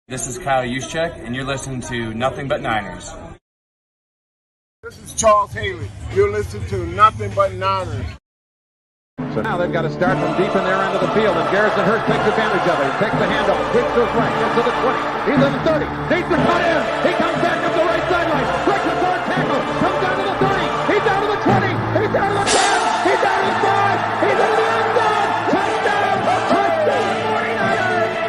This is Kyle Juszczyk, and you're listening to Nothing But Niners. This is Charles Haley. You're listening to Nothing But Niners. So now they've got to start from deep in their end of the field, and Garrison Hurst takes advantage of it. He takes the handoff, swings to his right, gets to the 20. He's in the 30. Needs to cut in. He comes back up the right sideline. Breaks the third tackle. Comes down to the 30. He's down to the 20. He's down to the 10. He's down to the 5. He's into the end zone. Touchdown! Touchdown! 49ers!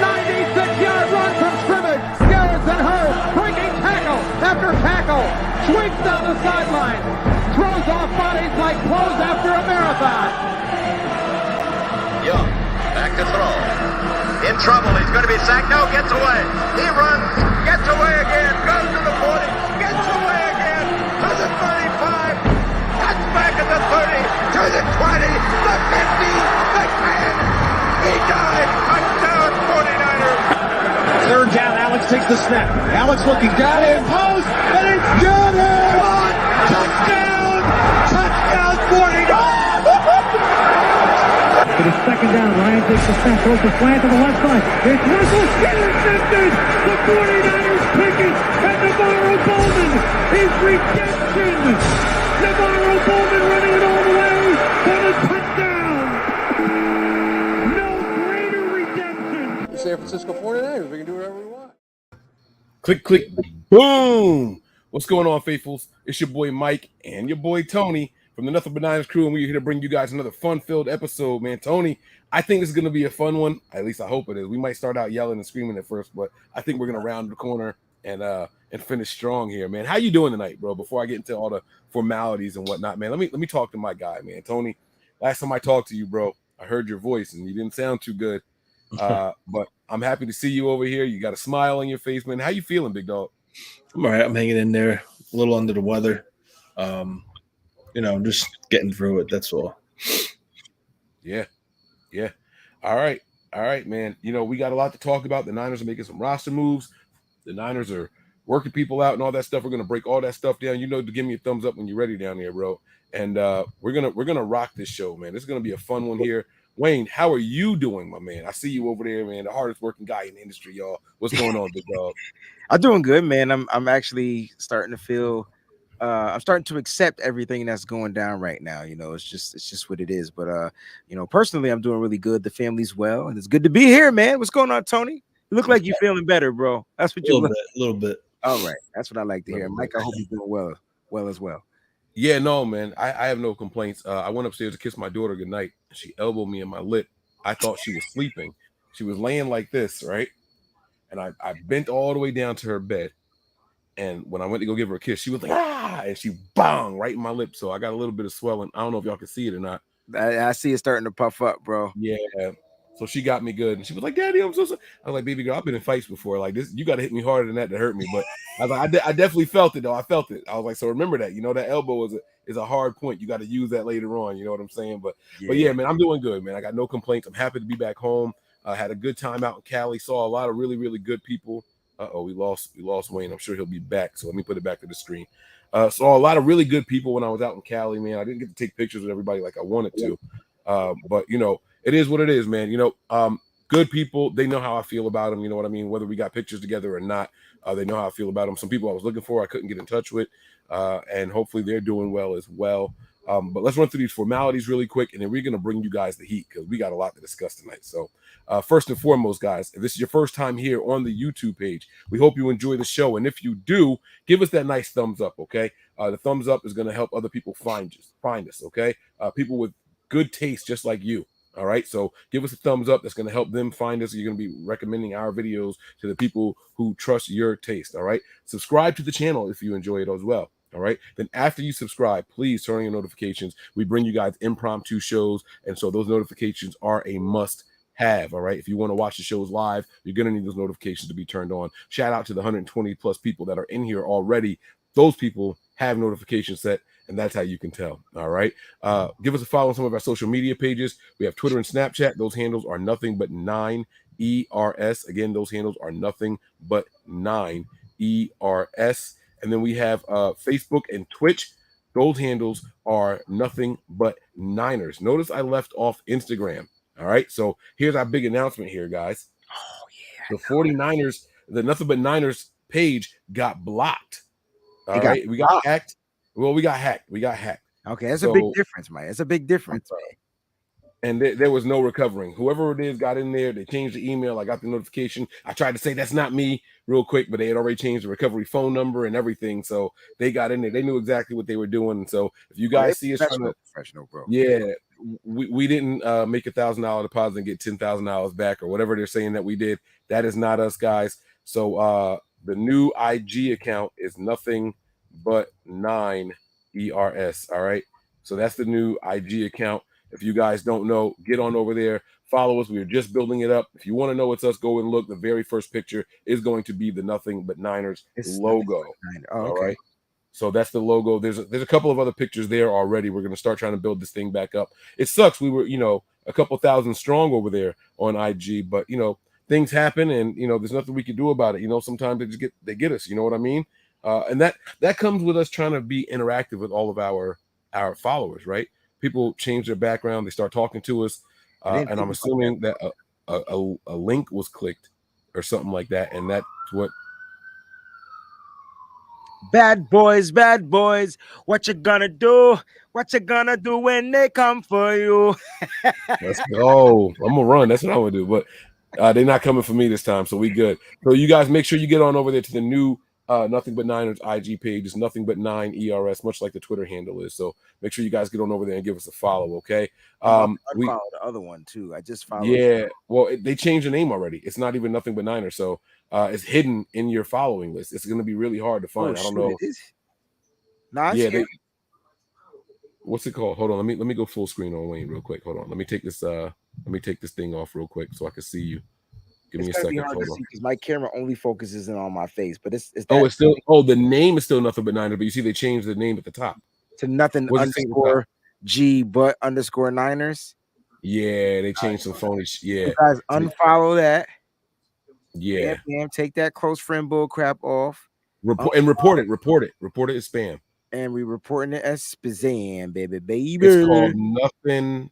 96-yard run from scrimmage. Garrison Hurst breaking tackle after tackle. Swings down the sideline. Throws off bodies like clothes after a marathon. Young, back to throw. In trouble, he's going to be sacked. No, gets away. He runs, gets away again, goes to the 40, gets away again, to the 35, cuts back at the 30, to the 20, the 50, the 10. He died. Touchdown, 49ers. Third down, Alex takes the snap. Alex looking down in post, and it's good. Touchdown! Touchdown, 49ers! It is second down. Ryan takes the snap, throws the slant to the left side. It's Russell intercepted. The 49ers pick it, and Navarro Bowman is redemption. Navarro Bowman running it all the way for the touchdown. No greater redemption. San Francisco 49ers. We can do whatever we want. Click, click, boom. What's going on, faithfuls? It's your boy Mike and your boy Tony from the Nothing But Niners crew, and we're here to bring you guys another fun-filled episode, man. Tony, I think this is going to be a fun one. At least I hope it is. We might start out yelling and screaming at first, but I think we're going to round the corner and finish strong here, man. How you doing tonight, bro? Before I get into all the formalities and whatnot, man, let me talk to my guy, man. Tony, last time I talked to you, bro, I heard your voice, and you didn't sound too good, but I'm happy to see you over here. You got a smile on your face, man. How you feeling, big dog? I'm all right. I'm hanging in there. A little under the weather. Just getting through it. That's all. Yeah. All right, man. We got a lot to talk about. The Niners are making some roster moves. The Niners are working people out and all that stuff. We're gonna break all that stuff down. To give me a thumbs up when you're ready down there, bro. And we're gonna rock this show, man. This is gonna be a fun one here. Wayne, how are you doing, my man? I see you over there, man. The hardest working guy in the industry, y'all. What's going on, big dog? I'm doing good, man. I'm actually starting to feel I'm starting to accept everything that's going down right now. It's just what it is. But personally, I'm doing really good. The family's well, and it's good to be here, man. What's going on, Tony? You look like you're feeling better, bro. That's what you look. A little bit. All right, that's what I like to hear, Mike. I hope you're doing well as well. Yeah, no, man. I have no complaints. I went upstairs to kiss my daughter goodnight. She elbowed me in my lip. I thought she was sleeping. She was laying like this, right? And I bent all the way down to her bed. And when I went to go give her a kiss, she was like, and she bang right in my lip. So I got a little bit of swelling. I don't know if y'all can see it or not. I see it starting to puff up, bro. Yeah. So she got me good. And she was like, Daddy, I'm so sorry. I was like, baby girl, I've been in fights before. Like this, you got to hit me harder than that to hurt me. But I was like, I definitely felt it, though. I felt it. I was like, so remember that. That elbow is a hard point. You got to use that later on. You know what I'm saying? But yeah, man, I'm doing good, man. I got no complaints. I'm happy to be back home. I had a good time out in Cali. Saw a lot of really, really good people. We lost Wayne. I'm sure he'll be back. So let me put it back to the screen. Saw a lot of really good people when I was out in Cali, man. I didn't get to take pictures with everybody like I wanted to. But it is what it is, man. Good people, they know how I feel about them. You know what I mean? Whether we got pictures together or not, they know how I feel about them. Some people I was looking for, I couldn't get in touch with. And hopefully they're doing well as well. But let's run through these formalities really quick, and then we're going to bring you guys the heat because we got a lot to discuss tonight. So first and foremost, guys, if this is your first time here on the YouTube page, we hope you enjoy the show. And if you do, give us that nice thumbs up, okay? The thumbs up is going to help other people find us, okay? People with good taste just like you. All right, so give us a thumbs up. That's going to help them find us. You're going to be recommending our videos to the people who trust your taste. All right, subscribe to the channel if you enjoy it as well. All right, then after you subscribe, please turn on your notifications. We bring you guys impromptu shows, and so those notifications are a must have. All right, if you want to watch the shows live, you're going to need those notifications to be turned on. Shout out to the 120 plus people that are in here already. Those people have notifications set, and that's how you can tell. All right, give us a follow on some of our social media pages. We have Twitter and Snapchat. Those handles are nothing but 9ERS. Again, those handles are nothing but 9ERS. And then we have Facebook and Twitch. Those handles are nothing but Niners. Notice I left off Instagram. All right, so here's our big announcement here, guys. Oh yeah. The 49ers, the Nothing But Niners page got blocked. All right, we got hacked. Well, we got hacked. Okay, that's a big difference, man. It's a big difference, man. And there was no recovering. Whoever it is got in there. They changed the email. I got the notification. I tried to say that's not me real quick, but they had already changed the recovery phone number and everything. So they got in there. They knew exactly what they were doing. And so if you guys see us trying to, professional, bro. Yeah, we didn't make $1,000 deposit and get $10,000 back or whatever they're saying that we did. That is not us, guys. So the new IG account is Nothing But 9 ERS. All right. So that's the new IG account. If you guys don't know, get on over there, follow us. We're just building it up. If you want to know it's us, go and look. The very first picture is going to be the Nothing But Niners logo. All right. So that's the logo. There's a couple of other pictures there already. We're going to start trying to build this thing back up. It sucks. We were, a couple thousand strong over there on IG, but things happen, and there's nothing we can do about it. Sometimes they get us. You know what I mean? And that comes with us trying to be interactive with all of our followers, right? People change their background, they start talking to us, and I'm assuming that a link was clicked or something like that, and that's what. Bad boys, what you gonna do? What you gonna do when they come for you? Let's go. I'm gonna run. That's what I would do, but they're not coming for me this time, so we good. So you guys make sure you get on over there to the new Nothing But Niners IG page. It's Nothing But 9 ERS, much like the Twitter handle is. So make sure you guys get on over there and give us a follow, okay? We follow the other one too. I just followed. Yeah, well, they changed the name already. It's not even Nothing But Niners, so it's hidden in your following list. It's going to be really hard to find. I don't know. Yeah. What's it called? Hold on. Let me go full screen on Wayne real quick. Hold on. Let me take this thing off real quick so I can see you. Give me a second. Hold on. Because my camera only focuses in on my face, but it's it's still. Oh, the name is still Nothing But Niners, but you see they changed the name at the top to Nothing underscore G but underscore Niners. Yeah, they changed some phony. Yeah, you guys unfollow that. Yeah, take that close friend bull crap off. Report it as spam. And we reporting it as spazam, baby. It's called Nothing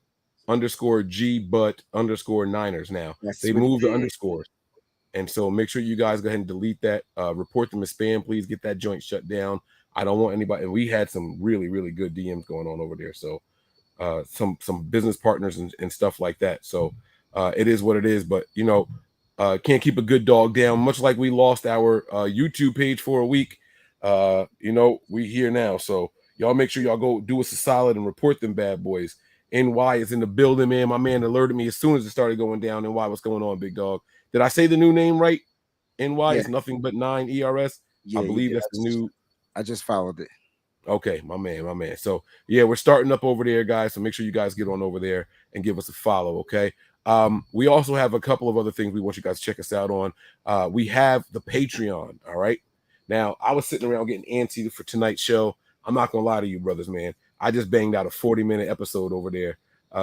underscore G but underscore Niners now. They moved the underscores. And so make sure you guys go ahead and delete that. Report them as spam. Please get that joint shut down. I don't want anybody. And we had some really, really good DMs going on over there. So some business partners and stuff like that. So it is what it is. But, can't keep a good dog down. Much like we lost our YouTube page for a week. We here now. So y'all make sure y'all go do us a solid and report them bad boys. NY is in the building, man. My man alerted me as soon as it started going down. NY, what's going on, big dog? Did I say the new name right? NY is Nothing But 9 ERS. I believe that's the new. I just followed it. Okay, my man. So yeah, we're starting up over there, guys. So make sure you guys get on over there and give us a follow, okay? We also have a couple of other things we want you guys to check us out on. We have the Patreon, all right? Now, I was sitting around getting antsy for tonight's show. I'm not gonna lie to you, brothers, man. I just banged out a 40-minute episode over there,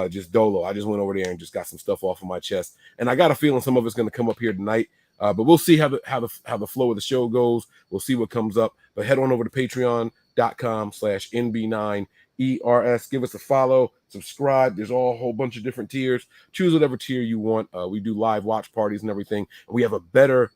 just dolo. I just went over there and just got some stuff off of my chest, and I got a feeling some of it's going to come up here tonight. But we'll see how the flow of the show goes. We'll see what comes up. But head on over to patreon.com/NB9ERS. Give us a follow, subscribe. There's a whole bunch of different tiers. Choose whatever tier you want. We do live watch parties and everything. And we have a better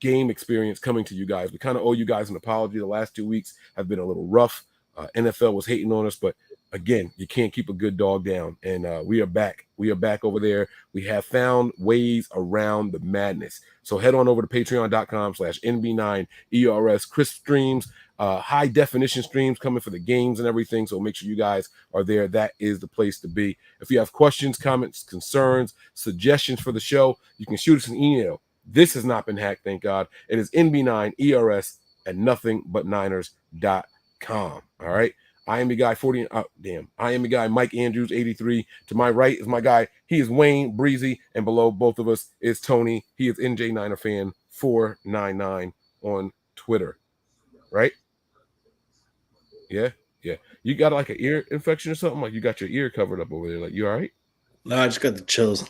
game experience coming to you guys. We kind of owe you guys an apology. The last 2 weeks have been a little rough. NFL was hating on us, but again, you can't keep a good dog down. And we are back. We are back over there. We have found ways around the madness. So head on over to patreon.com/NB9ERS. Crisp streams, high definition streams coming for the games and everything. So make sure you guys are there. That is the place to be. If you have questions, comments, concerns, suggestions for the show, you can shoot us an email. This has not been hacked, thank God. It is NB9ERS@nothingbutniners.com. All right. I am the guy 40. I am the guy Mike Andrews 83. To my right is my guy. He is Wayne Breezy, and below both of us is Tony. He is NJ Niner fan 499 on Twitter. Right? Yeah. You got like an ear infection or something? Like you got your ear covered up over there. Like you all right? No, I just got the chills.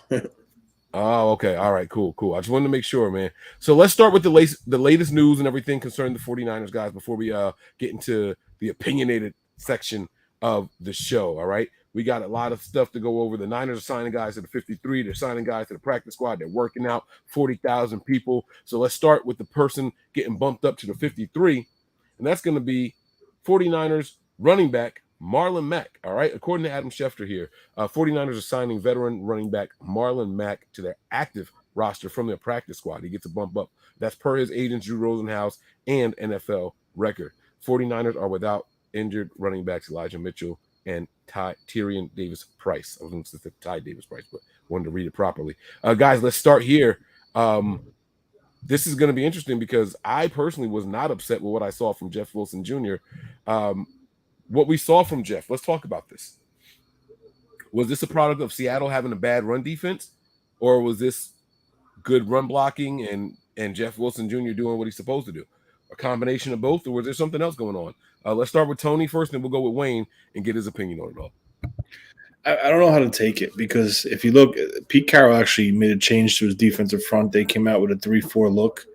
Oh, okay. All right, cool. I just wanted to make sure, man. So let's start with the latest news and everything concerning the 49ers, guys, before we get into the opinionated section of the show, all right? We got a lot of stuff to go over. The Niners are signing guys to the 53. They're signing guys to the practice squad. They're working out 40,000 people. So let's start with the person getting bumped up to the 53, and that's going to be 49ers running back Marlon Mack. All right, according to Adam Schefter here, 49ers are signing veteran running back Marlon Mack to their active roster from their practice squad. He gets a bump up. That's per his agent Drew Rosenhaus and NFL record. 49ers are without injured running backs Elijah Mitchell and Tyrion Davis Price. I was going to say Ty Davis Price, but wanted to read it properly. Guys, let's start here. This is going to be interesting because I personally was not upset with what I saw from Jeff Wilson Jr. What we saw from Jeff, let's talk about this. Was this a product of Seattle having a bad run defense, or was this good run blocking and Jeff Wilson Jr. doing what he's supposed to do? A combination of both, or was there something else going on? Let's start with Tony first, and we'll go with Wayne and get his opinion on it all. I don't know how to take it, because if you look, Pete Carroll actually made a change to his defensive front. They came out with a 3-4 look.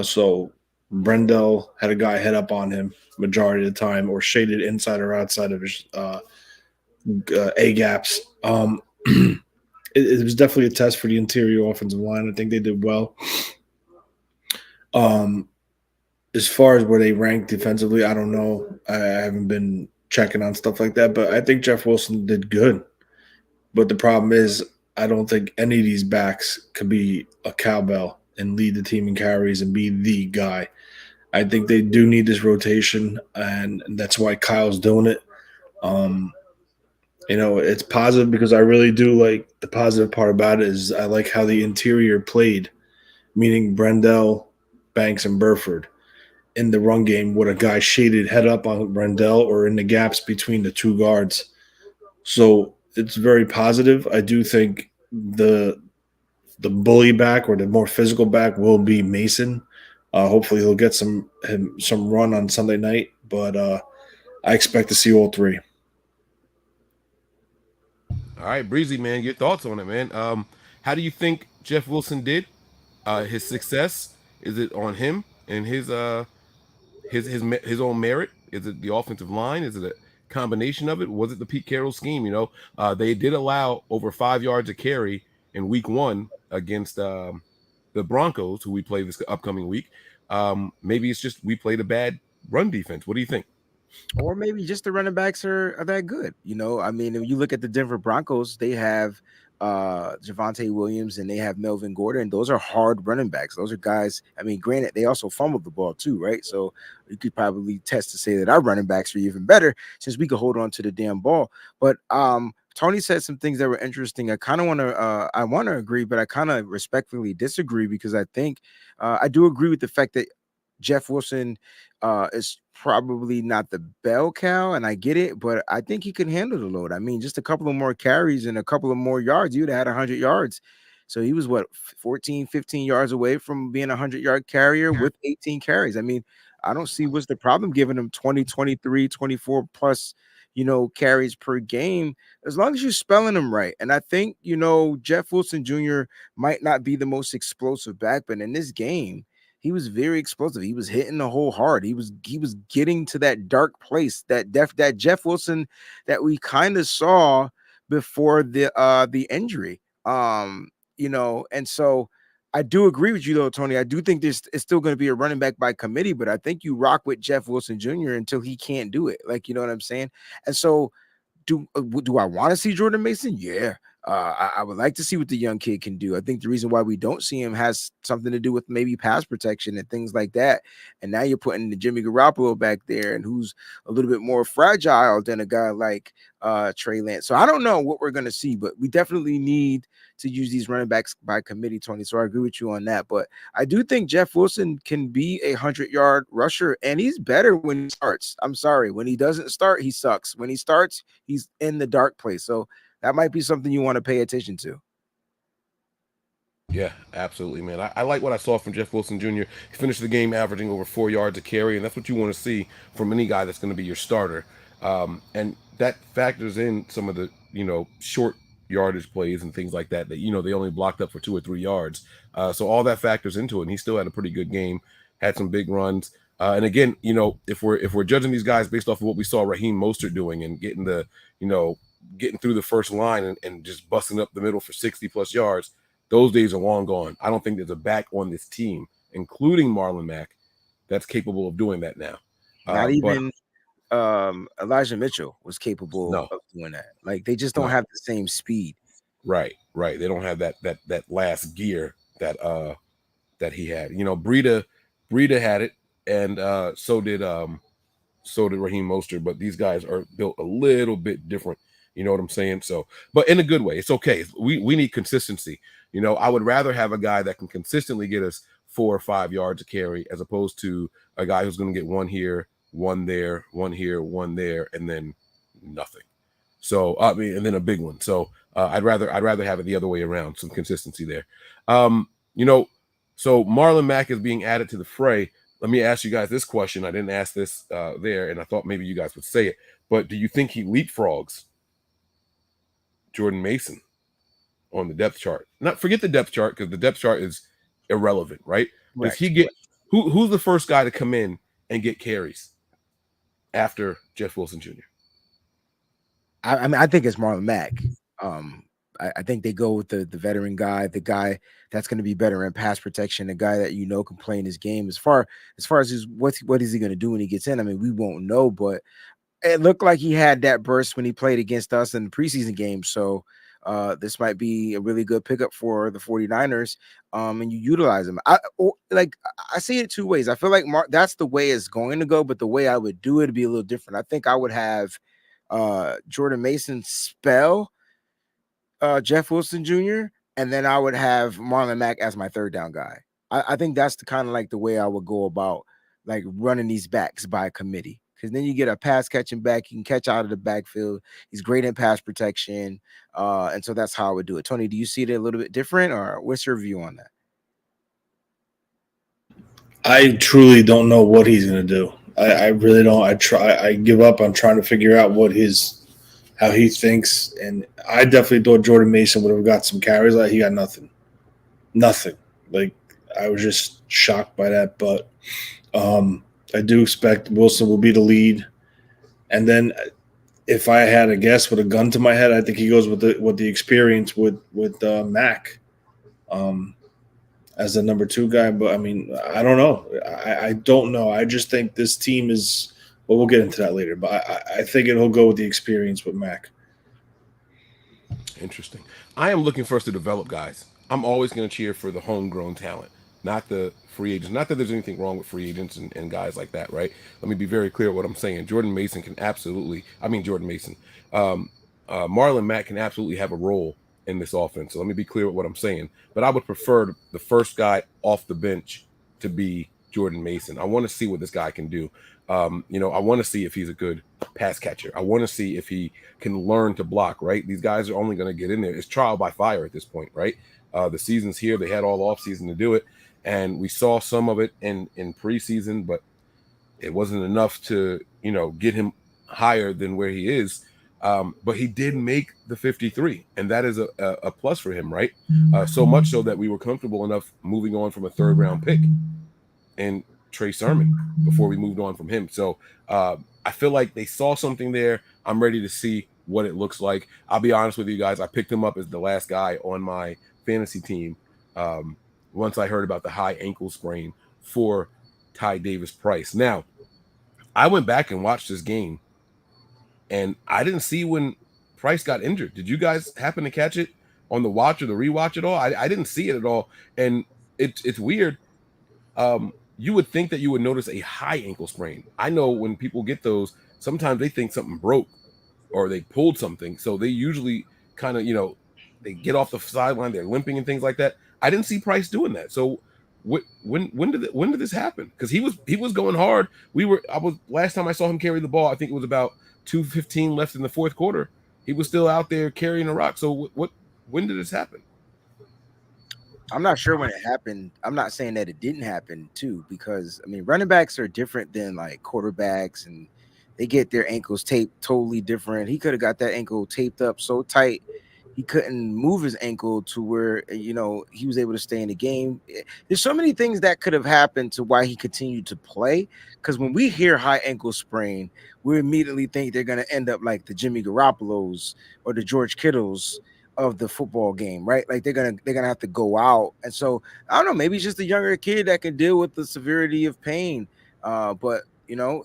So Brendel had a guy head up on him majority of the time, or shaded inside or outside of his A gaps. It was definitely a test for the interior offensive line. I think they did well. As far as where they rank defensively, I don't know. I haven't been checking on stuff like that, but I think Jeff Wilson did good. But the problem is, I don't think any of these backs could be a cowbell and lead the team in carries and be the guy. I think they do need this rotation, and that's why Kyle's doing it. It's positive because I really do like the positive part about it is I like how the interior played, meaning Brendel, Banks, and Burford in the run game with a guy shaded head up on Brendel or in the gaps between the two guards. So it's very positive. I do think the bully back or the more physical back will be Mason. Hopefully he'll get some run on Sunday night, but I expect to see all three. All right, Breezy, man, your thoughts on it, man. How do you think Jeff Wilson did? His success, is it on him and his own merit? Is it the offensive line? Is it a combination of it? Was it the Pete Carroll scheme? They did allow over 5 yards a carry in week 1 against the Broncos, who we play this upcoming week. Maybe it's just we played a bad run defense. What do you think? Or maybe just the running backs are that good. I mean, if you look at the Denver Broncos, they have Javonte Williams and they have Melvin Gordon. Those are hard running backs. Those are guys. I mean, granted, they also fumbled the ball too, right? So you could probably test to say that our running backs are even better since we could hold on to the damn ball. But Tony said some things that were interesting. I kind of want to agree, but I kind of respectfully disagree, because I think I do agree with the fact that Jeff Wilson is probably not the bell cow, and I get it, but I think he can handle the load. I mean, just a couple of more carries and a couple of more yards, you'd have had 100 yards. So he was 14, 15 yards away from being a 100-yard carrier with 18 carries. I mean, I don't see what's the problem giving him 20, 23, 24 plus, carries per game, as long as you're spelling them right. And I think, Jeff Wilson Jr. might not be the most explosive back, but in this game, he was very explosive. He was hitting the hole hard. He was getting to that dark place, that Jeff Wilson that we kind of saw before the injury. And so I do agree with you though, Tony. I do think it's still going to be a running back by committee, but I think you rock with Jeff Wilson Jr. until he can't do it. Like, you know what I'm saying? And so do I want to see Jordan Mason? Yeah. I would like to see what the young kid can do. I think the reason why we don't see him has something to do with maybe pass protection and things like that. And now you're putting the Jimmy Garoppolo back there, and who's a little bit more fragile than a guy like Trey Lance. So I don't know what we're going to see, but we definitely need to use these running backs by committee, Tony. So I agree with you on that. But I do think Jeff Wilson can be a 100-yard rusher, and he's better when he starts. I'm sorry. When he doesn't start, he sucks. When he starts, he's in the dark place. So that might be something you want to pay attention to. Yeah, absolutely, man. I like what I saw from Jeff Wilson Jr. He finished the game averaging over 4 yards a carry, and that's what you want to see from any guy that's going to be your starter. And that factors in some of the, short yardage plays and things like that, they only blocked up for 2 or 3 yards. So all that factors into it, and he still had a pretty good game, had some big runs. And again, if we're judging these guys based off of what we saw Raheem Mostert doing and getting the, getting through the first line and just busting up the middle for 60+ yards. Those days are long gone. I don't think there's a back on this team, including Marlon Mack, that's capable of doing that now. Not even Elijah Mitchell was capable of doing that. Like, they just don't have the same speed. Right. They don't have that last gear that he had. You know, Breida had it, and so did Raheem Mostert, but these guys are built a little bit different. You know what I'm saying? So, but in a good way. It's okay. We need consistency. You know, I would rather have a guy that can consistently get us 4 or 5 yards a carry as opposed to a guy who's going to get one here, one there, one here, one there, and then nothing. So, I mean, and then a big one. So, I'd rather have it the other way around, some consistency there. You know, so Marlon Mack is being added to the fray. Let me ask you guys this question. I didn't ask this there, and I thought maybe you guys would say it. But do you think he leapfrogs Jordan Mason on the depth chart? Not forget the depth chart, because the depth chart is irrelevant, right? Does he get who's the first guy to come in and get carries after Jeff Wilson Jr.? I mean, I think it's Marlon Mack. I think they go with the veteran guy, the guy that's going to be better in pass protection, the guy that can play in his game. As far as what is he going to do when he gets in? I mean, we won't know, but it looked like he had that burst when he played against us in the preseason game. So this might be a really good pickup for the 49ers, and you utilize him. I see it two ways. I feel like that's the way it's going to go, but the way I would do it would be a little different. I think I would have Jordan Mason spell Jeff Wilson Jr., and then I would have Marlon Mack as my third down guy. I think that's the kind of like the way I would go about like running these backs by committee, because then you get a pass catching back. He can catch out of the backfield. He's great in pass protection. And so that's how I would do it. Tony, do you see it a little bit different, or what's your view on that? I truly don't know what he's going to do. I really don't. I give up on trying to figure out how he thinks. And I definitely thought Jordan Mason would have got some carries. Like, he got nothing. Like, I was just shocked by that. But I do expect Wilson will be the lead. And then if I had a guess with a gun to my head, I think he goes with the experience with Mack as the number 2 guy. But I mean, I don't know. I don't know. I just think this team is. Well, we'll get into that later. But I think it'll go with the experience with Mack. Interesting. I am looking for us to develop guys. I'm always going to cheer for the homegrown talent, not the free agents. Not that there's anything wrong with free agents and guys like that, right? Let me be very clear what I'm saying. Jordan Mason can absolutely – Jordan Mason. Marlon Mack can absolutely have a role in this offense. So let me be clear with what I'm saying. But I would prefer the first guy off the bench to be Jordan Mason. I want to see what this guy can do. I want to see if he's a good pass catcher. I want to see if he can learn to block, right? These guys are only going to get in there. It's trial by fire at this point, right? The season's here. They had all offseason to do it. And we saw some of it in preseason, but it wasn't enough to, get him higher than where he is. But he did make the 53, and that is a plus for him, right? So much so that we were comfortable enough moving on from a 3rd-round pick and Trey Sermon before we moved on from him. So I feel like they saw something there. I'm ready to see what it looks like. I'll be honest with you guys. I picked him up as the last guy on my fantasy team once I heard about the high ankle sprain for Ty Davis Price. Now, I went back and watched this game, and I didn't see when Price got injured. Did you guys happen to catch it on the watch or the rewatch at all? I didn't see it at all, and it's weird. You would think that you would notice a high ankle sprain. I know when people get those, sometimes they think something broke or they pulled something. So they usually kind of, they get off the sideline, they're limping and things like that. I didn't see Price doing that. So when did this happen? Because he was going hard. Last time I saw him carry the ball, I think it was about 2:15 left in the 4th quarter. He was still out there carrying a rock. So when did this happen? I'm not sure when it happened. I'm not saying that it didn't happen too, because running backs are different than like quarterbacks, and they get their ankles taped totally different. He could have got that ankle taped up so tight he couldn't move his ankle to where he was able to stay in the game. There's so many things that could have happened to why he continued to play. Because when we hear high ankle sprain, we immediately think they're going to end up like the Jimmy Garoppolos or the George Kittles of the football game, right? Like they're gonna have to go out. And so I don't know, maybe it's just a younger kid that can deal with the severity of pain. But and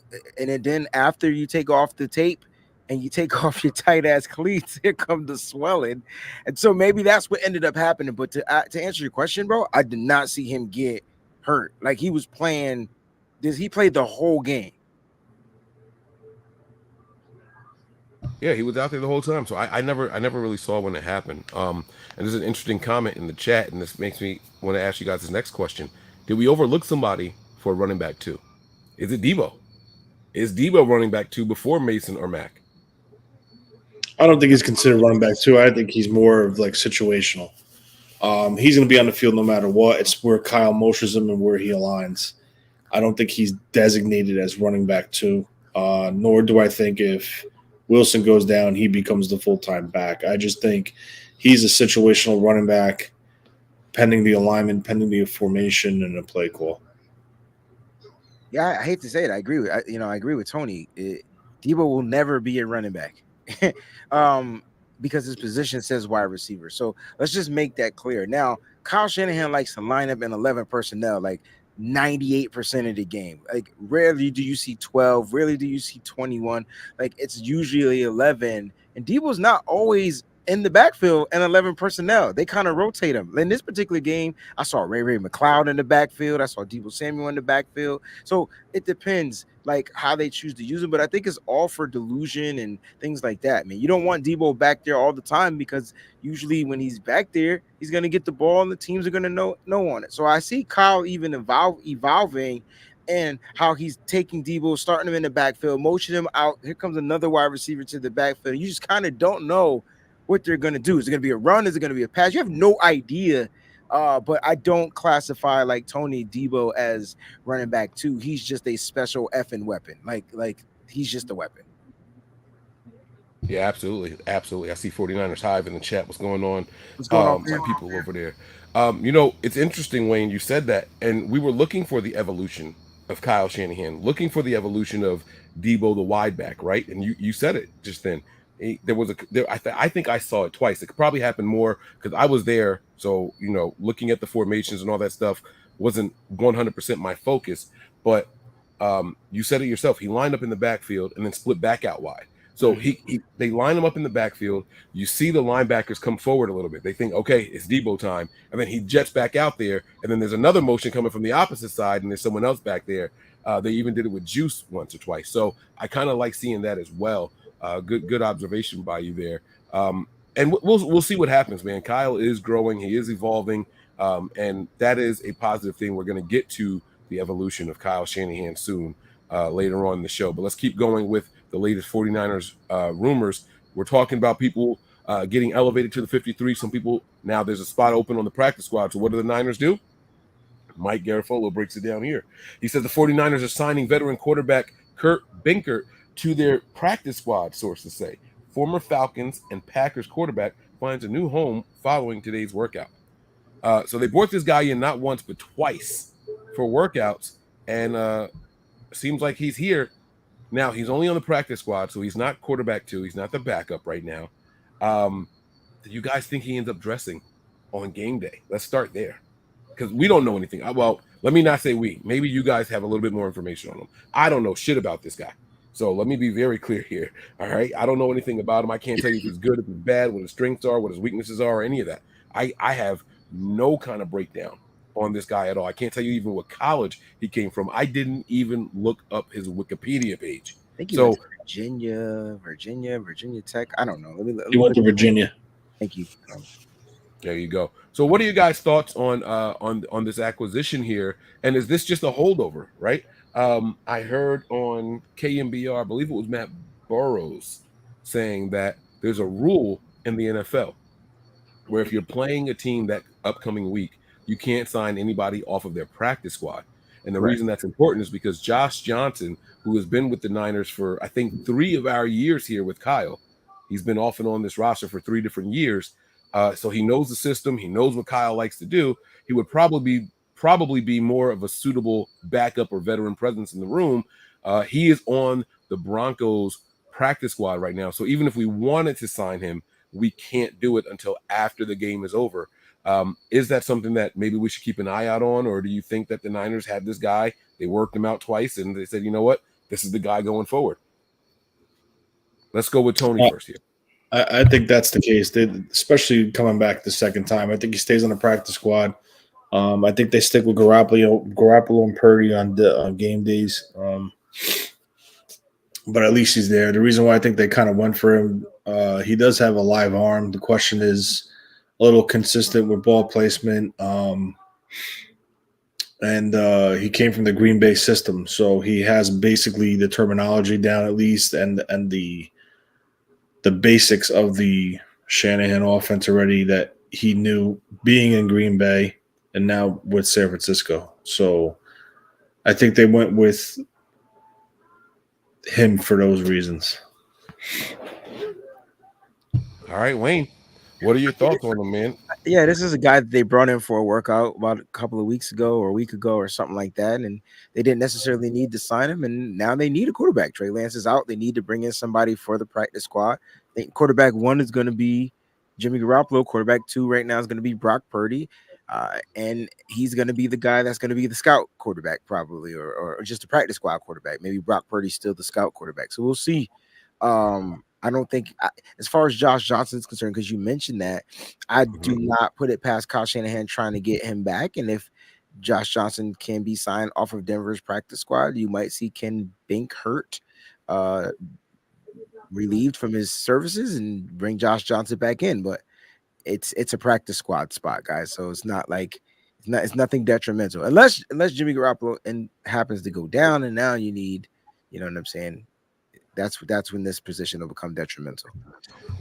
then after you take off the tape and you take off your tight ass cleats, here comes the swelling. And so maybe that's what ended up happening. But to answer your question, bro, I did not see him get hurt. Like he was playing this, he played the whole game. Yeah, he was out there the whole time. So I never really saw when it happened. And there's an interesting comment in the chat, and this makes me want to ask you guys this next question. Did we overlook somebody for running back 2? Is it Debo? Is Debo running back 2 before Mason or Mack? I don't think he's considered running back 2. I think he's more of like situational. He's going to be on the field no matter what. It's where Kyle motions him and where he aligns. I don't think he's designated as running back 2, nor do I think if Wilson goes down, he becomes the full-time back. I just think he's a situational running back, pending the alignment, pending the formation, and a play call. Yeah, I hate to say it. I agree with I agree with Tony. Debo will never be a running back, because his position says wide receiver. So let's just make that clear. Now, Kyle Shanahan likes to line up in 11 personnel, like 98% of the game. Like rarely do you see 12, rarely do you see 21. Like it's usually 11. And Debo's not always in the backfield and 11 personnel. They kind of rotate them. In this particular game, I saw Ray McLeod in the backfield. I saw Debo Samuel in the backfield. So it depends like how they choose to use him. But I think it's all for delusion and things like that. I mean, you don't want Debo back there all the time because usually when he's back there, he's going to get the ball and the teams are going to know on it. So I see Kyle even evolving and how he's taking Debo, starting him in the backfield, motioning him out. Here comes another wide receiver to the backfield. You just kind of don't know what they're going to do. Is it going to be a run? Is it going to be a pass? You have no idea. But I don't classify like Tony Debo as running back 2. He's just a special effing weapon. Like he's just a weapon. Yeah, absolutely. Absolutely. I see 49ers Hive in the chat. What's going on? What's going on? My people over there. It's interesting, Wayne, you said that. And we were looking for the evolution of Kyle Shanahan, looking for the evolution of Debo, the wide back, right? And you said it just then. I think I saw it twice. It could probably happen more because I was there. So, looking at the formations and all that stuff wasn't 100% my focus. But you said it yourself. He lined up in the backfield and then split back out wide. So they line him up in the backfield. You see the linebackers come forward a little bit. They think, okay, it's Debo time. And then he jets back out there. And then there's another motion coming from the opposite side, and there's someone else back there. They even did it with Juice once or twice. So I kind of like seeing that as well. Good observation by you there. And we'll see what happens, man. Kyle is growing. He is evolving. And that is a positive thing. We're going to get to the evolution of Kyle Shanahan soon later on in the show. But let's keep going with the latest 49ers rumors. We're talking about people getting elevated to the 53. Some people, now there's a spot open on the practice squad. So what do the Niners do? Mike Garafolo breaks it down here. He says the 49ers are signing veteran quarterback Kurt Benkert to their practice squad, sources say. Former Falcons and Packers quarterback finds a new home following today's workout. So they brought this guy in not once but twice for workouts, and seems like he's here. Now, he's only on the practice squad, so he's not quarterback 2. He's not the backup right now. Do you guys think he ends up dressing on game day? Let's start there, because we don't know anything. Well, let me not say we. Maybe you guys have a little bit more information on him. I don't know shit about this guy. So let me be very clear here. All right. I don't know anything about him. I can't tell you if he's good, if he's bad, what his strengths are, what his weaknesses are, or any of that. I have no kind of breakdown on this guy at all. I can't tell you even what college he came from. I didn't even look up his Wikipedia page. I think he went to Virginia Tech. I don't know. He went to Virginia. Thank you. There you go. So what are you guys' thoughts on this acquisition here? And is this just a holdover, right? I heard on KMBR, I believe it was Matt Burrows, saying that there's a rule in the NFL where if you're playing a team that upcoming week, you can't sign anybody off of their practice squad. And the reason that's important is because Josh Johnson, who has been with the Niners for, I think, 3 of our years here with Kyle, he's been off and on this roster for 3 different years. So he knows the system. He knows what Kyle likes to do. He would probably be more of a suitable backup or veteran presence in the room. He is on the Broncos practice squad right now. So even if we wanted to sign him, we can't do it until after the game is over. Is that something that maybe we should keep an eye out on? Or do you think that the Niners had this guy, they worked him out twice, and they said, you know what, this is the guy going forward? Let's go with Tony first here. I think that's the case, especially coming back the second time. I think he stays on the practice squad. I think they stick with Garoppolo and Purdy on game days. But at least he's there. The reason why I think they kind of went for him, he does have a live arm. The question is a little consistent with ball placement. And he came from the Green Bay system, so he has basically the terminology down at least, and the basics of the Shanahan offense already that he knew being in Green Bay and now with San Francisco. So I think they went with him for those reasons. All right, Wayne, what are your thoughts on him, man? Yeah, this is a guy that they brought in for a workout about a couple of weeks ago or a week ago or something like that, and they didn't necessarily need to sign him, and now they need a quarterback. Trey Lance is out. They need to bring in somebody for the practice squad. I think quarterback 1 is going to be Jimmy Garoppolo. Quarterback 2 right now is going to be Brock Purdy, and he's going to be the guy that's going to be the scout quarterback probably, or just a practice squad quarterback. Maybe Brock Purdy's still the scout quarterback. So we'll see. I don't think, as far as Josh Johnson is concerned, because you mentioned that, I do not put it past Kyle Shanahan trying to get him back. And if Josh Johnson can be signed off of Denver's practice squad, you might see Ken Binkert relieved from his services and bring Josh Johnson back in. But it's a practice squad spot, guys. So it's not like it's nothing detrimental, unless Jimmy Garoppolo happens to go down, and now you need, you know what I'm saying. That's when this position will become detrimental.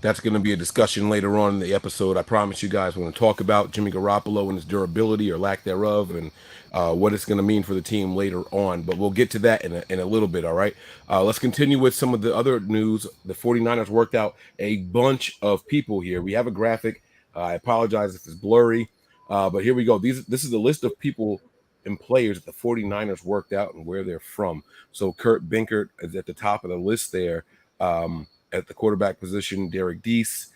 That's going to be a discussion later on in the episode. I promise you guys we're going to talk about Jimmy Garoppolo and his durability or lack thereof, and what it's going to mean for the team later on. But we'll get to that in a little bit, all right? Let's continue with some of the other news. The 49ers worked out a bunch of people here. We have a graphic. I apologize if it's blurry, but here we go. This is the list of people and players that the 49ers worked out and where they're from. So Kurt Binkert is at the top of the list there. At the quarterback position, Derek Deese,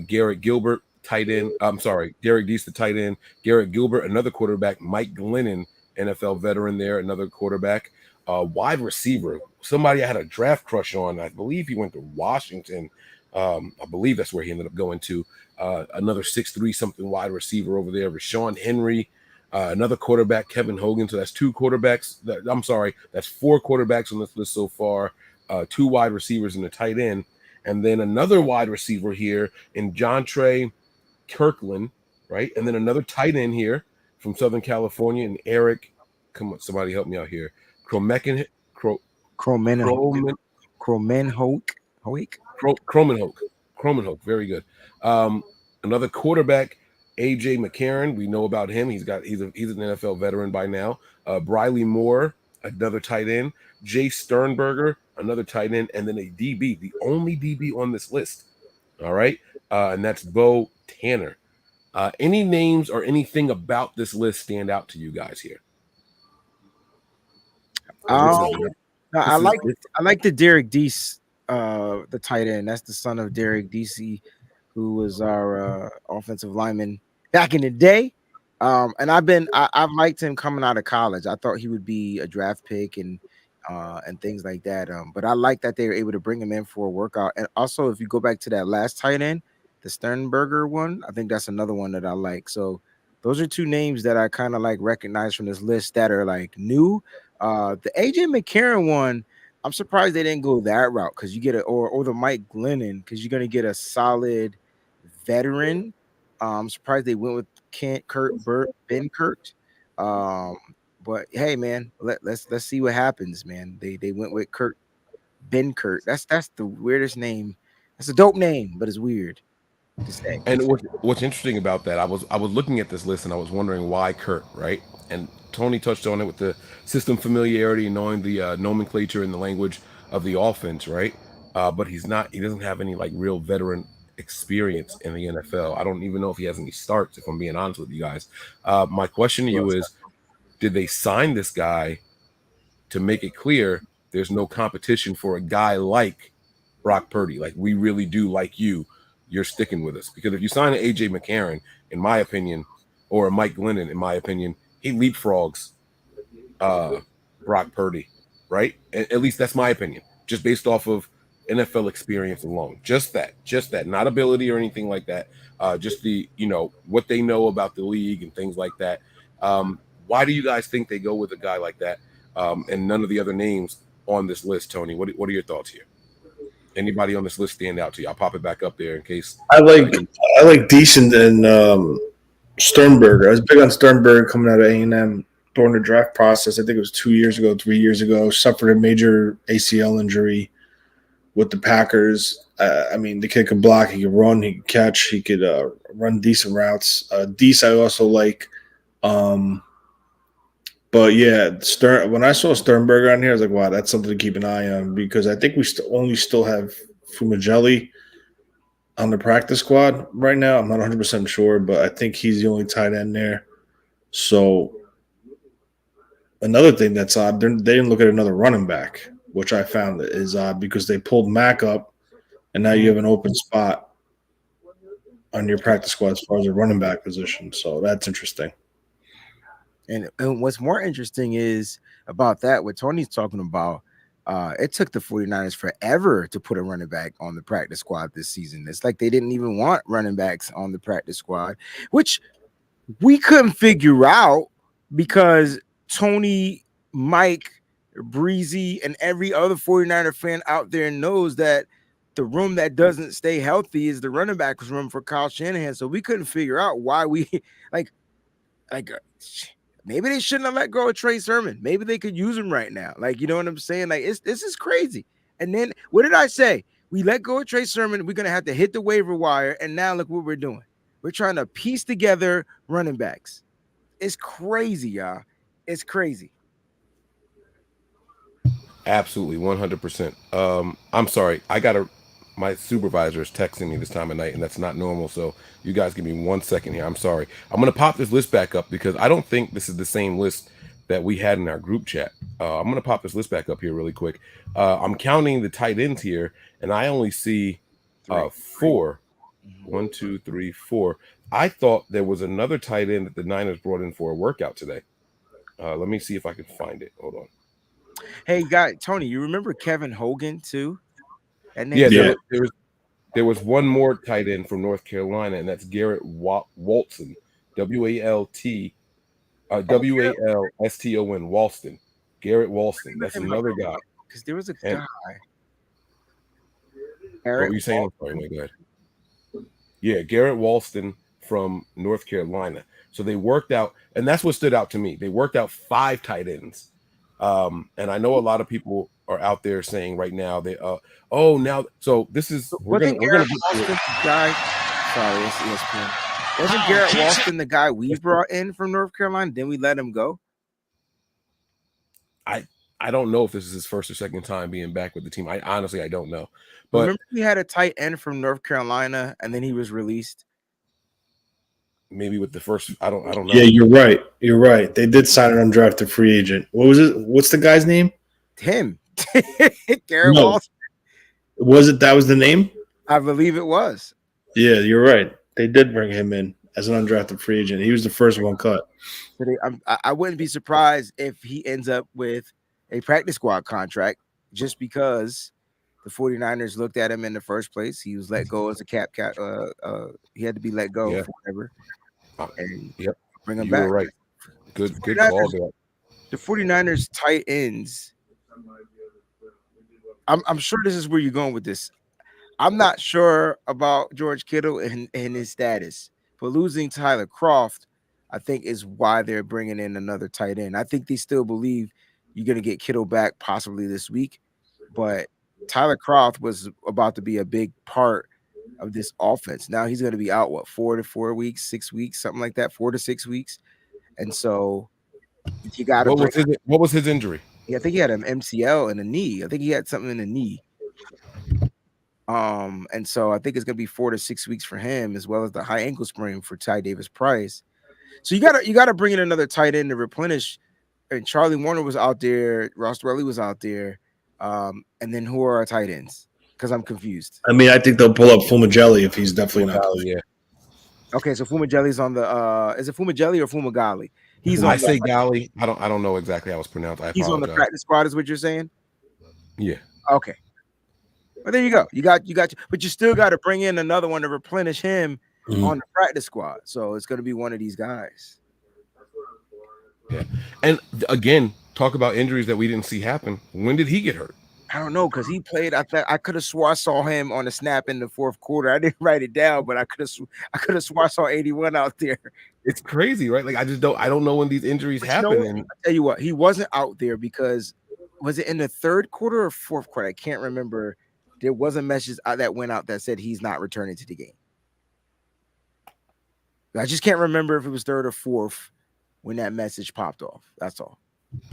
Garrett Gilbert, tight end. I'm sorry, Derek Deese, the tight end. Garrett Gilbert, another quarterback. Mike Glennon, NFL veteran there, another quarterback. Wide receiver, somebody I had a draft crush on. I believe he went to Washington. I believe that's where he ended up going to. Another 6'3" something wide receiver over there. Rashawn Henry. Another quarterback, Kevin Hogan. So that's 2 quarterbacks. That's 4 quarterbacks on this list so far. 2 wide receivers and a tight end. And then another wide receiver here in John Trey Kirkland, right? And then another tight end here from Southern California, and Eric. Come on, somebody help me out here. Cromenhoek. Very good. Another quarterback, AJ McCarron. We know about him. He's an NFL veteran by now. Briley Moore, another tight end. Jay Sternberger, another tight end, and then a DB, the only DB on this list. All right. And that's Bo Tanner. Any names or anything about this list stand out to you guys here? I like the Derek Deese, the tight end. That's the son of Derek Deese, who was our offensive lineman back in the day. And I've liked him coming out of college. I thought he would be a draft pick and things like that. But I like that they were able to bring him in for a workout. And also, if you go back to that last tight end, the Sternberger one, I think that's another one that I like. So those are 2 names that I kind of like recognize from this list that are like new. The AJ McCarron one, I'm surprised they didn't go that route, because you get or the Mike Glennon, because you're gonna get a solid veteran. I'm surprised they went with Binkert. But hey, man, let's see what happens, man. They went with Kurt Binkert. That's the weirdest name. That's a dope name, but it's weird to say. And what's interesting about that, I was looking at this list and I was wondering why Kurt, right? And Tony touched on it with the system familiarity and knowing the nomenclature and the language of the offense, right? But he doesn't have any like real veteran experience in the NFL. I don't even know if he has any starts, if I'm being honest with you guys. My question to you is, did they sign this guy to make it clear there's no competition for a guy like Brock Purdy? Like, we really do like you. You're sticking with us. Because if you sign an A.J. McCarron, in my opinion, or a Mike Glennon, in my opinion, he leapfrogs Brock Purdy, right? At least that's my opinion, just based off of NFL experience alone. Just that, not ability or anything like that. Just the, what they know about the league and things like that. Why do you guys think they go with a guy like that and none of the other names on this list, Tony? What are your thoughts here? Anybody on this list stand out to you? I'll pop it back up there in case. I like Decent and Sternberger. I was big on Sternberger coming out of A&M during the draft process. I think it was 2 years ago, 3 years ago. Suffered a major ACL injury with the Packers. The kid could block, he could run, he could catch, he could run decent routes. Deese I also like. But yeah, when I saw Sternberger on here, I was like, wow, that's something to keep an eye on, because I think we still have Fumajelli on the practice squad right now. I'm not 100% sure, but I think he's the only tight end there. So another thing that's odd, they didn't look at another running back, which I found is odd, because they pulled Mack up, and now you have an open spot on your practice squad as far as a running back position. So that's interesting. And what's more interesting is about that, what Tony's talking about, it took the 49ers forever to put a running back on the practice squad this season. It's like they didn't even want running backs on the practice squad, which we couldn't figure out, because Tony, Mike, Breezy, and every other 49er fan out there knows that the room that doesn't stay healthy is the running back's room for Kyle Shanahan. So we couldn't figure out why we like maybe they shouldn't have let go of Trey Sermon. Maybe they could use him right now. Like, you know what I'm saying? Like, this is crazy. And then what did I say? We let go of Trey Sermon. We're going to have to hit the waiver wire. And now look what we're doing. We're trying to piece together running backs. It's crazy, y'all. It's crazy. Absolutely, 100%. I'm sorry. My supervisor is texting me this time of night, and that's not normal. So you guys give me 1 second here. I'm sorry. I'm going to pop this list back up, because I don't think this is the same list that we had in our group chat. I'm going to pop this list back up here really quick. I'm counting the tight ends here, and I only see 4. 1, 2, 3, 4. I thought there was another tight end that the Niners brought in for a workout today. Let me see if I can find it. Hold on. Hey, Tony, you remember Kevin Hogan too? Yeah. There was one more tight end from North Carolina, and that's Garrett Walston, WALSTON, Walston. Garrett Walston. That's another guy. Because there was a guy. What were you saying? Sorry, my God. Yeah, Garrett Walston from North Carolina. So they worked out, and that's what stood out to me. They worked out 5 tight ends. And I know a lot of people are out there saying right now so this is we're gonna guy. Sorry, it's ESPN. Wasn't Garrett Walston the guy we brought in from North Carolina? Then we let him go. I don't know if this is his first or second time being back with the team. I honestly don't know. But remember, we had a tight end from North Carolina, and then he was released. Maybe with the first, I don't know. Yeah, you're right. You're right. They did sign an undrafted free agent. What was it? What's the guy's name? Him. Garrett Walston. That was the name? I believe it was. Yeah, you're right. They did bring him in as an undrafted free agent. He was the first one cut. I wouldn't be surprised if he ends up with a practice squad contract, just because the 49ers looked at him in the first place. He was let go as a cap. He had to be let go for whatever. And bring him back. You're right. Good call there. The 49ers tight ends. I'm sure this is where you're going with this. I'm not sure about George Kittle and his status, but losing Tyler Kroft, I think, is why they're bringing in another tight end. I think they still believe you're going to get Kittle back possibly this week, but Tyler Kroft was about to be a big part of this offense. Now he's going to be out, 4 to 4 weeks, 6 weeks, something like that, 4 to 6 weeks. And so you got to. What was his injury? Yeah, I think he had an MCL and a knee. I think he had something in the knee. And so I think it's gonna be 4 to 6 weeks for him, as well as the high ankle sprain for Ty Davis Price. So you gotta bring in another tight end to replenish. And Charlie Warner was out there, Ross Dwelly was out there, and then who are our tight ends? Because I'm confused. I mean, I think they'll pull up Fumagalli if he's definitely not playing. Yeah. Okay, so Fumagalli's on the is it Fumagalli or Fumagalli? He's on. I say Galli. I don't know exactly how it's pronounced. I he's on the practice squad, is what you're saying? Yeah. Okay. Well, there you go. You got, but you still got to bring in another one to replenish him on the practice squad. So it's going to be one of these guys. Yeah. And again, talk about injuries that we didn't see happen. When did he get hurt? I don't know, because he played. I could have swore I saw him on a snap in the fourth quarter. I didn't write it down, but I could have swore I saw 81 out there. It's crazy, right? Like I don't know when these injuries happen. And I'll tell you what, he wasn't out there because was it in the third quarter or fourth quarter? I can't remember. There was a message that went out that said he's not returning to the game. I just can't remember if it was third or fourth when that message popped off. That's all.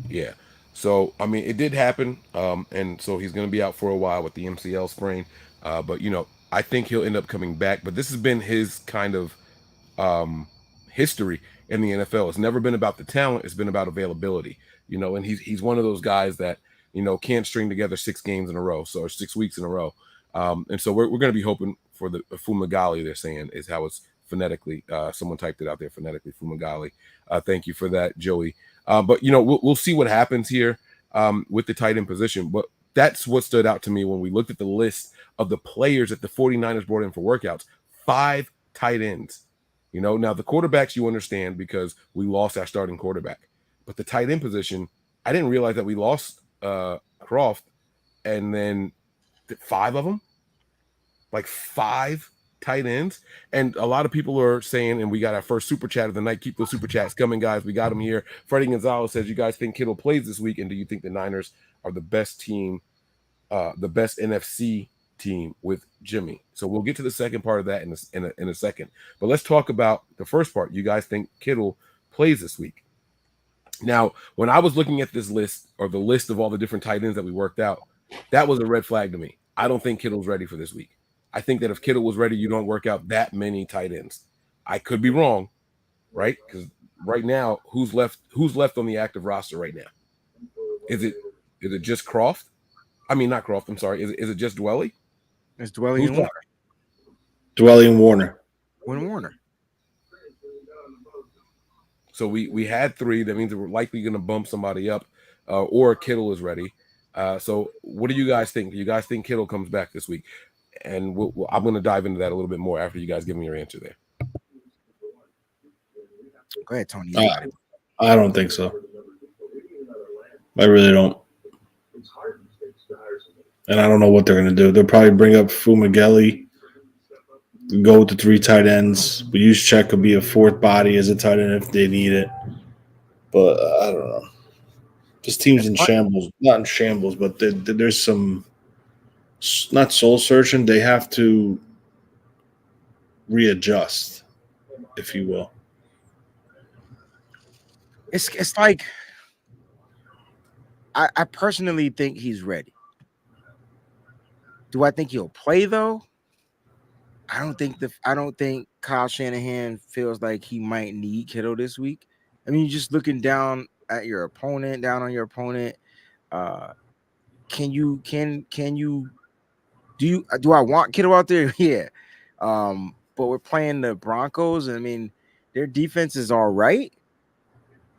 Yeah. So, I mean, it did happen. And so he's going to be out for a while with the MCL sprain. But, you know, I think he'll end up coming back. But this has been his kind of history in the NFL. It's never been about the talent. It's been about availability, you know, and he's one of those guys that, you know, can't string together 6 games in a row, or 6 weeks in a row. And so we're going to be hoping for the Fumagalli, they're saying, is how it's phonetically. Someone typed it out there phonetically, Fumagalli. Thank you for that, Joey. But, you know, we'll see what happens here with the tight end position. But that's what stood out to me when we looked at the list of the players that the 49ers brought in for workouts. 5 tight ends. You know, now the quarterbacks you understand because we lost our starting quarterback. But the tight end position, I didn't realize that we lost Croft, and then 5 of them, like 5 tight ends. And a lot of people are saying, and we got our first super chat of the night. Keep those super chats coming, guys. We got them here. Freddie Gonzalez says, you guys think Kittle plays this week, and do you think the Niners are the best team, the best NFC team with Jimmy? So we'll get to the second part of that in a second. But let's talk about the first part. You guys think Kittle plays this week? Now, when I was looking at this list, or the list of all the different tight ends that we worked out, that was a red flag to me. I don't think Kittle's ready for this week. I think that if Kittle was ready, you don't work out that many tight ends. I could be wrong, right? Because right now, who's left on the active roster right now? Is it just Croft? I mean, not Croft. I'm sorry. Is it just Dwelly? It's Dwelly and Warner. Dwelly and Warner. Warner. So we had 3. That means that we're likely going to bump somebody up, or Kittle is ready. So what do you guys think? Do you guys think Kittle comes back this week? And I'm going to dive into that a little bit more after you guys give me your answer there. Go ahead, Tony. I don't think so. I really don't. And I don't know what they're going to do. They'll probably bring up Fumagalli, go with the 3 tight ends. We use Check could be a 4th body as a tight end if they need it. But I don't know. This team's in shambles. Not in shambles, but there's some not soul searching. They have to readjust, if you will. It's like I personally think he's ready. Do I think he'll play though? I don't think Kyle Shanahan feels like he might need Kittle this week. I mean, just looking down on your opponent. Do I want Kittle out there? Yeah. But we're playing the Broncos. I mean, their defense is all right,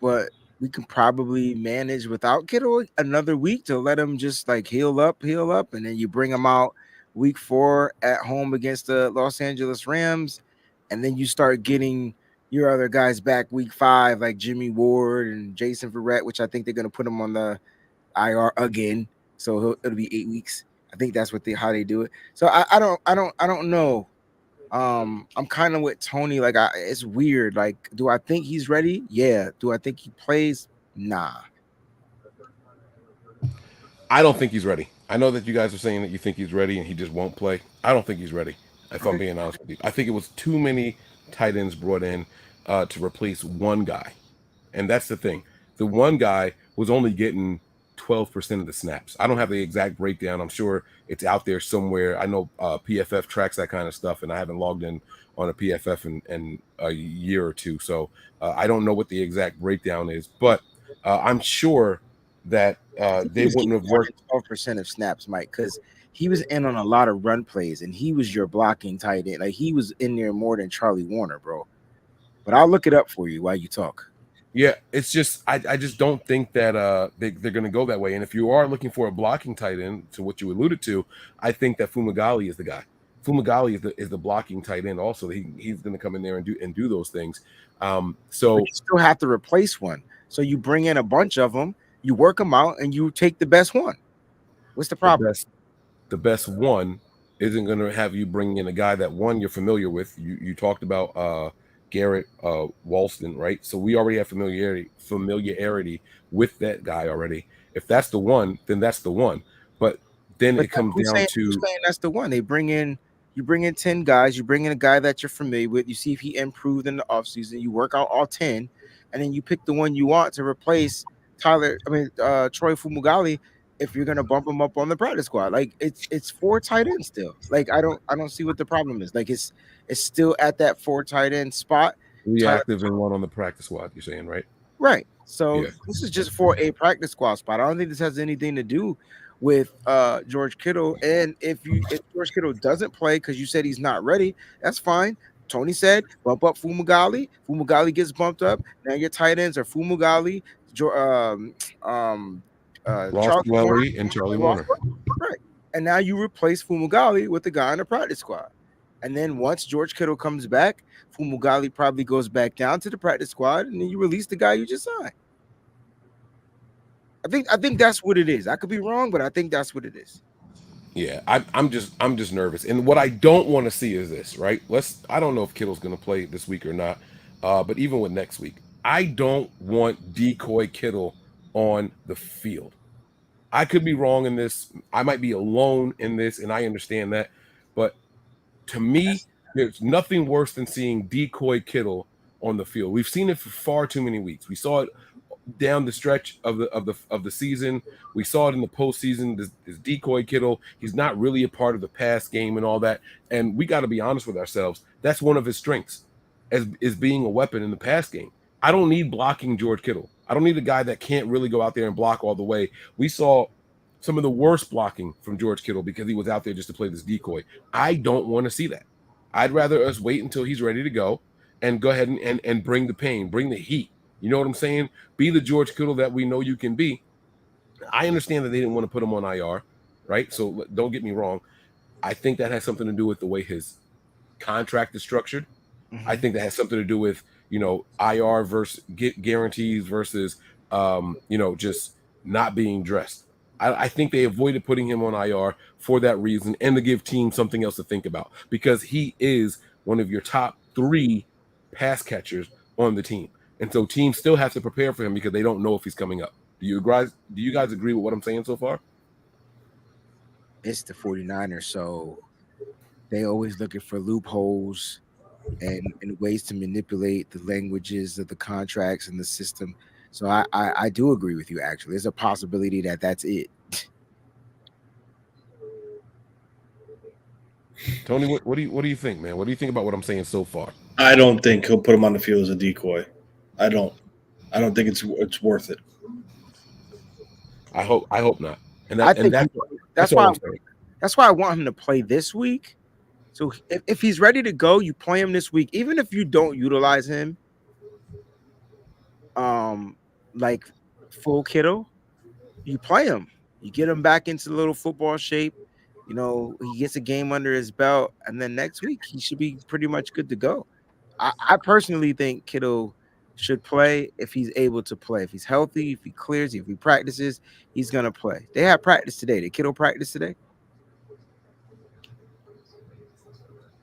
but we can probably manage without Kittle another week to let him just like heal up, and then you bring him out week 4 at home against the Los Angeles Rams, and then you start getting your other guys back week 5, like Jimmy Ward and Jason Verrett, which I think they're going to put him on the IR again, so it'll be 8 weeks. I think that's how they do it. So I don't know. I'm kind of with Tony. Like it's weird. Like, do I think he's ready? Yeah. Do I think he plays? Nah. I don't think he's ready. I know that you guys are saying that you think he's ready and he just won't play. I don't think he's ready, if I'm being honest with you. I think it was too many tight ends brought in to replace one guy. And that's the thing. The one guy was only getting 12% of the snaps. I don't have the exact breakdown. I'm sure it's out there somewhere. I know PFF tracks that kind of stuff, and I haven't logged in on a PFF in a year or two. So I don't know what the exact breakdown is, but I'm sure that they wouldn't have worked 12% of snaps, Mike, because he was in on a lot of run plays, and he was your blocking tight end. Like, he was in there more than Charlie Warner, bro. But I'll look it up for you while you talk. Yeah, it's just I just don't think that they're going to go that way. And if you are looking for a blocking tight end, to what you alluded to, I think that Fumagalli is the guy. Fumagalli is the blocking tight end. Also, he's going to come in there and do those things. So but you still have to replace one. So you bring in a bunch of them, you work them out, and you take the best one. What's the problem? The best one isn't going to have you bring in a guy that, one, you're familiar with. You talked about Garrett Walston, right? So we already have familiarity with that guy already. If that's the one, then that's the one. But then it comes down to who's saying that's the one. You bring in 10 guys, you bring in a guy that you're familiar with, you see if he improved in the offseason, you work out all 10, and then you pick the one you want to replace Troy Fumagalli if you're gonna bump him up on the practice squad. Like, it's 4 tight ends still. Like, I don't see what the problem is. Like, it's still at that 4 tight end spot. 3 active and 1 on the practice squad, you're saying, right? Right. So This is just for a practice squad spot. I don't think this has anything to do with George Kittle. And if George Kittle doesn't play because you said he's not ready, that's fine. Tony said bump up Fumagalli. Fumagalli gets bumped up. Now your tight ends are Fumagalli, Ross Dwelly and Charlie Warner. Right. And now you replace Fumagalli with the guy on the practice squad. And then once George Kittle comes back, Fumagalli probably goes back down to the practice squad, and then you release the guy you just signed. I think that's what it is. I could be wrong, but I think that's what it is. Yeah, I'm just nervous. And what I don't want to see is this, right? I don't know if Kittle's going to play this week or not, but even with next week, I don't want decoy Kittle on the field. I could be wrong in this. I might be alone in this, and I understand that. But to me, there's nothing worse than seeing decoy Kittle on the field. We've seen it for far too many weeks. We saw it down the stretch of the season. We saw it in the postseason. This decoy Kittle, he's not really a part of the pass game and all that. And we got to be honest with ourselves. That's one of his strengths, is being a weapon in the pass game. I don't need blocking George Kittle. I don't need a guy that can't really go out there and block all the way. We saw some of the worst blocking from George Kittle because he was out there just to play this decoy. I don't want to see that. I'd rather us wait until he's ready to go and go ahead and bring the pain, bring the heat. You know what I'm saying? Be the George Kittle that we know you can be. I understand that they didn't want to put him on IR, right? So don't get me wrong. I think that has something to do with the way his contract is structured. Mm-hmm. I think that has something to do with, IR versus guarantees versus, just not being dressed. I think they avoided putting him on IR for that reason and to give teams something else to think about, because he is one of your top 3 pass catchers on the team. And so teams still have to prepare for him because they don't know if he's coming up. Do you guys agree with what I'm saying so far? It's the 49ers, so they always looking for loopholes and ways to manipulate the languages of the contracts and the system. So I do agree with you, actually. There's a possibility that that's it. Tony, what do you think, man? What do you think about what I'm saying so far? I don't think he'll put him on the field as a decoy. I don't think it's worth it. I hope not. And that's why I want him to play this week. So if he's ready to go, you play him this week. Even if you don't utilize him, like full Kittle, you play him. You get him back into little football shape. He gets a game under his belt, and then next week he should be pretty much good to go. I personally think Kittle should play if he's able to play. If he's healthy, if he clears, if he practices, he's going to play. They had practice today. Did Kittle practice today?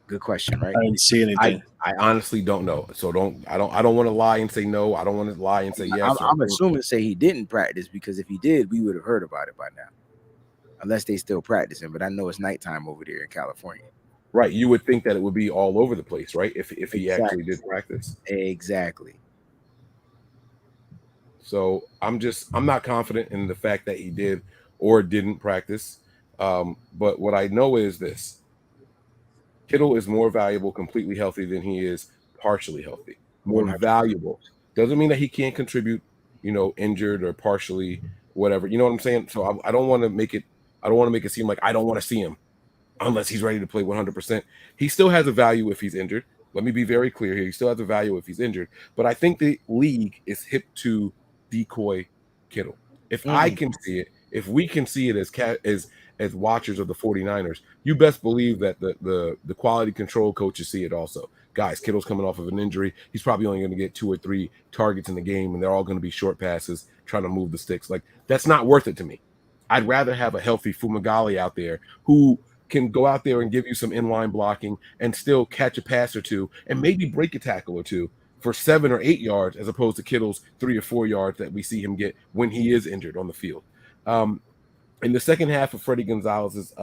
Good question, right? I didn't see anything. I honestly don't know. So I don't want to lie and say no. I don't want to lie and say yes. I'm assuming say he didn't practice, because if he did, we would have heard about it by now. Unless they still practicing, but I know it's nighttime over there in California. Right. You would think that it would be all over the place, right? If he actually did practice. Exactly. So I'm not confident in the fact that he did or didn't practice. But what I know is this: Kittle is more valuable completely healthy than he is partially healthy. More 100. valuable doesn't mean that he can't contribute, injured or partially, whatever. You know what I'm saying? So I don't want to make it. I don't want to make it seem like I don't want to see him unless he's ready to play 100%. He still has a value if he's injured. Let me be very clear here. He still has a value if he's injured. But I think the league is hip to decoy Kittle. If I can see it, if we can see it as watchers of the 49ers, you best believe that the quality control coaches see it also. Guys, Kittle's coming off of an injury. He's probably only going to get 2 or 3 targets in the game, and they're all going to be short passes trying to move the sticks. Like, that's not worth it to me. I'd rather have a healthy Fumagalli out there who can go out there and give you some inline blocking and still catch a pass or two and maybe break a tackle or two for 7 or 8 yards, as opposed to Kittle's 3 or 4 yards that we see him get when he is injured on the field. In the second half of Freddie Gonzalez's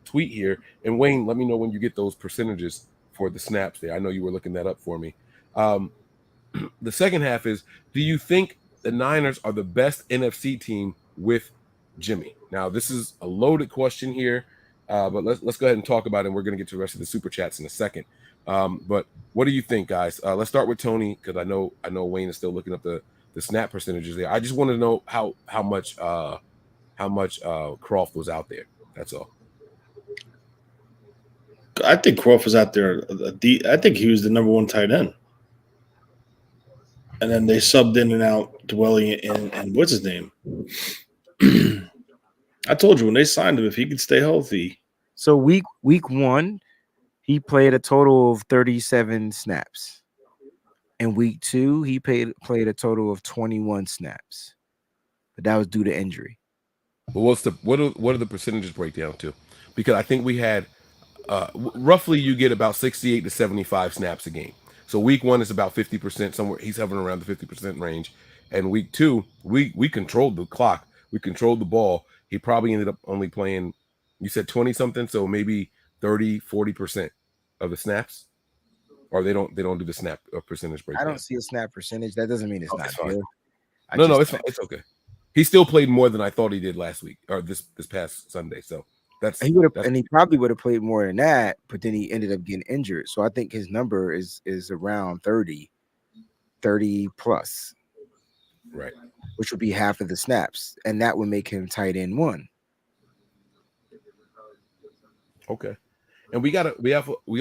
tweet here, and Wayne, let me know when you get those percentages for the snaps there. I know you were looking that up for me. The second half is, do you think the Niners are the best NFC team with Jimmy? Now, this is a loaded question here, but let's go ahead and talk about it, and we're going to get to the rest of the super chats in a second. But what do you think, guys? Let's start with Tony, because I know Wayne is still looking up the snap percentages there. I just want to know how much Croft was out there. That's all. I think Croft was out there. I think he was the number 1 tight end. And then they subbed in and out Dwelly and what's his name? I told you when they signed him, if he could stay healthy. So week 1, he played a total of 37 snaps. In week 2, he played a total of 21 snaps. But that was due to injury. But what are the percentages break down to? Because I think we had roughly you get about 68 to 75 snaps a game. So week 1 is about 50%, somewhere he's hovering around the 50% range. And week 2, we controlled the clock. We controlled the ball. He probably ended up only playing, you said 20 something, so maybe 30, 40% of the snaps. Or they don't do the snap percentage breakdown. I don't see a snap percentage. That doesn't mean it's not good. No, it's okay. He still played more than I thought he did last week or this past Sunday. So he would have, and he probably would have played more than that, but then he ended up getting injured. So I think his number is around 30 plus, right? Which would be half of the snaps, and that would make him tight end 1. Okay, and we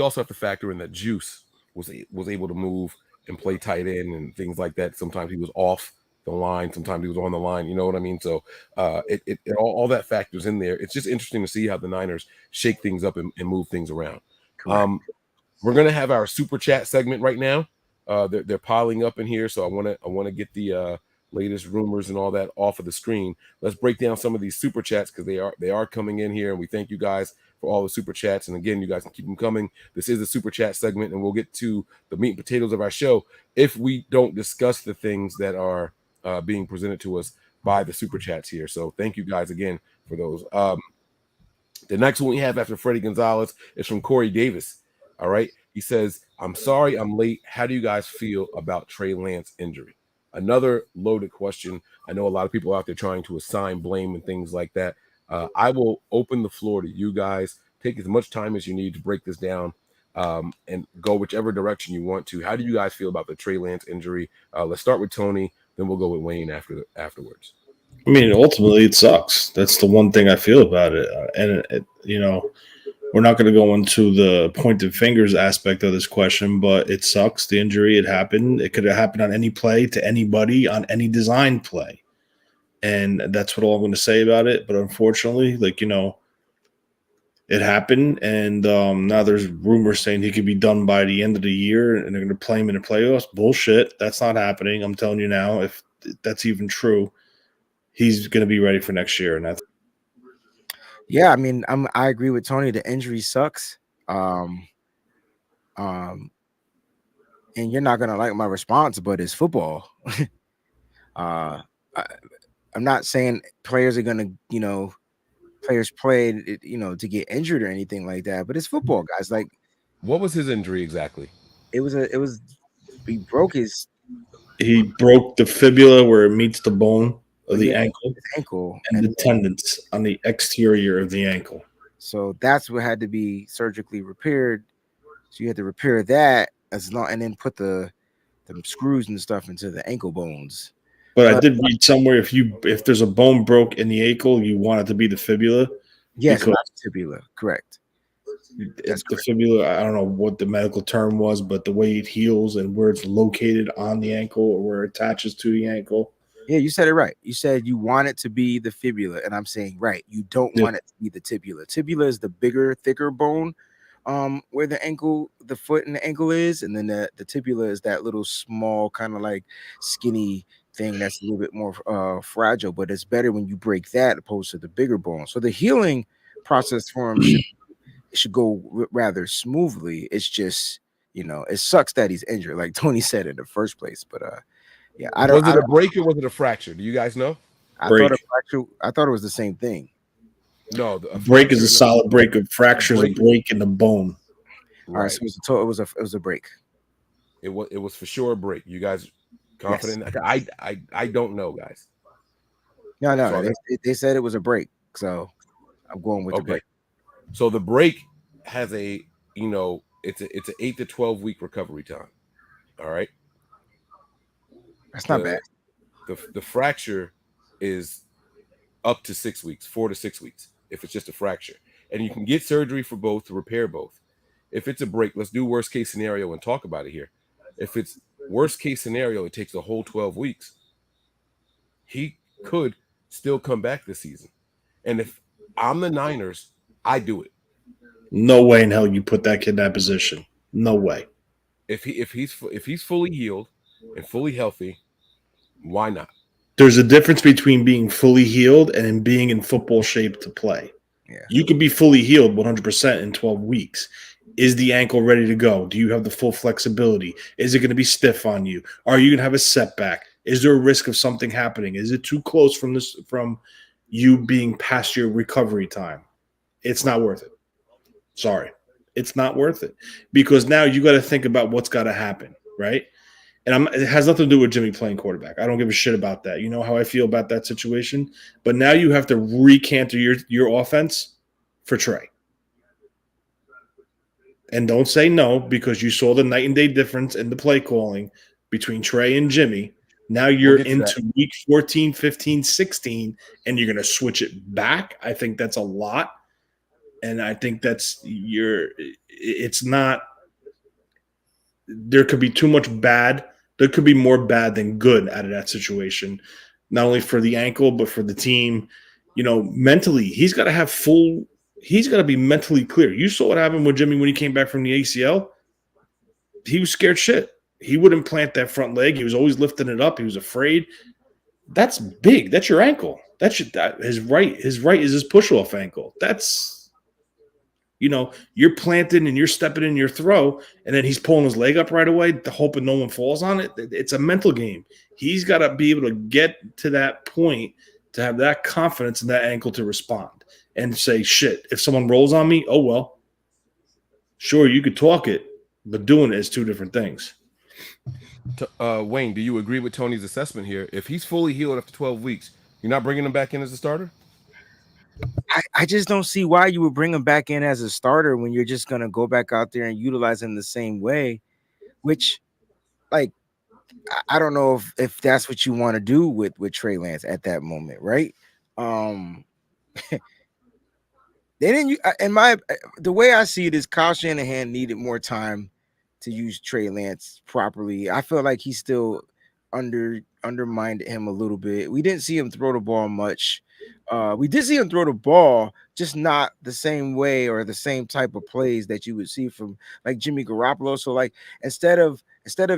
also have to factor in that Juice was able to move and play tight end and things like that. Sometimes he was off the line, sometimes he was on the line. You know what I mean? So it all that factors in there. It's just interesting to see how the Niners shake things up and move things around. We're gonna have our super chat segment right now. They're piling up in here, so I want to get the latest rumors and all that off of the screen. Let's break down some of these super chats because they are coming in here, and we thank you guys for all the super chats. And again, you guys can keep them coming. This is a super chat segment, and we'll get to the meat and potatoes of our show if we don't discuss the things that are being presented to us by the super chats here. So thank you guys again for those. The next one we have after Freddie Gonzalez is from Corey Davis. All right. He says, I'm sorry I'm late. How do you guys feel about Trey Lance injury? Another loaded question. I know a lot of people out there trying to assign blame and things like that. I will open the floor to you guys. Take as much time as you need to break this down and go whichever direction you want to. How do you guys feel about the Trey Lance injury? Let's start with Tony, then we'll go with Wayne afterwards. I mean, ultimately, it sucks. That's the one thing I feel about it. We're not going to go into the pointed fingers aspect of this question, but it sucks. The injury, it happened. It could have happened on any play to anybody on any design play. And that's what all I'm going to say about it. But unfortunately, it happened. And now there's rumors saying he could be done by the end of the year and they're going to play him in the playoffs. Bullshit. That's not happening. I'm telling you now, if that's even true, he's going to be ready for next year. And that's. Yeah, I mean, I agree with Tony. The injury sucks. And you're not gonna like my response, but it's football. I'm not saying players are gonna, players play, to get injured or anything like that, but it's football, guys. Like, what was his injury exactly? He broke his He broke the fibula where it meets the bone of the ankle, and the tendons on the exterior of the ankle. So that's what had to be surgically repaired. So you had to repair that and then put the screws and stuff into the ankle bones. But I did read somewhere if there's a bone broke in the ankle, you want it to be the fibula. Yes, not tibula, correct. That's the fibula. I don't know what the medical term was, but the way it heals and where it's located on the ankle or where it attaches to the ankle. Yeah, you said it right. You said you want it to be the fibula, and I'm saying right. You don't want it to be the tibula. Tibula is the bigger, thicker bone, where the foot and the ankle is, and then the tibula is that little small, kind of like skinny thing that's a little bit more fragile. But it's better when you break that opposed to the bigger bone. So the healing process for him should go rather smoothly. It's just, it sucks that he's injured, like Tony said in the first place. But yeah, Was it a break or was it a fracture? Do you guys know? I thought it was the same thing. No, a break is a solid break. A fracture is a break in the bone. All right, so it was a break. It was for sure a break. You guys confident? Yes. I don't know, guys. No. They said it was a break, so I'm going with the break. So the break has it's an 8 to 12 week recovery time. All right. That's not bad. The fracture is up to 6 weeks, 4 to 6 weeks, if it's just a fracture. And you can get surgery for both to repair both. If it's a break, let's do worst case scenario and talk about it here. If it's worst case scenario, it takes a whole 12 weeks. He could still come back this season. And if I'm the Niners, I do it. No way in hell you put that kid in that position. No way. If he's fully healed and fully healthy, why not? There's a difference between being fully healed and being in football shape to play. Yeah. You could be fully healed 100% in 12 weeks. Is the ankle ready to go? Do you have the full flexibility? Is it going to be stiff on you? Are you going to have a setback? Is there a risk of something happening? Is it too close from you being past your recovery time? It's not worth it. Sorry. It's not worth it. Because now you got to think about what's got to happen, right? And it has nothing to do with Jimmy playing quarterback. I don't give a shit about that. You know how I feel about that situation. But now you have to recanter your offense for Trey. And don't say no, because you saw the night and day difference in the play calling between Trey and Jimmy. Now you're into week 14, 15, 16, and you're going to switch it back. I think that's a lot. And I think it's not – there could be too much bad. There could be more bad than good out of that situation, not only for the ankle but for the team. Mentally, he's got to be mentally clear. You saw what happened with Jimmy when he came back from the ACL. He was scared shit. He wouldn't plant that front leg. He was always lifting it up. He was afraid. That's big. That's your ankle. His right is his push-off ankle. That's – you're planting and you're stepping in your throw, and then he's pulling his leg up right away, hoping no one falls on it. It's a mental game. He's got to be able to get to that point to have that confidence in that ankle to respond and say, shit, if someone rolls on me, oh, well, sure, you could talk it, but doing it is two different things. Wayne, do you agree with Tony's assessment here? If he's fully healed after 12 weeks, you're not bringing him back in as a starter? I just don't see why you would bring him back in as a starter when you're just going to go back out there and utilize him the same way, which, like, I don't know if that's what you want to do with Trey Lance at that moment, right? They didn't. The way I see it is Kyle Shanahan needed more time to use Trey Lance properly. I feel like he still undermined him a little bit. We didn't see him throw the ball much. We did see him throw the ball, just not the same way or the same type of plays that you would see from like Jimmy Garoppolo. So like instead of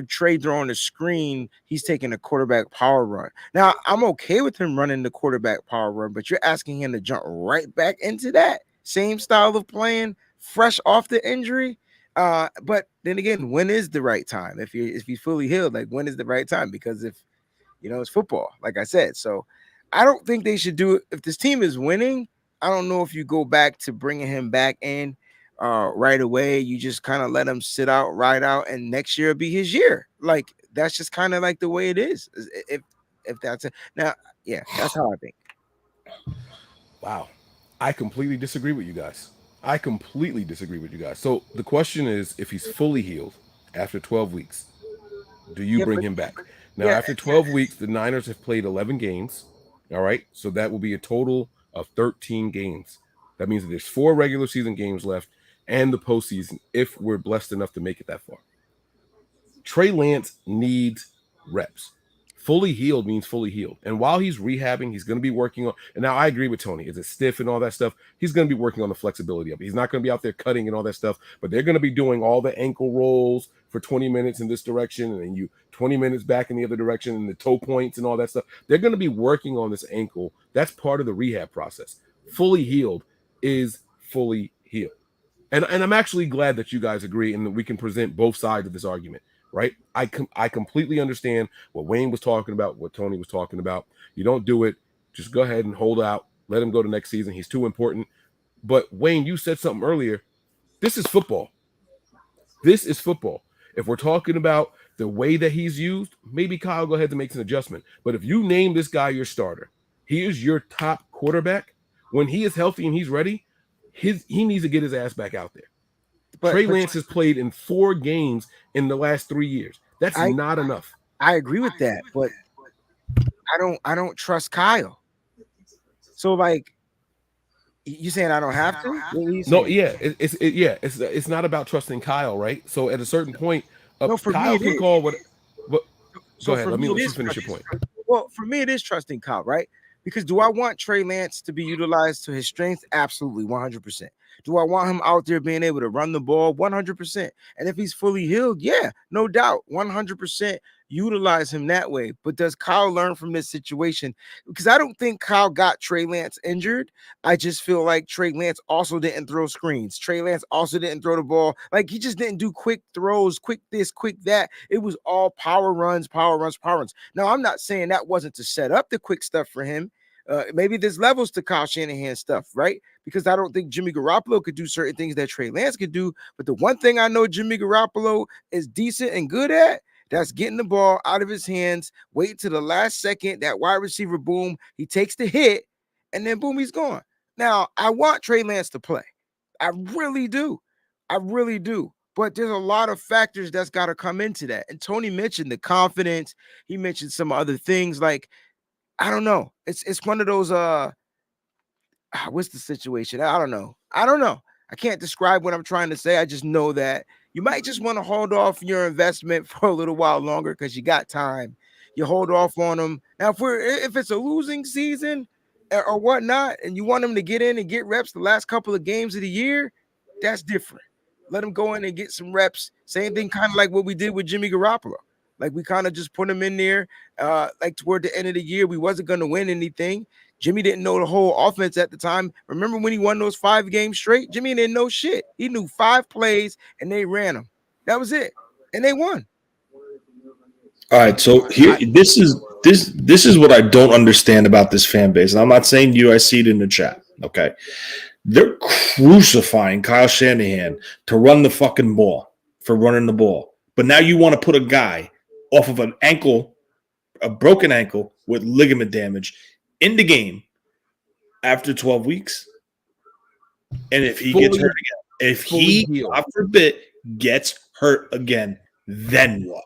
Trey throwing the screen, he's taking a quarterback power run. Now I'm okay with him running the quarterback power run, but you're asking him to jump right back into that same style of playing, fresh off the injury. But then again, when is the right time? If he's fully healed, like when is the right time? Because if it's football, like I said. So I don't think they should do it. If this team is winning, I don't know if you go back to bringing him back in right away. You just kind of let him sit out, ride out, and next year will be his year. Like that's just kind of like the way it is. If that's it. Now, yeah, that's how I think. Wow. I completely disagree with you guys. So the question is, if he's fully healed after 12 weeks, do you Yeah, bring but him back? Now, yeah, after 12 weeks, the Niners have played 11 games. All right. So that will be a total of 13 games. That means that there's 4 regular season games left and the postseason if we're blessed enough to make it that far. Trey Lance needs reps. Fully healed means fully healed. And while he's rehabbing, he's going to be working on. And now I agree with Tony. Is it stiff and all that stuff? He's going to be working on the flexibility of it. He's not going to be out there cutting and all that stuff, but they're going to be doing all the ankle rolls for 20 minutes in this direction and then you 20 minutes back in the other direction and the toe points and all that stuff. They're going to be working on this ankle. That's part of the rehab process. Fully healed is fully healed. And I'm actually glad that you guys agree and that we can present both sides of this argument. Right? I completely understand what Wayne was talking about, what Tony was talking about. You don't do it. Just go ahead and hold out. Let him go to next season. He's too important. But Wayne, you said something earlier. This is football. If we're talking about the way that he's used, maybe Kyle go ahead and make an adjustment. But if you name this guy your starter, he is your top quarterback. When he is healthy and he's ready, he needs to get his ass back out there. Trey Lance has played in 4 games in the last 3 years. That's not enough. I agree with that, but I don't trust Kyle. So like, you saying I don't have to? No, yeah, it's not about trusting Kyle, right? So at a certain point, Kyle can call what. But go ahead. Let me finish your point. Well, for me, it is trusting Kyle, right? Because do I want Trey Lance to be utilized to his strength? Absolutely, 100%. Do I want him out there being able to run the ball? 100%. And if he's fully healed, yeah, no doubt, 100% utilize him that way. But does Kyle learn from this situation? Because I don't think Kyle got Trey Lance injured. I just feel like Trey Lance also didn't throw screens. Trey Lance also didn't throw the ball. Like, he just didn't do quick throws, quick this, quick that. It was all power runs. Now, I'm not saying that wasn't to set up the quick stuff for him. Maybe there's levels to Kyle Shanahan stuff, right? Because I don't think Jimmy Garoppolo could do certain things that Trey Lance could do. But the one thing I know Jimmy Garoppolo is decent and good at, that's getting the ball out of his hands, wait to the last second, that wide receiver, boom, he takes the hit, and then boom, he's gone. Now, I want Trey Lance to play. I really do. But there's a lot of factors that's got to come into that. And Tony mentioned the confidence. He mentioned some other things like, I don't know. It's one of those what's the situation? I don't know. I can't describe what I'm trying to say. I just know that you might just want to hold off your investment for a little while longer because you got time. You hold off on them. Now, if it's a losing season or whatnot, and you want them to get in and get reps the last couple of games of the year, that's different. Let them go in and get some reps. Same thing, kind of like what we did with Jimmy Garoppolo. Like, we kind of just put him in there. Like, toward the end of the year, we wasn't going to win anything. Jimmy didn't know the whole offense at the time. Remember when he won those 5 games straight? Jimmy didn't know shit. He knew 5 plays, and they ran them. That was it, and they won. All right, so here, this is what I don't understand about this fan base. And I'm not saying you. I see it in the chat. Okay, they're crucifying Kyle Shanahan to run the fucking ball for running the ball, but now you want to put a guy off of an ankle, a broken ankle with ligament damage, in the game after 12 weeks. And if he gets hurt again, if he, God forbid, gets hurt again, then what?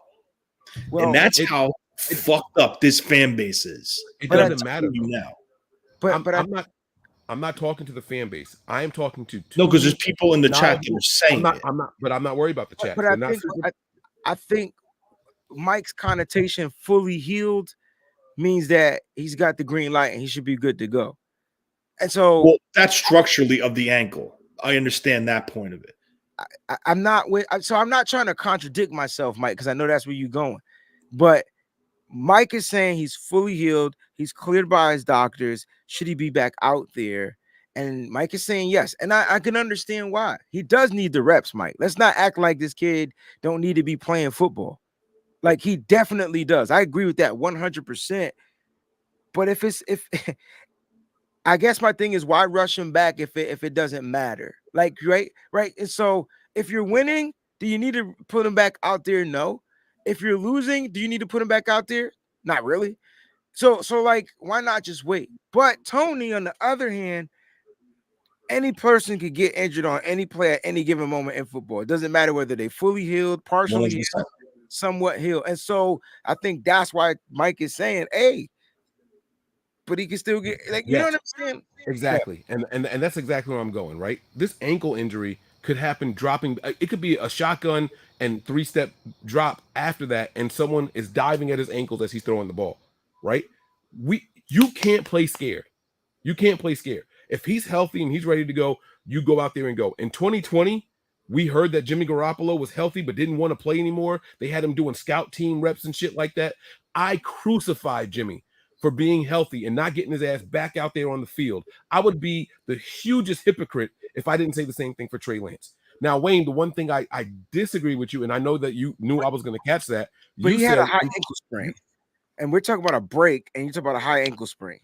Well, and that's how fucked up this fan base is. It doesn't matter now. But I'm not talking to the fan base. I am talking to no, because there's people in the chat that are saying I'm not worried about the chat. But I think Mike's connotation fully healed means that he's got the green light and he should be good to go. And so that's structurally of the ankle. I understand that point of it. I'm not trying to contradict myself, Mike, because I know that's where you're going. But Mike is saying he's fully healed. He's cleared by his doctors. Should he be back out there? And Mike is saying yes. And I can understand why. He does need the reps, Mike. Let's not act like this kid don't need to be playing football. Like, he definitely does. I agree with that 100%. But if I guess my thing is, why rush him back if it doesn't matter? Like, right. And so if you're winning, do you need to put him back out there? No. if you're losing, do you need to put him back out there? Not really. So like, why not just wait? But Tony, on the other hand, any person could get injured on any play at any given moment in football. It doesn't matter whether they fully healed, partially 100%. healed, somewhat healed. And so I think that's why Mike is saying, hey, but he can still get, like, you know what I'm saying? Exactly. And that's exactly where I'm going, right? This ankle injury could happen dropping. It could be a shotgun and 3-step drop after that, and someone is diving at his ankles as he's throwing the ball, right? You can't play scared. You can't play scared. If he's healthy and he's ready to go, you go out there and go. In 2020, we heard that Jimmy Garoppolo was healthy but didn't want to play anymore. They had him doing scout team reps and shit like that. I crucified Jimmy for being healthy and not getting his ass back out there on the field. I would be the hugest hypocrite if I didn't say the same thing for Trey Lance. Now, Wayne, the one thing I disagree with you, and I know that you knew I was going to catch that. But he had a high ankle sprain. And we're talking about a break, and you're talking about a high ankle sprain.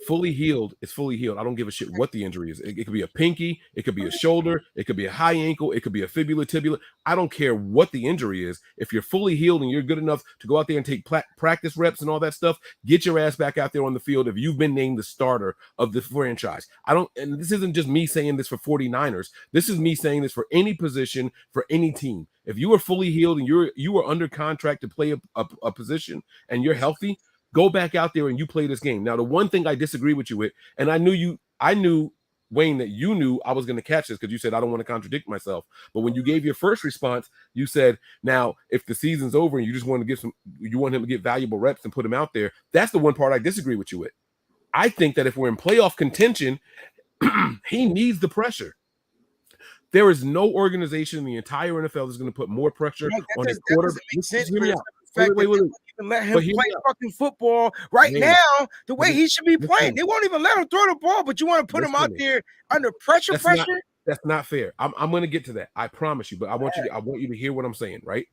Fully healed is fully healed. I don't give a shit what the injury is. It could be a pinky, it could be a shoulder, it could be a high ankle, it could be a fibula, tibula. I don't care what the injury is. If you're fully healed and you're good enough to go out there and take practice reps and all that stuff, get your ass back out there on the field if you've been named the starter of the franchise. And this isn't just me saying this for 49ers. This is me saying this for any position, for any team. If you are fully healed and you are under contract to play a position and you're healthy, go back out there and you play this game. Now, the one thing I disagree with you with, and I knew, Wayne, that you knew I was going to catch this because you said I don't want to contradict myself. But when you gave your first response, you said, now, if the season's over and you just want to you want him to get valuable reps and put him out there, that's the one part I disagree with you with. I think that if we're in playoff contention, he needs the pressure. There is no organization in the entire NFL that's going to put more pressure on his quarterback. Wait. Let him play fucking football now the way he should be playing. They won't even let him throw the ball, but you want to put him out there under pressure. That's not fair. I'm going to get to that. I promise you. But I want you to hear what I'm saying, right?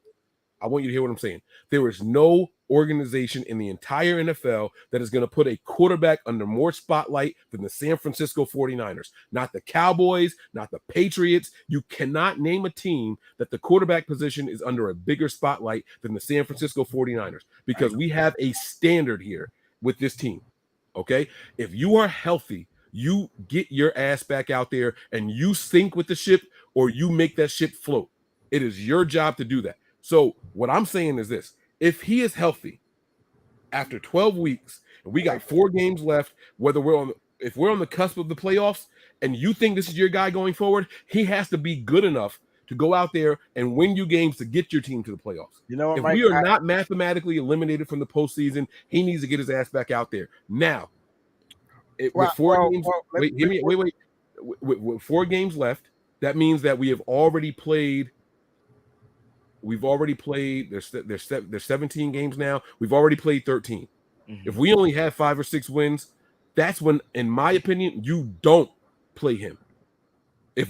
I want you to hear what I'm saying. There is no organization in the entire NFL that is going to put a quarterback under more spotlight than the San Francisco 49ers. Not the Cowboys, not the Patriots. You cannot name a team that the quarterback position is under a bigger spotlight than the San Francisco 49ers, because we have a standard here with this team. Okay? If you are healthy, you get your ass back out there and you sink with the ship, or you make that ship float. It is your job to do that. So what I'm saying is this: if he is healthy after 12 weeks and we got 4 games left, if we're on the cusp of the playoffs and you think this is your guy going forward, he has to be good enough to go out there and win you games to get your team to the playoffs. You know what, if Mike, we are not mathematically eliminated from the postseason, he needs to get his ass back out there. Now, with 4 games, with 4 games left, that means that we have already played. We've already played. There's 17 games now. We've already played 13. Mm-hmm. If we only have 5 or 6 wins, that's when, in my opinion, you don't play him.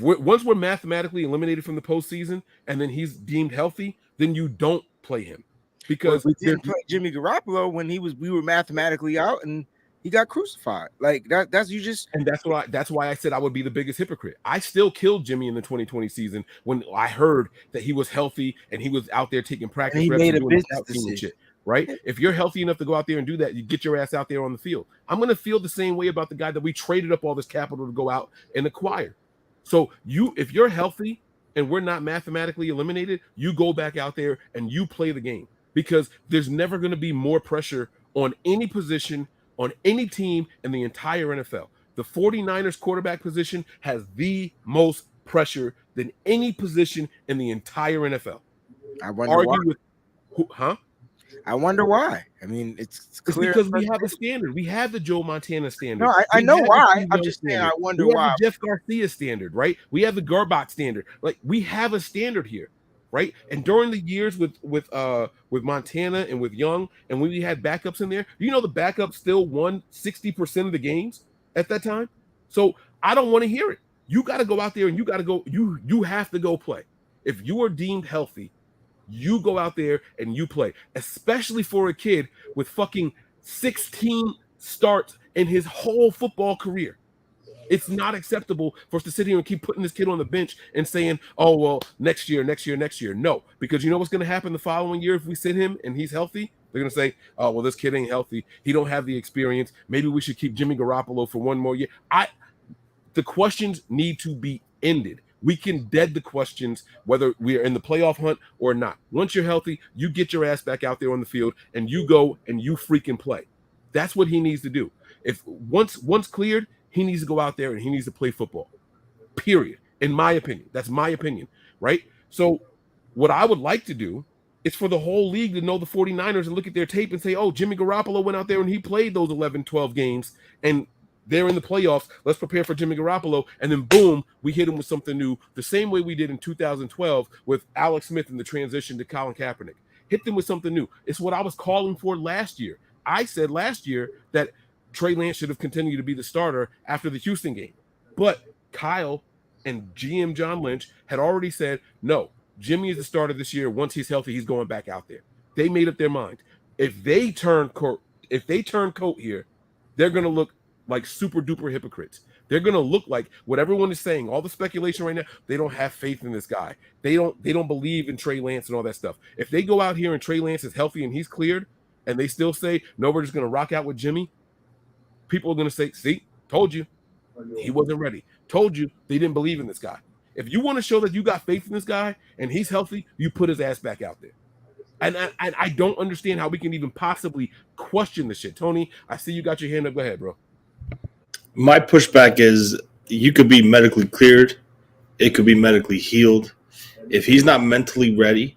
Once we're mathematically eliminated from the postseason and then he's deemed healthy, then you don't play him, because we didn't play Jimmy Garoppolo when we were mathematically out and he got crucified. Like that. That's why I said I would be the biggest hypocrite. I still killed Jimmy in the 2020 season when I heard that he was healthy and he was out there taking practice reps and doing scout team and shit. Right? If you're healthy enough to go out there and do that, you get your ass out there on the field. I'm going to feel the same way about the guy that we traded up all this capital to go out and acquire. So if you're healthy and we're not mathematically eliminated, you go back out there and you play the game, because there's never going to be more pressure on any position, on any team in the entire NFL. The 49ers quarterback position has the most pressure than any position in the entire NFL. I wonder why. I wonder why. I mean, it's clear. It's because we have a standard. We have the Joe Montana standard. No, I know why. I'm just saying I wonder why. We have the Jeff Garcia standard, right? We have the Garbach standard. Like, we have a standard here, right? And during the years with Montana and with Young, and when we had backups in there, the backups still won 60% of the games at that time. So I don't want to hear it. You got to go out there and you got to go. You have to go play. If you are deemed healthy, you go out there and you play, especially for a kid with fucking 16 starts in his whole football career. It's not acceptable for us to sit here and keep putting this kid on the bench and saying, oh, well, next year. No, because you know what's going to happen the following year if we sit him and he's healthy? They're going to say, oh, well, this kid ain't healthy. He don't have the experience. Maybe we should keep Jimmy Garoppolo for one more year. The questions need to be ended. We can dead the questions whether we are in the playoff hunt or not. Once you're healthy, you get your ass back out there on the field and you go and you freaking play. That's what he needs to do. If once cleared, he needs to go out there and he needs to play football. Period. In my opinion. That's my opinion, right? So what I would like to do is for the whole league to know the 49ers and look at their tape and say, oh, Jimmy Garoppolo went out there and he played those 11, 12 games and they're in the playoffs. Let's prepare for Jimmy Garoppolo. And then, boom, we hit him with something new, the same way we did in 2012 with Alex Smith in the transition to Colin Kaepernick. Hit them with something new. It's what I was calling for last year. I said last year that Trey Lance should have continued to be the starter after the Houston game. But Kyle and GM John Lynch had already said, no, Jimmy is the starter this year. Once he's healthy, he's going back out there. They made up their mind. If they turn coat here, they're going to look like super duper hypocrites. They're going to look like what everyone is saying, all the speculation right now, they don't have faith in this guy. They don't believe in Trey Lance and all that stuff. If they go out here and Trey Lance is healthy and he's cleared and they still say, no, we're just going to rock out with Jimmy, people are going to say, see, told you he wasn't ready. Told you they didn't believe in this guy. If you want to show that you got faith in this guy and he's healthy, you put his ass back out there. And I don't understand how we can even possibly question this shit. Tony, I see you got your hand up. Go ahead, bro. My pushback is you could be medically cleared. It could be medically healed. If he's not mentally ready,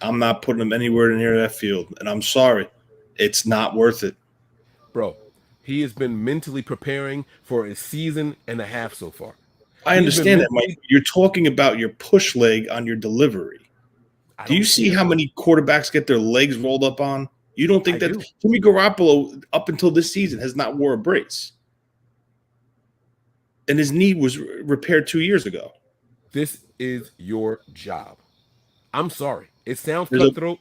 I'm not putting him anywhere near that field. And I'm sorry. It's not worth it. Bro, he has been mentally preparing for a season and a half so far. I understand that, Mike. You're talking about your push leg on your delivery. Do you see how many quarterbacks get their legs rolled up on? You don't think that Jimmy Garoppolo, up until this season, has not wore a brace? And his knee was repaired 2 years ago. This is your job. I'm sorry. It sounds cutthroat.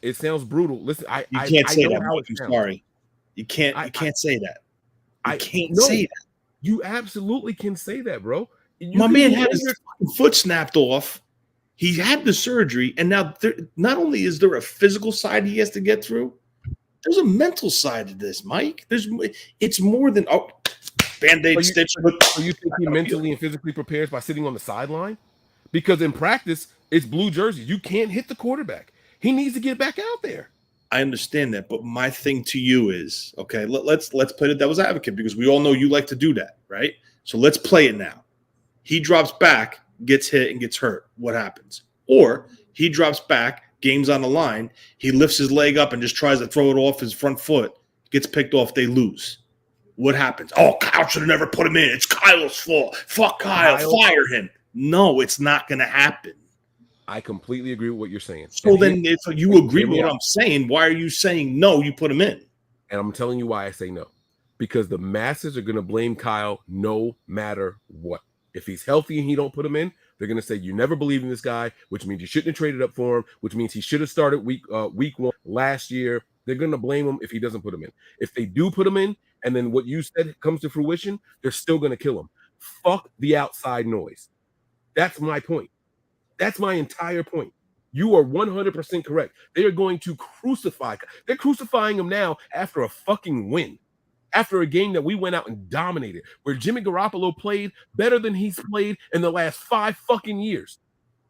It sounds brutal. Listen, you can't say that. I'm sorry. You can't say that. You can't say that. You absolutely can say that, bro. My man had his foot snapped off. He had the surgery, and now not only is there a physical side he has to get through, there's a mental side to this, Mike. It's more than Band-Aid stitch. So you think he mentally and physically prepares by sitting on the sideline? Because in practice, it's blue jerseys. You can't hit the quarterback. He needs to get back out there. I understand that, but my thing to you is, okay, let's play the devil's advocate because we all know you like to do that, right? So let's play it now. He drops back, gets hit, and gets hurt. What happens? Or he drops back, game's on the line, he lifts his leg up and just tries to throw it off his front foot, gets picked off, they lose. What happens? Oh, Kyle should have never put him in. It's Kyle's fault. Fuck Kyle, fire him. No, it's not going to happen. I completely agree with what you're saying. So then if you agree with what I'm saying, why are you saying no, you put him in? And I'm telling you why I say no. Because the masses are going to blame Kyle no matter what. If he's healthy and he don't put him in, they're going to say you never believe in this guy, which means you shouldn't have traded up for him, which means he should have started week one last year. They're going to blame him if he doesn't put him in. If they do put him in, and then what you said comes to fruition, they're still going to kill him. Fuck the outside noise. That's my point. That's my entire point. You are 100% correct. They are going to crucify. They're crucifying him now after a fucking win. After a game that we went out and dominated, where Jimmy Garoppolo played better than he's played in the last 5 fucking years.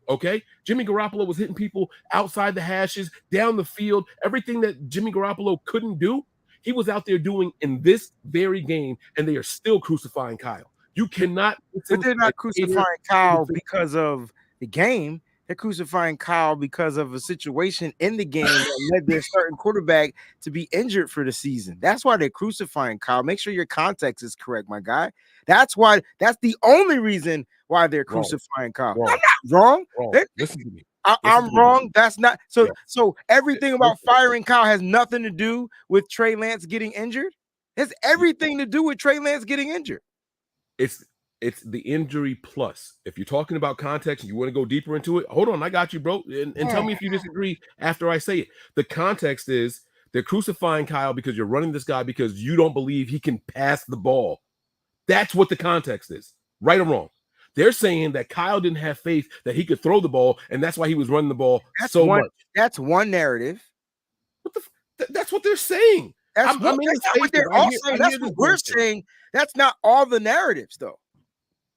Okay? Jimmy Garoppolo was hitting people outside the hashes, down the field, everything that Jimmy Garoppolo couldn't do, he was out there doing in this very game, and they are still crucifying Kyle. You cannot. But they're not crucifying Kyle because of the game. They're crucifying Kyle because of a situation in the game that led their starting quarterback to be injured for the season. That's why they're crucifying Kyle. Make sure your context is correct, my guy. That's why. That's the only reason why they're crucifying Kyle. Wrong. I'm not wrong. Listen to me. I'm wrong. That's not so. So everything about firing Kyle has nothing to do with Trey Lance getting injured. It's everything to do with Trey Lance getting injured. It's the injury plus. If you're talking about context and you want to go deeper into it, hold on, I got you, bro. And tell me if you disagree after I say it. The context is they're crucifying Kyle because you're running this guy because you don't believe he can pass the ball. That's what the context is, right or wrong. They're saying that Kyle didn't have faith that he could throw the ball, and that's why he was running the ball so much. That's one narrative. That's what they're saying. That's not what they're all saying. That's what we're saying. That's not all the narratives, though.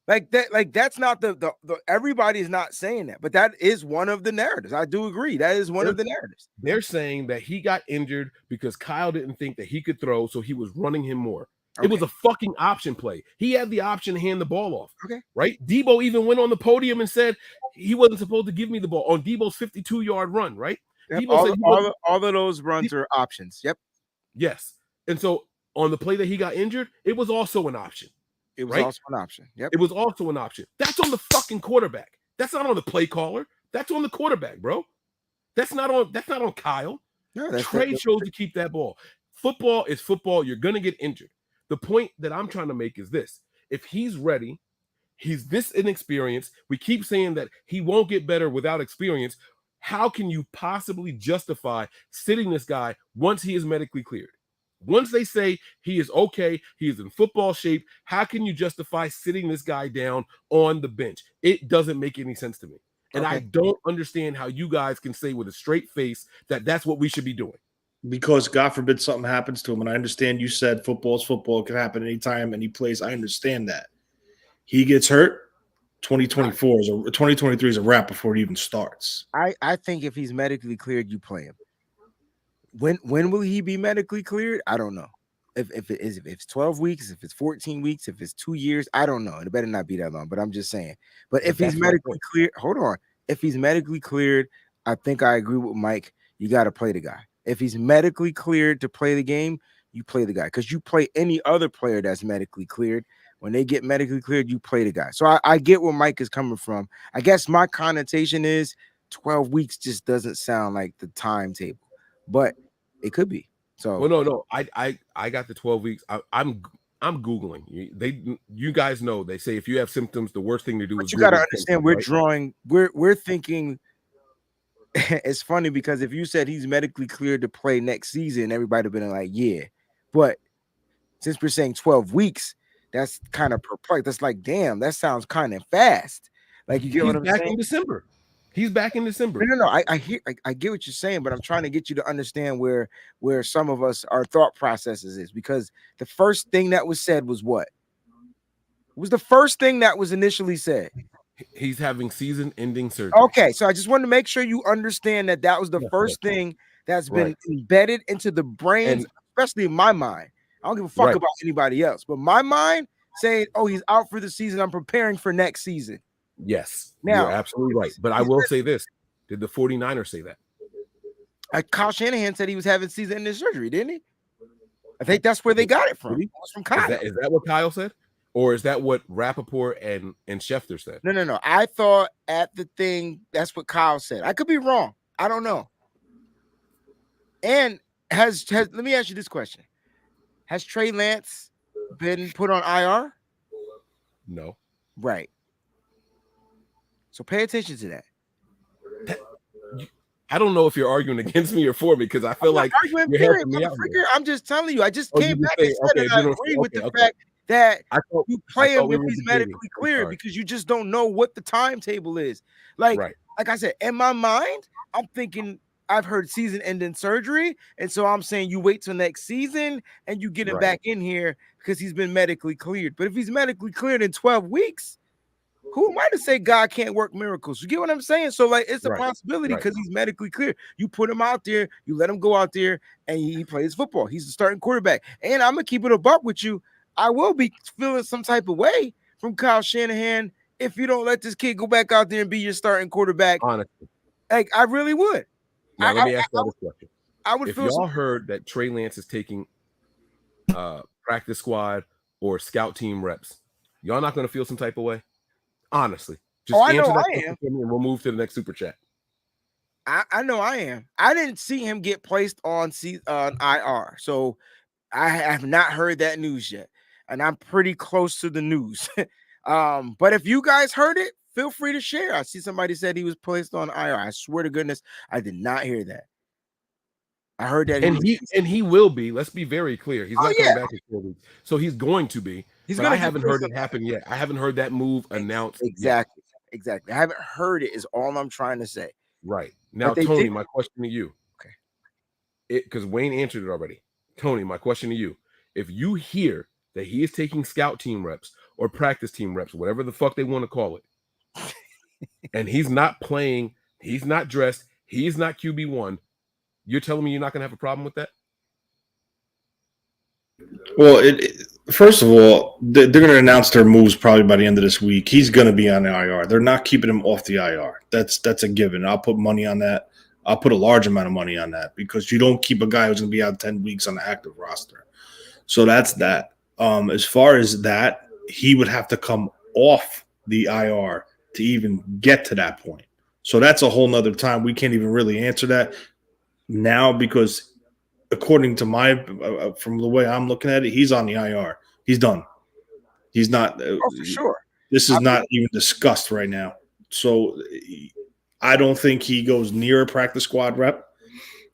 Like that, that's not the everybody is not saying that, but that is one of the narratives. I do agree. That is one of the narratives. They're saying that he got injured because Kyle didn't think that he could throw, so he was running him more. Okay. It was a fucking option play. He had the option to hand the ball off. Okay. Right? Debo even went on the podium and said he wasn't supposed to give me the ball on Debo's 52-yard run, right? Yep. All of those runs are options. Yep. Yes. And so on the play that he got injured, it was also an option. It was also an option. Yep. It was also an option. That's on the fucking quarterback. That's not on the play caller. That's on the quarterback, bro. That's not on Kyle. No, Trey chose to keep that ball. Football is football. You're gonna get injured. The point that I'm trying to make is this: if he's ready, he's this inexperienced. We keep saying that he won't get better without experience. How can you possibly justify sitting this guy once he is medically cleared? Once they say he is okay, he is in football shape, how can you justify sitting this guy down on the bench? It doesn't make any sense to me. And I don't understand how you guys can say with a straight face that that's what we should be doing. Because God forbid something happens to him. And I understand you said football is football. It can happen anytime, any place. I understand that. He gets hurt. 2023 is a wrap before it even starts. I think if he's medically cleared, you play him. When will he be medically cleared? I don't know. If it's 12 weeks, if it's 14 weeks, if it's 2 years, I don't know. It better not be that long, but I'm just saying. But if he's medically cleared, hold on. If he's medically cleared, I think I agree with Mike. You got to play the guy. If he's medically cleared to play the game, you play the guy. Because you play any other player that's medically cleared. When they get medically cleared, you play the guy. So I get where Mike is coming from. I guess my connotation is 12 weeks just doesn't sound like the timetable, but it could be. So well, no. I got the 12 weeks. I'm Googling. You guys know they say if you have symptoms, the worst thing to do is. You got to understand, we're thinking. It's funny because if you said he's medically cleared to play next season, everybody would have been like, yeah. But since we're saying 12 weeks, that's kind of perplexed. That's like, damn, that sounds kind of fast. Like, you get what I'm saying? He's back in December. No. I get what you're saying, but I'm trying to get you to understand where some of us, our thought processes is, because the first thing that was said was what? What was the first thing that was initially said? He's having season-ending surgery. Okay, so I just wanted to make sure you understand that was the first thing that's been embedded into the brains, especially in my mind. I don't give a fuck about anybody else, but my mind saying, "Oh, he's out for the season. I'm preparing for next season." Yes, now, you're absolutely right. But I will say this: did the 49ers say that? Kyle Shanahan said he was having season-ending surgery, didn't he? I think that's where they got it from. It was from Kyle. Is that what Kyle said? Or is that what Rappaport and Schefter said? No. I thought at the thing, that's what Kyle said. I could be wrong. I don't know. And let me ask you this question. Has Trey Lance been put on IR? No. Right. So pay attention to that. I don't know if you're arguing against me or for me, because I feel like you're helping me out here. I'm just telling you. I just came back and said that I agree with the fact that you play him if he's medically cleared, because you just don't know what the timetable is. Like I said, in my mind, I'm thinking I've heard season-ending surgery, and so I'm saying you wait till next season and you get him back in here because he's been medically cleared. But if he's medically cleared in 12 weeks, who am I to say God can't work miracles? You get what I'm saying? So, like, it's a possibility because he's medically cleared. You put him out there, you let him go out there, and he plays football. He's the starting quarterback. And I'm going to keep it a buck with you. I will be feeling some type of way from Kyle Shanahan if you don't let this kid go back out there and be your starting quarterback. Honestly. Like, I really would. Now, let me ask you this question. I would if feel y'all heard that Trey Lance is taking practice squad or scout team reps, y'all not going to feel some type of way? Honestly. Just answer that question and we'll move to the next super chat. I know I am. I didn't see him get placed on IR, so I have not heard that news yet. And I'm pretty close to the news. But if you guys heard it, feel free to share. I see somebody said he was placed on IR. I swear to goodness, I did not hear that. I heard that. And he will be. Let's be very clear. He's not coming back in 4 weeks. So he's going to be. But I haven't heard it happen yet. I haven't heard that move announced. Exactly. Exactly. I haven't heard it is all I'm trying to say. Right. Now, Tony, my question to you. Okay. Because Wayne answered it already. Tony, my question to you. If you hear that he is taking scout team reps or practice team reps, whatever the fuck they want to call it, and he's not playing, he's not dressed, he's not QB1, you're telling me you're not going to have a problem with that? Well, first of all, they're going to announce their moves probably by the end of this week. He's going to be on the IR. They're not keeping him off the IR. That's a given. I'll put money on that. I'll put a large amount of money on that because you don't keep a guy who's going to be out 10 weeks on the active roster. So that's that. As far as that, he would have to come off the IR to even get to that point. So that's a whole nother time. We can't even really answer that now because according to from the way I'm looking at it, he's on the IR. He's done. He's not. For sure. This is not even discussed right now. So I don't think he goes near a practice squad rep.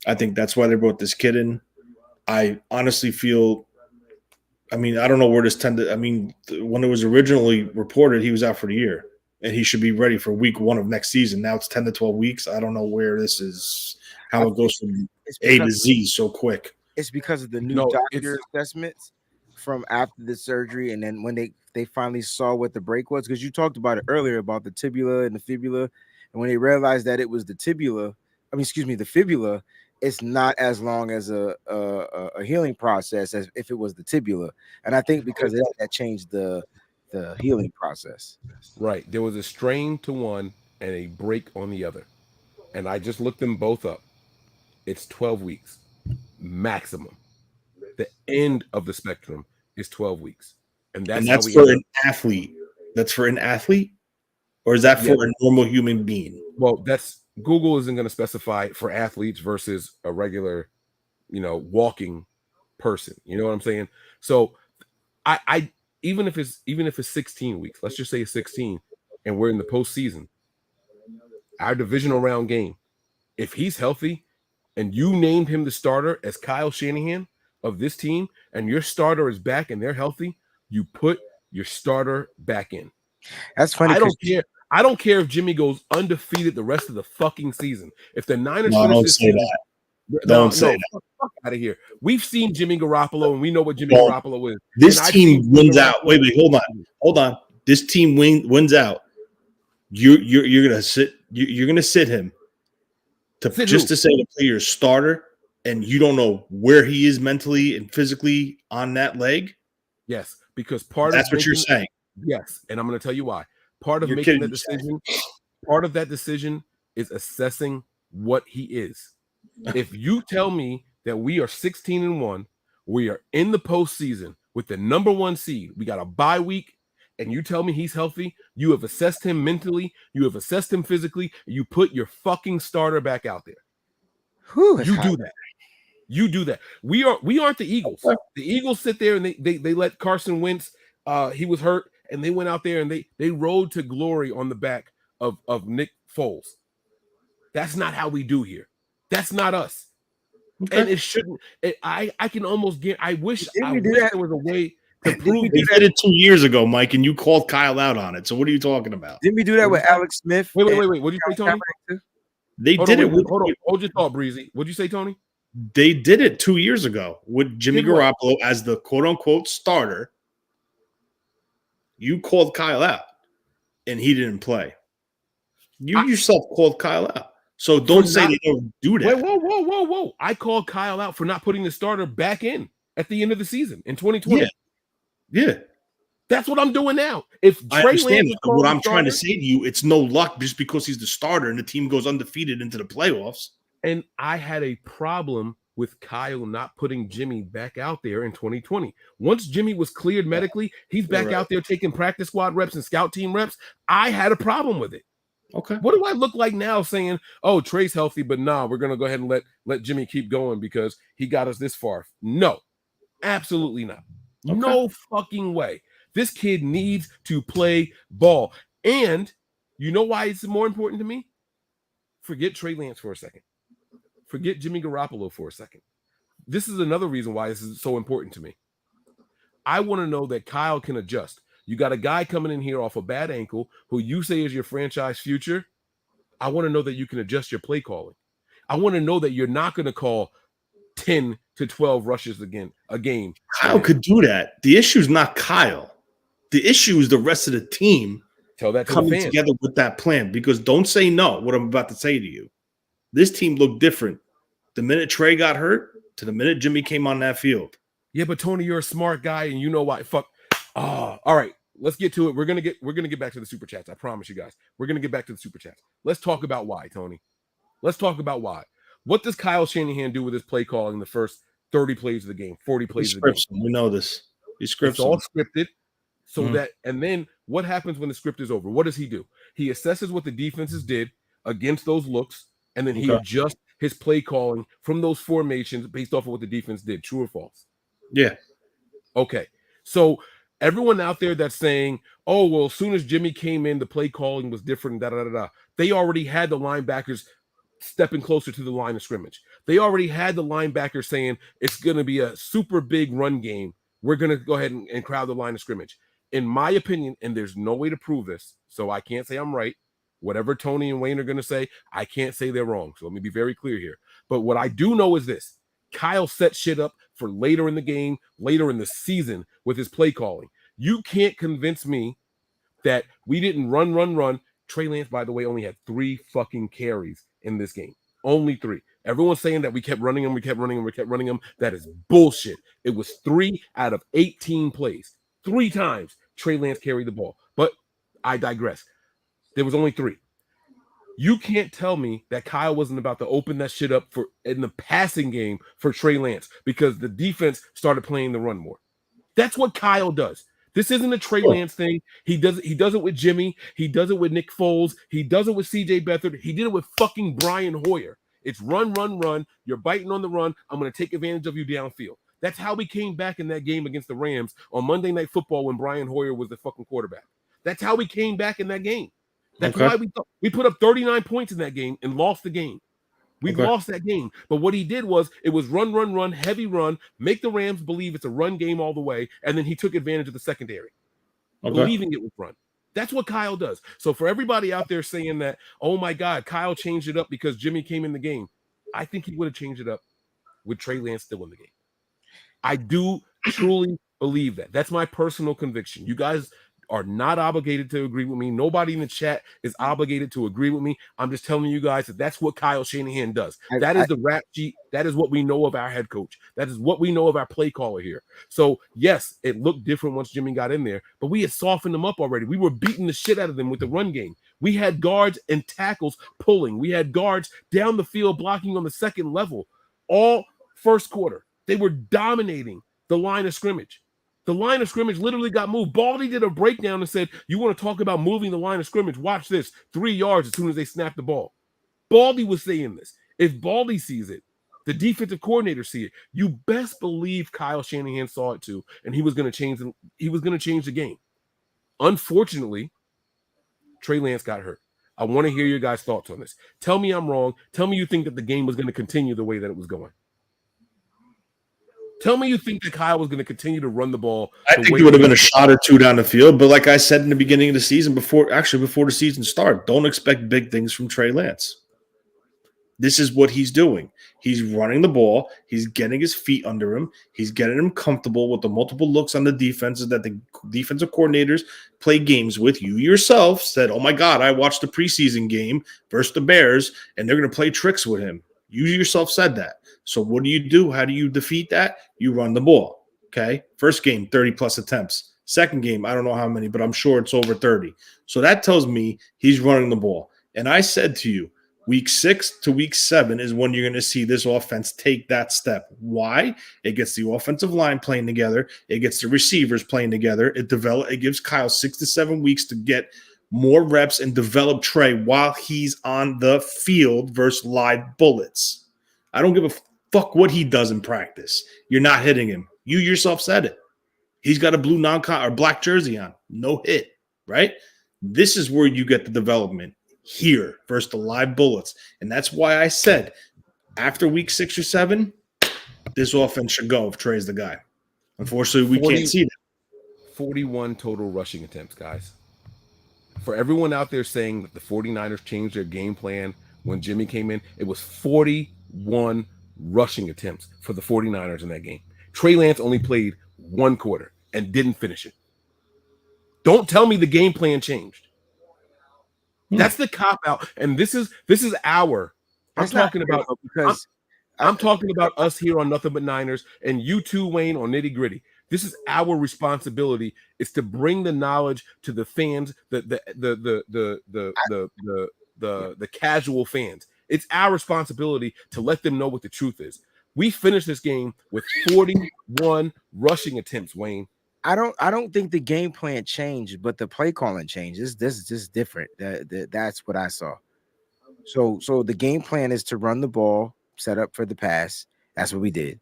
I think that's why they brought this kid in. I honestly feel, I don't know where this tended. When it was originally reported, he was out for the year and he should be ready for week 1 of next season. Now it's 10 to 12 weeks. I don't know where this is, how it goes from A to Z so quick. It's because of the new doctor assessments from after the surgery. And then when they finally saw what the break was, because you talked about it earlier about the tibula and the fibula. And when they realized that it was the fibula, it's not as long as a healing process as if it was the tibula. And I think because of that changed the healing process. Right. There was a strain to one and a break on the other. And I just looked them both up. It's 12 weeks maximum. The end of the spectrum is 12 weeks. And that's for an athlete. That's for an athlete? Or is that for a normal human being? Well, Google isn't going to specify for athletes versus a regular, walking person. You know what I'm saying? So I even if it's 16 weeks, let's just say it's 16 and we're in the postseason, our divisional round game, if he's healthy and you named him the starter as Kyle Shanahan of this team and your starter is back and they're healthy, you put your starter back in. That's funny. I don't care if Jimmy goes undefeated the rest of the fucking season. If the Niners don't say that. Don't say that. Fuck out of here. We've seen Jimmy Garoppolo, and we know what Jimmy Garoppolo is. This team wins out. Wait, hold on. This team wins out. You're gonna sit. You're gonna sit him to say to play your starter, and you don't know where he is mentally and physically on that leg. Yes, because that's what you're saying. Yes, and I'm going to tell you why. Part of making that decision, part of that decision is assessing what he is. If you tell me that we are 16-1, we are in the postseason with the number 1 seed, we got a bye week, and you tell me he's healthy, you have assessed him mentally, you have assessed him physically, you put your fucking starter back out there. You do that. You do that. We aren't the Eagles. The Eagles sit there and they let Carson Wentz. He was hurt, and they went out there and they rode to glory on the back of Nick Foles. That's not how we do here. That's not us. Okay. And it shouldn't. I can almost get. I wish there was a way to prove. They did it 2 years ago, Mike, and you called Kyle out on it. So what are you talking about? Didn't we do that with Alex Smith? Wait. What did you say, Tony? They did it. Hold your thought, Breezy. What did you say, Tony? They did it 2 years ago with Jimmy Garoppolo as the quote-unquote starter. You called Kyle out, and he didn't play. You yourself called Kyle out. So don't say they don't do that. Whoa. I called Kyle out for not putting the starter back in at the end of the season in 2020. Yeah. That's what I'm doing now. If Trey Lance what I'm trying to say to you, it's no luck just because he's the starter and the team goes undefeated into the playoffs. And I had a problem with Kyle not putting Jimmy back out there in 2020. Once Jimmy was cleared medically, he's back out there taking practice squad reps and scout team reps. I had a problem with it. Okay. What do I look like now saying, oh, Trey's healthy, but we're going to go ahead and let Jimmy keep going because he got us this far? No, absolutely not. Okay. No fucking way. This kid needs to play ball. And you know why it's more important to me? Forget Trey Lance for a second. Forget Jimmy Garoppolo for a second. This is another reason why this is so important to me. I want to know that Kyle can adjust. You got a guy coming in here off a bad ankle who you say is your franchise future. I want to know that you can adjust your play calling. I want to know that you're not going to call 10 to 12 rushes a game. Kyle could do that. The issue is not Kyle. The issue is the rest of the team Tell that to coming the fans. together with that plan. Because don't say no, what I'm about to say to you. This team looked different the minute Trey got hurt to the minute Jimmy came on that field. Yeah, but Tony, you're a smart guy, and you know why. Fuck. Oh, all right. Let's get to it. We're gonna get back to the super chats. I promise you guys. We're gonna get back to the super chats. Let's talk about why, Tony. Let's talk about why. What does Kyle Shanahan do with his play calling in the first 30 plays of the game, 40 plays of the game? We know this. He scripts It's all them. scripted. So that, and then what happens when the script is over? What does he do? He assesses what the defenses did against those looks, and then he adjusts his play calling from those formations based off of what the defense did. True or false? Yeah. Okay. So everyone out there that's saying, oh, well, as soon as Jimmy came in, the play calling was different, they already had the linebackers stepping closer to the line of scrimmage. They already had the linebackers saying it's going to be a super big run game. We're going to go ahead and crowd the line of scrimmage. In my opinion, and there's no way to prove this, so I can't say I'm right. Whatever Tony and Wayne are going to say, I can't say they're wrong. So let me be very clear here. But what I do know is this. Kyle set shit up for later in the game, later in the season with his play calling. You can't convince me that we didn't run. Trey Lance, by the way, only had 3 fucking carries in this game. Only 3. Everyone's saying that we kept running him. That is bullshit. It was 3 out of 18 plays. 3 times Trey Lance carried the ball. But I digress. There was only 3. You can't tell me that Kyle wasn't about to open that shit up for in the passing game for Trey Lance because the defense started playing the run more. That's what Kyle does. This isn't a Trey Lance thing. He does it with Jimmy. He does it with Nick Foles. He does it with CJ Beathard. He did it with fucking Brian Hoyer. It's run. You're biting on the run. I'm going to take advantage of you downfield. That's how we came back in that game against the Rams on Monday Night Football when Brian Hoyer was the fucking quarterback. That's how we came back in that game. That's why we put up 39 points in that game and lost the game. We lost that game. But what he did was it was run, heavy run, make the Rams believe it's a run game all the way, and then he took advantage of the secondary, believing it was run. That's what Kyle does. So for everybody out there saying that, oh my God, Kyle changed it up because Jimmy came in the game, I think he would have changed it up with Trey Lance still in the game. I do truly believe that. That's my personal conviction. You guys are not obligated to agree with me. Nobody in the chat is obligated to agree with me. I'm just telling you guys that that's what Kyle Shanahan does. That is the rap sheet. That is what we know of our head coach. That is what we know of our play caller here. So, yes, it looked different once Jimmy got in there, but we had softened them up already. We were beating the shit out of them with the run game. We had guards and tackles pulling. We had guards down the field blocking on the second level. All first quarter, they were dominating the line of scrimmage. The line of scrimmage literally got moved. Baldy did a breakdown and said, you want to talk about moving the line of scrimmage? Watch this. 3 yards as soon as they snap the ball. Baldy was saying this. If Baldy sees it, the defensive coordinator see it, you best believe Kyle Shanahan saw it too, and he was going to change the game. Unfortunately, Trey Lance got hurt. I want to hear your guys' thoughts on this. Tell me I'm wrong. Tell me you think that the game was going to continue the way that it was going. Tell me you think that Kyle was going to continue to run the ball. I think it would have been a shot or 2 down the field. But like I said in the beginning of the season, before the season started, don't expect big things from Trey Lance. This is what he's doing. He's running the ball. He's getting his feet under him. He's getting him comfortable with the multiple looks on the defenses that the defensive coordinators play games with. You yourself said, oh, my God, I watched the preseason game versus the Bears, and they're going to play tricks with him. You yourself said that. So what do? How do you defeat that? You run the ball, okay? First game, 30-plus attempts. Second game, I don't know how many, but I'm sure it's over 30. So that tells me he's running the ball. And I said to you, week 6 to week 7 is when you're going to see this offense take that step. Why? It gets the offensive line playing together. It gets the receivers playing together. It gives Kyle 6 to 7 weeks to get more reps and develop Trey while he's on the field versus live bullets. I don't give a fuck what he does in practice. You're not hitting him. You yourself said it. He's got a blue or black jersey on. No hit, right? This is where you get the development here versus the live bullets. And that's why I said after week 6 or 7, this offense should go if Trey's the guy. Unfortunately, we can't see that. 41 total rushing attempts, guys. For everyone out there saying that the 49ers changed their game plan when Jimmy came in, it was 41 rushing attempts for the 49ers in that game. Trey Lance only played 1 quarter and didn't finish it. Don't tell me the game plan changed. That's the cop out. And this is our. I'm talking about because I'm talking about us here on Nothing But Niners and you too, Wayne, on Nitty Gritty. This is our responsibility. Is to bring the knowledge to the fans, the casual fans. It's our responsibility to let them know what the truth is. We finished this game with 41 rushing attempts, Wayne. I don't think the game plan changed, but the play calling changed. This is just different. That's what I saw. So the game plan is to run the ball, set up for the pass. That's what we did.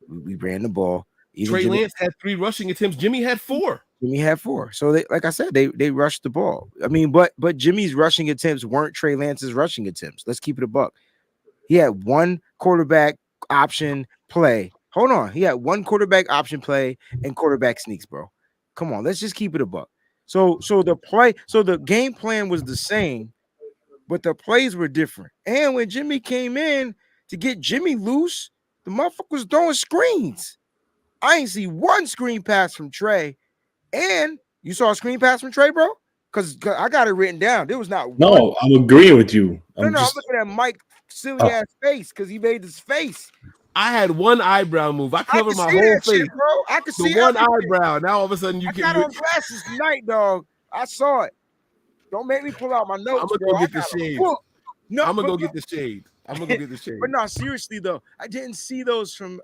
We ran the ball. Trey Lance had 3 rushing attempts. Jimmy had 4. Jimmy had 4. So they, like I said, they rushed the ball. I mean, but Jimmy's rushing attempts weren't Trey Lance's rushing attempts. Let's keep it a buck. He had 1 quarterback option play. Hold on. He had 1 quarterback option play and quarterback sneaks, bro. Come on, let's just keep it a buck. So the game plan was the same, but the plays were different. And when Jimmy came in to get Jimmy loose, the motherfucker was throwing screens. I ain't see 1 screen pass from Trey. And you saw a screen pass from Trey, bro? Because I got it written down. There was not one. No, I'm agreeing with you. I'm looking at Mike's silly ass face because he made his face. I had 1 eyebrow move. I covered my whole face, shit, bro. I could see one eyebrow. Now all of a sudden you got on glasses tonight, dog. I saw it. Don't make me pull out my notes. I'm gonna go get the shade. No, I'm gonna go get the shade. But no, seriously though, I didn't see those from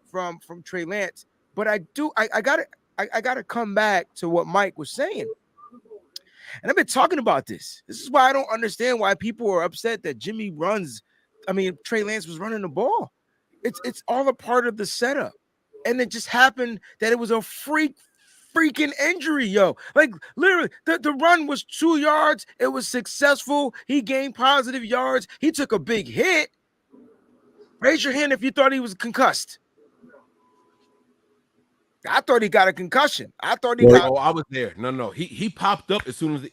Trey Lance. But I gotta come back to what Mike was saying. And I've been talking about this. This is why I don't understand why people are upset that Trey Lance was running the ball. It's all a part of the setup. And it just happened that it was a freaking injury, yo. Like literally, the run was 2 yards. It was successful. He gained positive yards. He took a big hit. Raise your hand if you thought he was concussed. I thought he got a concussion. I was there. No. He popped up as soon as the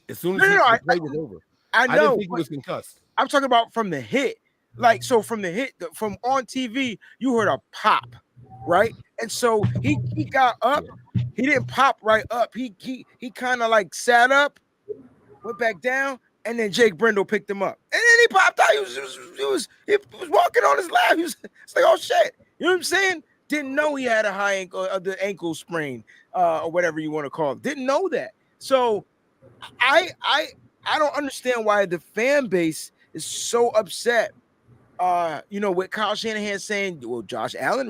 play was over. I know. I didn't think he was concussed. I'm talking about from the hit. Like, so from the hit, from on TV, you heard a pop, right? And so he got up. He didn't pop right up. He kind of like sat up, went back down, and then Jake Brindle picked him up. And then he popped out. He was walking on his lap. It's like, oh shit. You know what I'm saying? Didn't know he had a high ankle, the ankle sprain, or whatever you want to call it. Didn't know that. So I don't understand why the fan base is so upset. With Kyle Shanahan saying, well, Josh Allen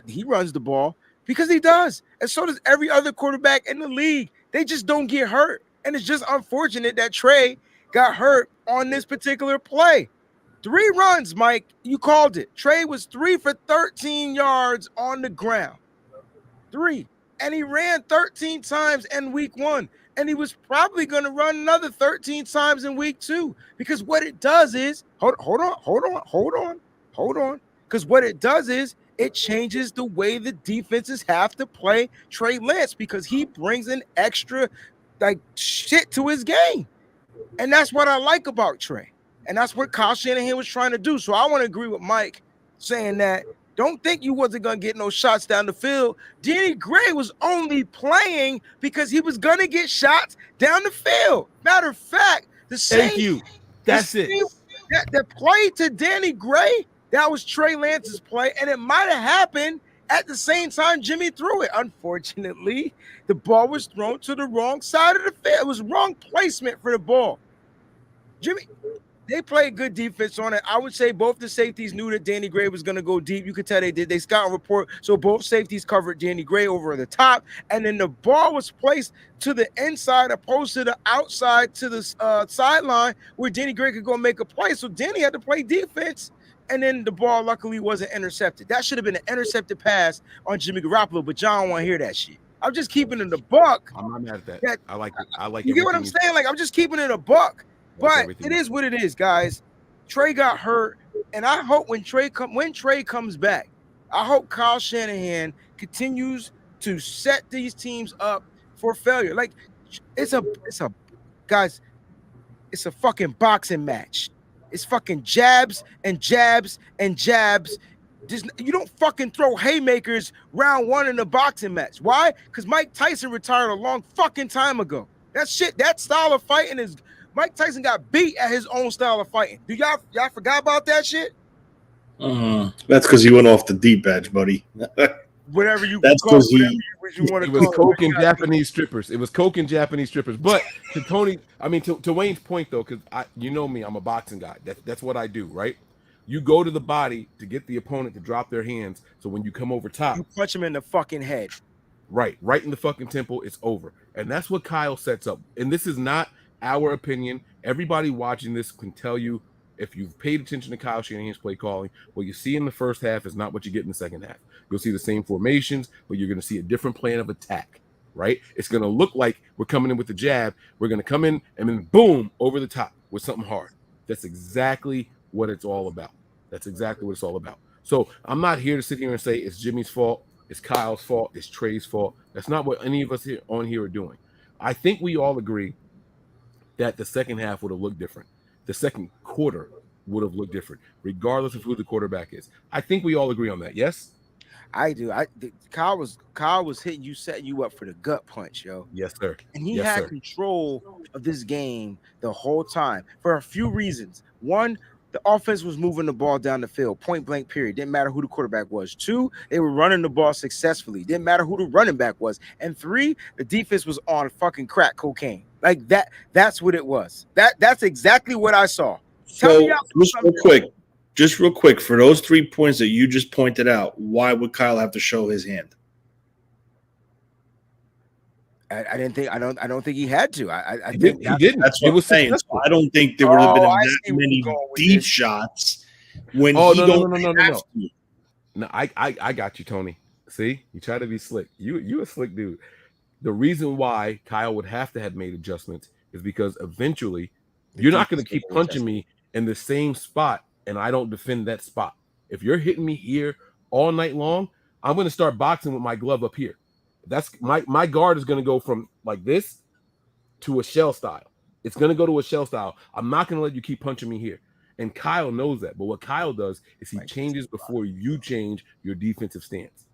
he runs the ball, because he does. And so does every other quarterback in the league. They just don't get hurt. And it's just unfortunate that Trey got hurt on this particular play. 3 runs, Mike. You called it. Trey was 3 for 13 yards on the ground. 3. And he ran 13 times in week 1. And he was probably going to run another 13 times in week 2. Because what it does is, hold on. Because what it does is, it changes the way the defenses have to play Trey Lance, because he brings an extra shit to his game. And that's what I like about Trey. And that's what Kyle Shanahan was trying to do. So I want to agree with Mike saying that don't think you wasn't going to get no shots down the field. Danny Gray was only playing because he was going to get shots down the field. Matter of fact, Thank you. That's it. The play to Danny Gray, that was Trey Lance's play, and it might have happened at the same time Jimmy threw it. Unfortunately, the ball was thrown to the wrong side of the field. It was wrong placement for the ball. They played good defense on it. I would say both the safeties knew that Danny Gray was going to go deep. You could tell they did. They scout report. So both safeties covered Danny Gray over the top. And then the ball was placed to the inside opposed to the outside to the sideline where Danny Gray could go make a play. So Danny had to play defense. And then the ball luckily wasn't intercepted. That should have been an intercepted pass on Jimmy Garoppolo, but John don't want to hear that shit. I'm just keeping it a buck. I'm not mad at that. I like it. You get what I'm saying? Like, I'm just keeping it a buck. But it is what it is, guys. Trey got hurt, and I hope when Trey comes back, I hope Kyle Shanahan continues to set these teams up for failure. Like it's a guys, it's a fucking boxing match. It's fucking jabs and jabs and jabs. You don't fucking throw haymakers round one in a boxing match. Why? Because Mike Tyson retired a long fucking time ago. That style of fighting is Mike Tyson got beat at his own style of fighting. Do y'all forgot about that shit? That's because he went off the deep edge, buddy. Whatever you That's call because it, it was coke and Japanese strippers. It was coke and Japanese strippers. But to Tony, I mean to Wayne's point though, because you know me, I'm a boxing guy. That's what I do, right? You go to the body to get the opponent to drop their hands. So when you come over top, you punch him in the fucking head. Right in the fucking temple, it's over. And that's what Kyle sets up. And this is not our opinion. Everybody watching this can tell you, if you've paid attention to Kyle Shanahan's play calling, what you see in the first half is not what you get in the second half. You'll see the same formations, but you're going to see a different plan of attack, right? It's going to look like we're coming in with the jab. We're going to come in and then boom, over the top with something hard. That's exactly what it's all about. That's exactly what it's all about. So I'm not here to sit here and say it's Jimmy's fault, it's Kyle's fault, it's Trey's fault. That's not what any of us here on here are doing. I think we all agree that the second half would have looked different. The second quarter would have looked different, regardless of who the quarterback is. I think we all agree on that. Yes, I do. Kyle was hitting you, setting you up for the gut punch, yo. Yes, sir. And he had control of this game the whole time for a few reasons. One, the offense was moving the ball down the field, point blank period. Didn't matter who the quarterback was. Two, they were running the ball successfully. Didn't matter who the running back was. And three, the defense was on fucking crack cocaine. Like that. That's what it was. That's exactly what I saw. So just real quick, for those 3 points that you just pointed out, why would Kyle have to show his hand? I don't think he had to. I he think didn't. That's what I'm saying. So I don't think there would have been that many deep shots when no. No, I got you, Tony. See, you try to be slick. You a slick dude. The reason why Kyle would have to have made adjustments is because eventually you're not going to keep punching me in the same spot and I don't defend that spot. If you're hitting me here all night long, I'm going to start boxing with my glove up here. That's my guard is going to go from like this to a shell style. It's going to go to a shell style. I'm not going to let you keep punching me here. And Kyle knows that. But what Kyle does is he changes before you change your defensive stance.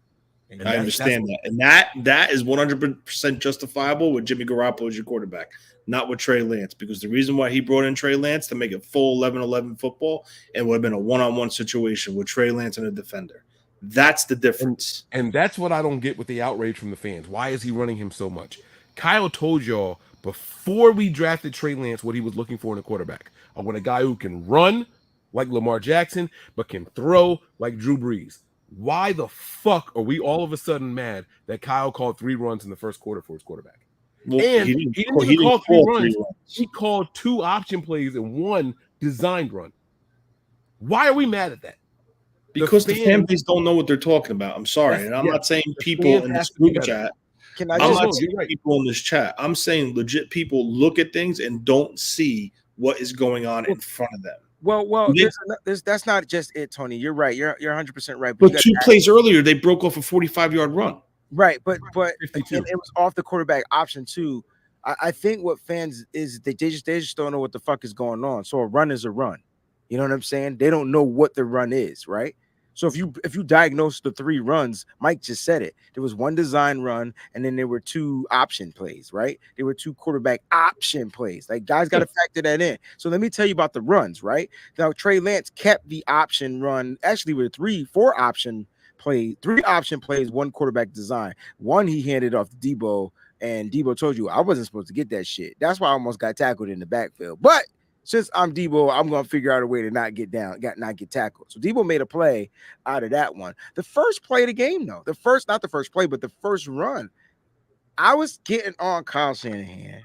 And I understand that. And that is 100% justifiable with Jimmy Garoppolo as your quarterback, not with Trey Lance, because the reason why he brought in Trey Lance to make it full 11-11 football, it would have been a one-on-one situation with Trey Lance and a defender. That's the difference. And that's what I don't get with the outrage from the fans. Why is he running him so much? Kyle told y'all before we drafted Trey Lance what he was looking for in a quarterback. I want a guy who can run like Lamar Jackson, but can throw like Drew Brees. Why the fuck are we all of a sudden mad that Kyle called 3 runs in the first quarter for his quarterback? Well, and he didn't even call 3 runs. He called 2 option plays and 1 designed run. Why are we mad at that? Because the fan base don't know what they're talking about. I'm sorry. And I'm not saying people in this group chat. I'm not saying people in this chat. I'm saying legit people look at things and don't see what is going on in front of them. Well, that's not just it, Tony. You're right. You're 100% right. But 2 plays earlier, they broke off a 45-yard run. Right, but again, it was off the quarterback option too. I think what fans is they just don't know what the fuck is going on. So a run is a run. You know what I'm saying? They don't know what the run is, right? So if you diagnose the 3 runs, Mike just said it. There was 1 design run, and then there were 2 option plays, right? There were 2 quarterback option plays. Like guys got to factor that in. So let me tell you about the runs, right? Now Trey Lance kept the option run actually with 3 option plays, 1 quarterback design. 1 he handed off to Debo, and Debo told you I wasn't supposed to get that shit. That's why I almost got tackled in the backfield. But since I'm Debo, I'm going to figure out a way to not get tackled. So Debo made a play out of that one. The first play of the game, though, not the first play, but the first run, I was getting on Kyle Shanahan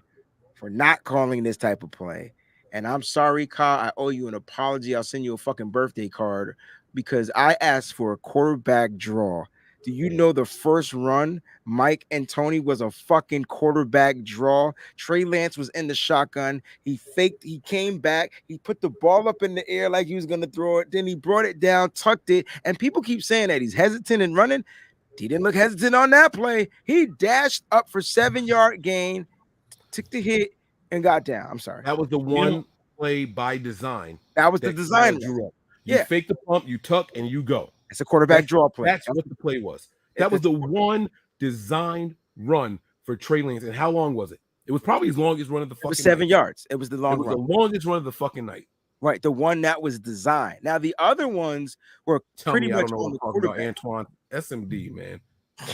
for not calling this type of play. And I'm sorry, Kyle, I owe you an apology. I'll send you a fucking birthday card because I asked for a quarterback draw Do you know the first run, Mike and Tony, was a fucking quarterback draw? Trey Lance was in the shotgun. He faked. He came back. He put the ball up in the air like he was going to throw it. Then he brought it down, tucked it. And people keep saying that he's hesitant and running. He didn't look hesitant on that play. He dashed up for 7-yard gain, took the hit, and got down. I'm sorry. That was the one play by design. That was the design. Drew up. You fake the pump, you tuck, and you go. It's a quarterback draw play. That's what the play was. That was the one designed run for Trey Lance. And how long was it? It was probably his longest run of the fucking 7 night. yards. It was the long run. run. The longest run of the fucking night. Right, the one that was designed. Now the other ones were pretty much on the quarterback. Antoine SMD, man.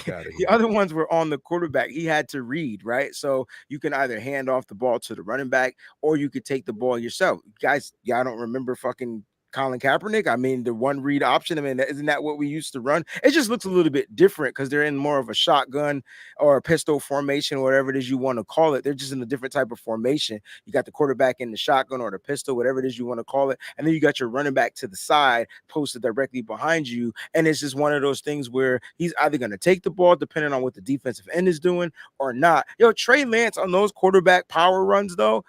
The other ones were on the quarterback. He had to read, right? So you can either hand off the ball to the running back or you could take the ball yourself. Guys, y'all don't remember fucking Colin Kaepernick? I mean, the one read option. I mean, isn't that what we used to run? It just looks a little bit different because they're in more of a shotgun or a pistol formation, or whatever it is you want to call it. They're just in a different type of formation. You got the quarterback in the shotgun or the pistol, whatever it is you want to call it. And then you got your running back to the side posted directly behind you. And it's just one of those things where he's either going to take the ball, depending on what the defensive end is doing, or not. Yo, Trey Lance on those quarterback power runs, though,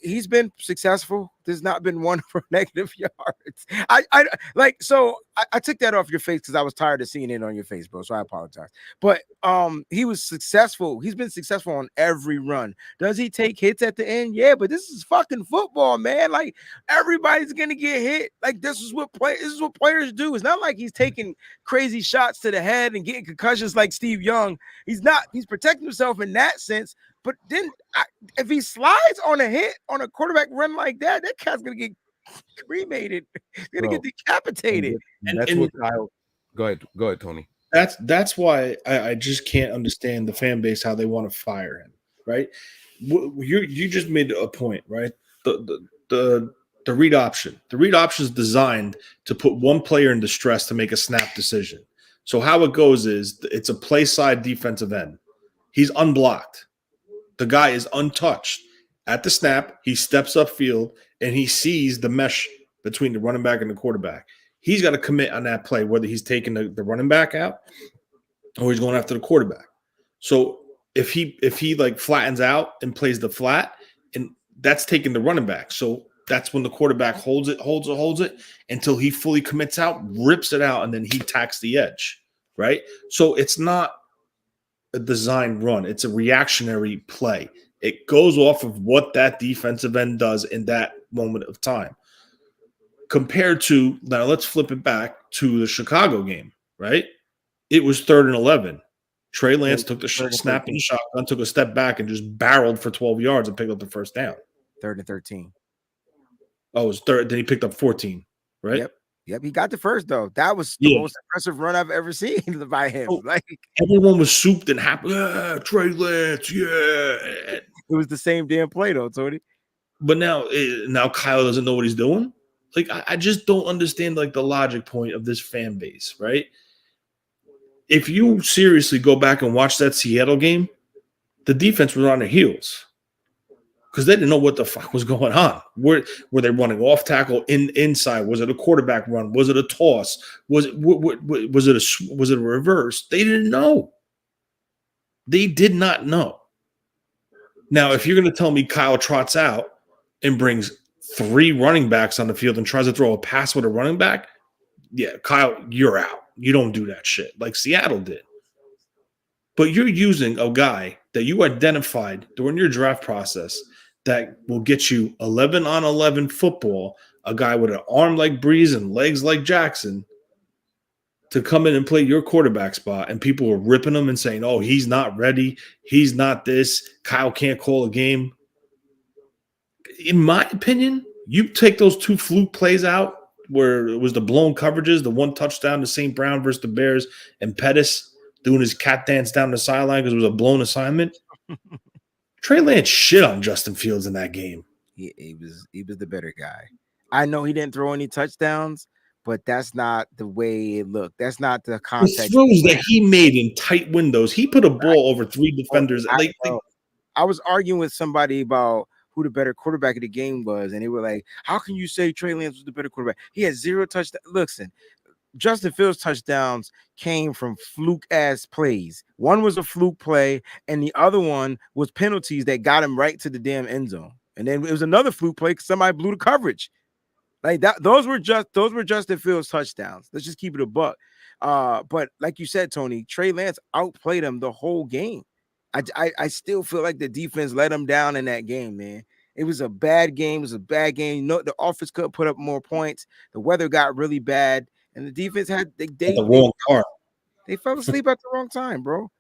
he's been successful. There's not been one for negative yards. I took that off your face because I was tired of seeing it on your face, bro. So I apologize. But he was successful. He's been successful on every run. Does he take hits at the end? Yeah, but this is fucking football, man. Like, everybody's gonna get hit. Like, this is what players do. It's not like he's taking crazy shots to the head and getting concussions like Steve Young. He's not. He's protecting himself in that sense. But then if he slides on a hit on a quarterback run like that, that cat's gonna get cremated. He's gonna get decapitated. That's what Kyle. Go ahead, Tony. That's why I just can't understand the fan base, how they want to fire him. Right? You just made a point, right? The read option. The read option is designed to put one player in distress to make a snap decision. So how it goes is it's a play side defensive end. He's unblocked. The guy is untouched. At the snap, he steps upfield and he sees the mesh between the running back and the quarterback. He's got to commit on that play, whether he's taking the running back out or he's going after the quarterback. So if he like flattens out and plays the flat, and that's taking the running back. So that's when the quarterback holds it until he fully commits out, rips it out, and then he tacks the edge, right? So it's not a design run. It's a reactionary play. It goes off of what that defensive end does in that moment of time. Compared to, now let's flip it back to the Chicago game, right? It was 3rd and 11. Trey Lance took the snap and shotgun, took a step back and just barreled for 12 yards and picked up the first down. 3rd and 13. Oh, it was 3rd. Then he picked up 14, right? Yep, he got the first, though. That was the most impressive run I've ever seen by him. Like, everyone was souped and happy. Yeah, Trey Lance, yeah. It was the same damn play, though, Tony. But now Kyle doesn't know what he's doing. Like, I just don't understand, like, the logic point of this fan base, right? If you seriously go back and watch that Seattle game, the defense was on their heels because they didn't know what the fuck was going on. Were they running off tackle inside? Was it a quarterback run? Was it a toss? Was it a reverse? They didn't know. They did not know. Now, if you're going to tell me Kyle trots out and brings 3 running backs on the field and tries to throw a pass with a running back, yeah, Kyle, you're out. You don't do that shit like Seattle did. But you're using a guy that you identified during your draft process that will get you 11-on-11 football, a guy with an arm like Breeze and legs like Jackson, to come in and play your quarterback spot, and people were ripping him and saying, oh, he's not ready. He's not this. Kyle can't call a game. In my opinion, you take those 2 fluke plays out where it was the blown coverages, the 1 touchdown to St. Brown versus the Bears, and Pettis doing his cat dance down the sideline because it was a blown assignment. Trey Lance shit on Justin Fields in that game. He was the better guy. I know he didn't throw any touchdowns, but that's not the way it looked. That's not the context. The throws that he made in tight windows. He put a ball over 3 defenders. I was arguing with somebody about who the better quarterback of the game was, and they were like, how can you say Trey Lance was the better quarterback? He had 0 touchdowns. Listen, Justin Fields touchdowns came from fluke ass plays. One was a fluke play, and the other one was penalties that got him right to the damn end zone. And then it was another fluke play because somebody blew the coverage. Like that, those were Justin Fields touchdowns. Let's just keep it a buck. But like you said, Tony, Trey Lance outplayed him the whole game. I still feel like the defense let him down in that game, man. It was a bad game. It was a bad game. No, the offense couldn't put up more points. The weather got really bad, and the defense had the wrong part. they fell asleep at the wrong time, bro.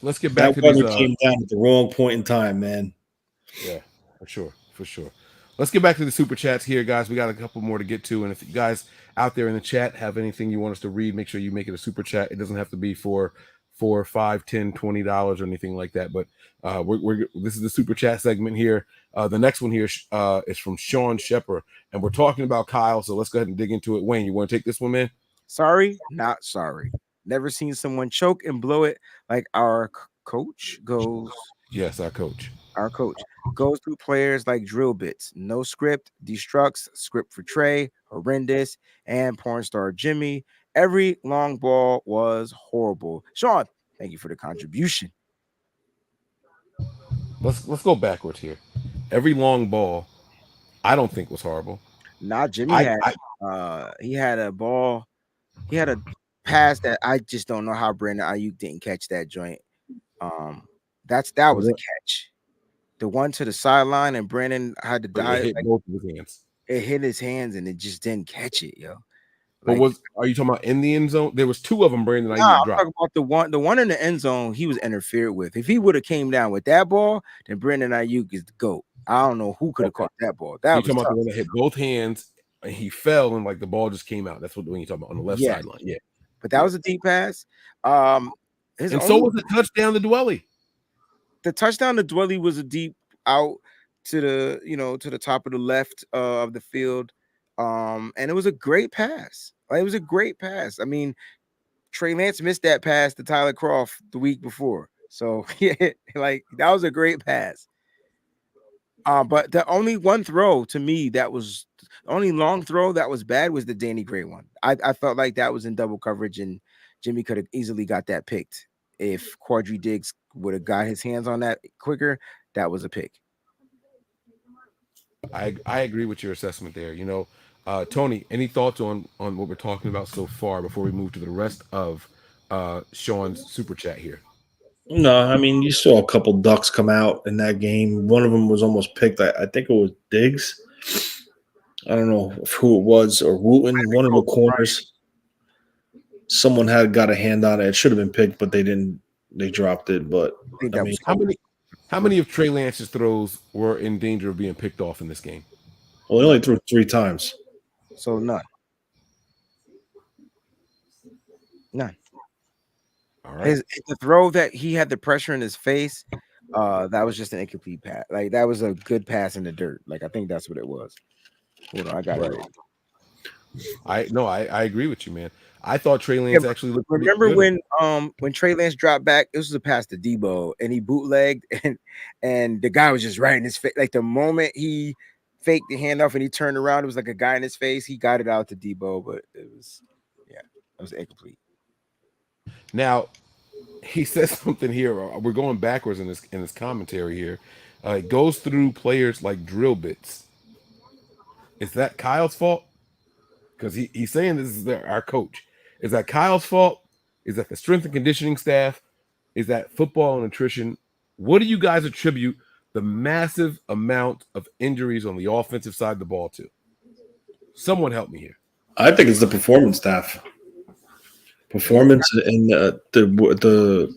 Let's get back That to weather these. came down at the wrong point in time, man. Yeah, for sure. Let's get back to the super chats here, guys. We got a couple more to get to, and if you guys out there in the chat have anything you want us to read, make sure you make it a super chat. It doesn't have to be for $4, $5, $10, $20 or anything like that. But this is the super chat segment here. The next one here is from Sean Shepard, and we're talking about Kyle. So let's go ahead and dig into it. Wayne, you want to take this one, man? Sorry, not sorry. Never seen someone choke and blow it like our coach goes. Yes, our coach. Our coach goes through players like drill bits. No script, destructs, script for Trey, horrendous, and porn star Jimmy. Every long ball was horrible. Sean, thank you for the contribution. Let's go backwards here. Every long ball, I don't think was horrible. Jimmy he had a ball. He had a pass that I just don't know how Brandon Ayuk didn't catch that joint. That was a catch. The one to the sideline, and Brandon had to die. It hit both of his hands. It hit his hands, and it just didn't catch it, yo. But are you talking about in the end zone? There was two of them, Brandon. I'm talking about the one in the end zone. He was interfered with. If he would have came down with that ball, then Brandon Ayuk is the GOAT. I don't know who could have caught that ball. You're talking about the one that hit both hands, and he fell, and like the ball just came out. That's what you're talking about on the left sideline. Yeah, but that was a deep pass. So was the touchdown to Dwelly. The touchdown to Dwelly was a deep out to the top of the left of the field, and it was a great pass. It was a great pass. I mean, Trey Lance missed that pass to Tyler Kroft the week before, so yeah, like that was a great pass. But the only one throw to me that was the only long throw that was bad was the Danny Gray one. I felt like that was in double coverage, and Jimmy could have easily got that picked. If Quadri Diggs would have got his hands on that quicker, that was a pick. I agree with your assessment there. Tony, any thoughts on what we're talking about so far before we move to the rest of Sean's super chat here? No, I mean, you saw a couple ducks come out in that game. One of them was almost picked. I think it was Diggs. I don't know who it was, or Wooten, one of the corners. Someone had got a hand on it. It should have been picked, but they didn't. They dropped it. But I mean, how many of Trey Lance's throws were in danger of being picked off in this game? Well, he only threw 3 times. So none. All right. The throw that he had the pressure in his face, that was just an incomplete pass. Like that was a good pass in the dirt. Like I think that's what it was. Hold on, I got it. I agree with you, man. I thought Trey Lance actually looked. Remember when Trey Lance dropped back? This was a pass to Debo, and he bootlegged, and the guy was just right in his face. Like the moment he faked the handoff and he turned around, it was like a guy in his face. He got it out to Debo, but it was incomplete. Now, he says something here. We're going backwards in this commentary here. It goes through players like drill bits. Is that Kyle's fault? Because he's saying this is our coach. Is that Kyle's fault? Is that the strength and conditioning staff? Is that football and nutrition? What do you guys attribute the massive amount of injuries on the offensive side of the ball to? Someone help me here. I think it's the performance staff. Performance and the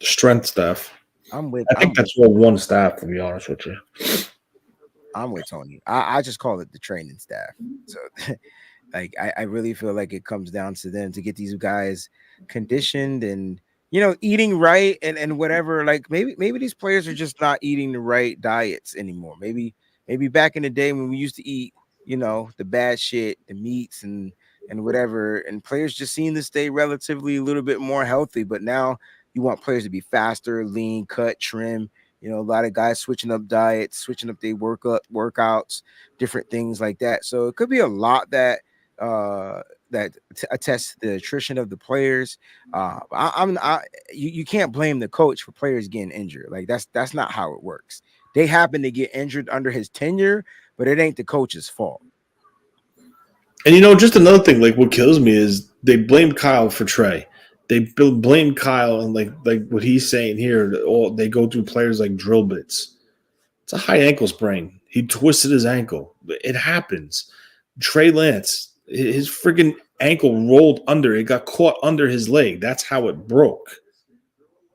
strength staff. I think that's all one staff, to be honest with you. I'm with Tony. I just call it the training staff. So, like, I really feel like it comes down to them to get these guys conditioned and eating right and whatever. Like maybe these players are just not eating the right diets anymore. Maybe back in the day when we used to eat, the bad shit, the meats and whatever, and players just seem to stay relatively a little bit more healthy. But now you want players to be faster, lean, cut, trim. A lot of guys switching up diets, switching up their workouts, different things like that. So it could be a lot that attests to the attrition of the players. You can't blame the coach for players getting injured. Like that's not how it works. They happen to get injured under his tenure, but it ain't the coach's fault. And just another thing, like what kills me is they blame Kyle for Trey. They blame Kyle, and like what he's saying here, they go through players like drill bits. It's a high ankle sprain. He twisted his ankle. It happens. Trey Lance, his freaking ankle rolled under. It got caught under his leg. That's how it broke.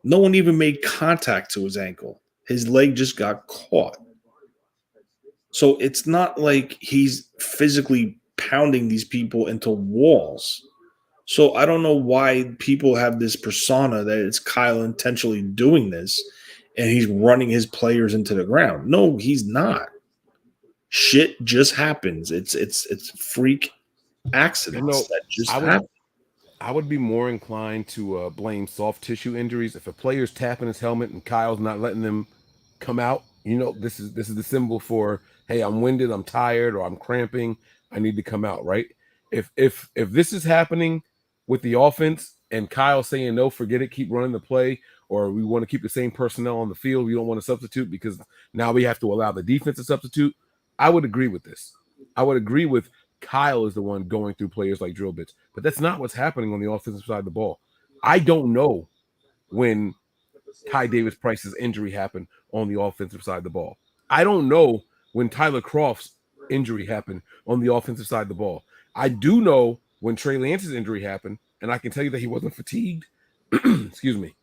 No one even made contact to his ankle. His leg just got caught. So it's not like he's physically pounding these people into walls. So I don't know why people have this persona that it's Kyle intentionally doing this and he's running his players into the ground. No, he's not. Shit just happens. It's freak accidents that just happen. I would be more inclined to blame soft tissue injuries. If a player's tapping his helmet and Kyle's not letting them come out, this is the symbol for, hey, I'm winded, I'm tired, or I'm cramping, I need to come out, right? If this is happening with the offense and Kyle saying no, forget it, keep running the play, or we want to keep the same personnel on the field, we don't want to substitute because now we have to allow the defense to substitute, I would agree with this. I would agree with Kyle is the one going through players like drill bits, but that's not what's happening on the offensive side of the ball. I don't know when Ty Davis-Price's injury happened on the offensive side of the ball. I don't know when Tyler Kroft's injury happened on the offensive side of the ball. I do know when Trey Lance's injury happened, and I can tell you that he wasn't fatigued. Excuse me.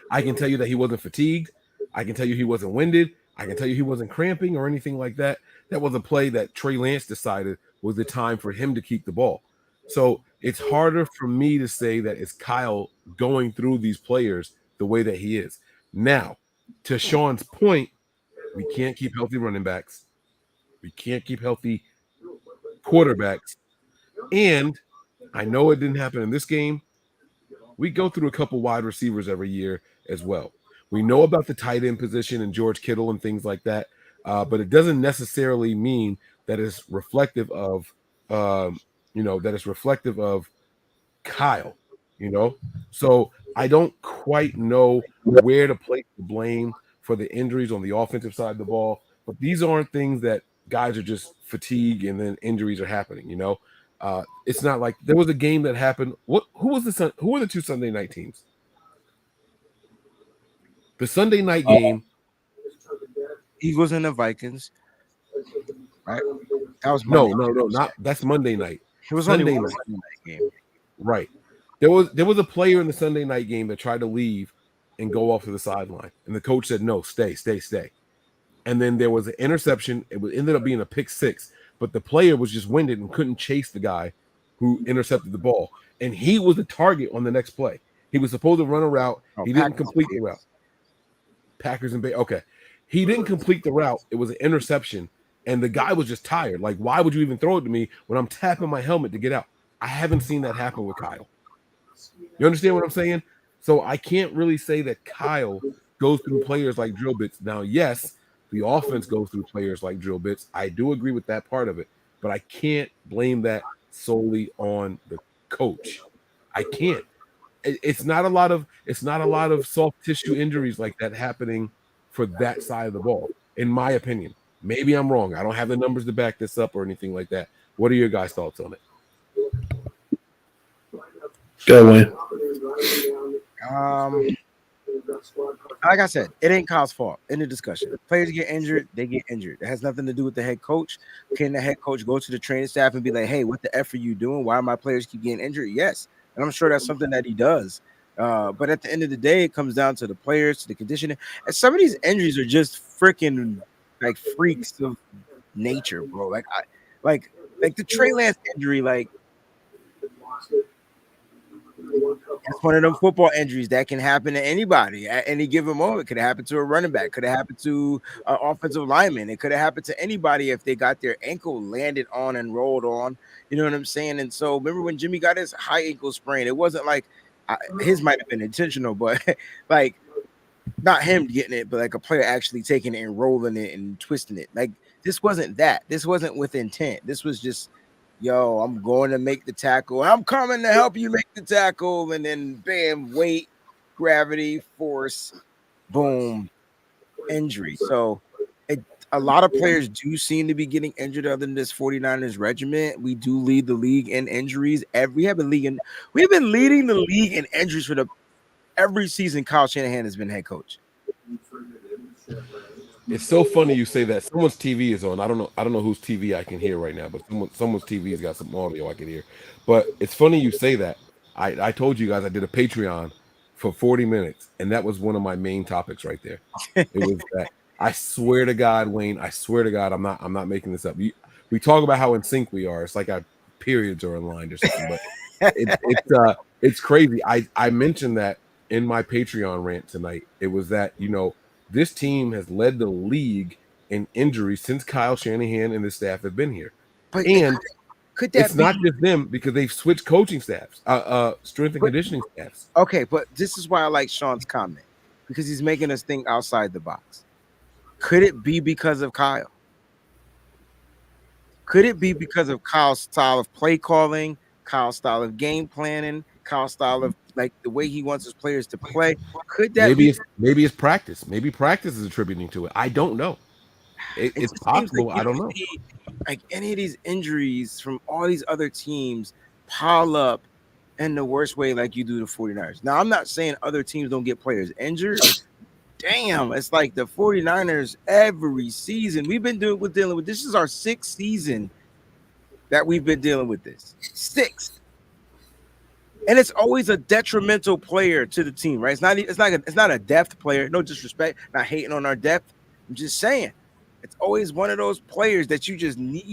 I can tell you that he wasn't fatigued. I can tell you he wasn't winded. I can tell you he wasn't cramping or anything like that. That was a play that Trey Lance decided was the time for him to keep the ball. So it's harder for me to say that it's Kyle going through these players the way that he is. Now, to Sean's point, we can't keep healthy running backs. We can't keep healthy quarterbacks. And I know it didn't happen in this game. We go through a couple wide receivers every year as well. We know about the tight end position and George Kittle and things like that, but it doesn't necessarily mean that it's reflective of, Kyle. So I don't quite know where to place the blame for the injuries on the offensive side of the ball, but these aren't things that guys are just fatigue and then injuries are happening. It's not like there was a game that happened. Who were the two Sunday night teams? The Sunday night game, Eagles and the Vikings, right? That was that's Monday night. It was Sunday only one night. Sunday night game, Right? There was a player in the Sunday night game that tried to leave and go off to the sideline, and the coach said, "No, stay." And then there was an interception. It ended up being a pick six, but the player was just winded and couldn't chase the guy who intercepted the ball, and he was the target on the next play. He was supposed to run a route. He didn't complete the route. Packers and Bay. Okay. He didn't complete the route. It was an interception. And the guy was just tired. Like, why would you even throw it to me when I'm tapping my helmet to get out? I haven't seen that happen with Kyle. You understand what I'm saying? So I can't really say that Kyle goes through players like drill bits. Now, yes, the offense goes through players like drill bits. I do agree with that part of it, but I can't blame that solely on the coach. I can't. It's not a lot of soft tissue injuries like that happening for that side of the ball, in my opinion. Maybe I'm wrong. I don't have the numbers to back this up or anything like that. What are your guys' thoughts on it? Go away. Like I said, it ain't Kyle's fault. In the discussion, players get injured, they get injured. It has nothing to do with the head coach. Can the head coach go to the training staff and be like, "Hey, what the F are you doing? Why are my players keep getting injured?" Yes. And I'm sure that's something that he does. But at the end of the day, it comes down to the players, to the conditioning. And some of these injuries are just freaking like freaks of nature, bro. Like the Trey Lance injury, like it's one of them football injuries that can happen to anybody at any given moment. It could have happened to a running back, could have happened to an offensive lineman. It could have happened to anybody if they got their ankle landed on and rolled on. You know what I'm saying? And so remember when Jimmy got his high ankle sprain, it wasn't like his might have been intentional, but like not him getting it, but like a player actually taking it and rolling it and twisting it. Like this wasn't that. This wasn't with intent. This was just yo, I'm going to make the tackle. I'm coming to help you make the tackle. And then bam, weight, gravity, force, boom, injury. So a lot of players do seem to be getting injured other than this 49ers regiment. We do lead the league in injuries. We have been leading the league in injuries for every season Kyle Shanahan has been head coach. It's so funny you say that. Someone's TV is on. I don't know whose TV I can hear right now, but someone's TV's got some audio I can hear. But it's funny you say that. I told you guys I did a Patreon for 40 minutes, and that was one of my main topics right there. It was that. I swear to God, Wayne, I swear to God, I'm not making this up. We talk about how in sync we are. It's like our periods are aligned or something, but it's crazy. I mentioned that in my Patreon rant tonight. It was that, this team has led the league in injuries since Kyle Shanahan and his staff have been here. But and it's be... not just them, because they've switched coaching staffs, strength and conditioning staffs. Okay, but this is why I like Sean's comment, because he's making us think outside the box. Could it be because of Kyle? Could it be because of Kyle's style of play calling, Kyle's style of game planning, Kyle's style of like the way he wants his players to play? Could that maybe it's practice? Maybe practice is attributing to it. I don't know. It's possible. Like I don't know. Like any of these injuries from all these other teams pile up in the worst way, like you do the 49ers. Now, I'm not saying other teams don't get players injured. Damn, it's like the 49ers every season. We're dealing with this is our 6th season that we've been dealing with this. 6th. And it's always a detrimental player to the team, right? It's not a depth player. No disrespect, not hating on our depth. I'm just saying it's always one of those players that you just need,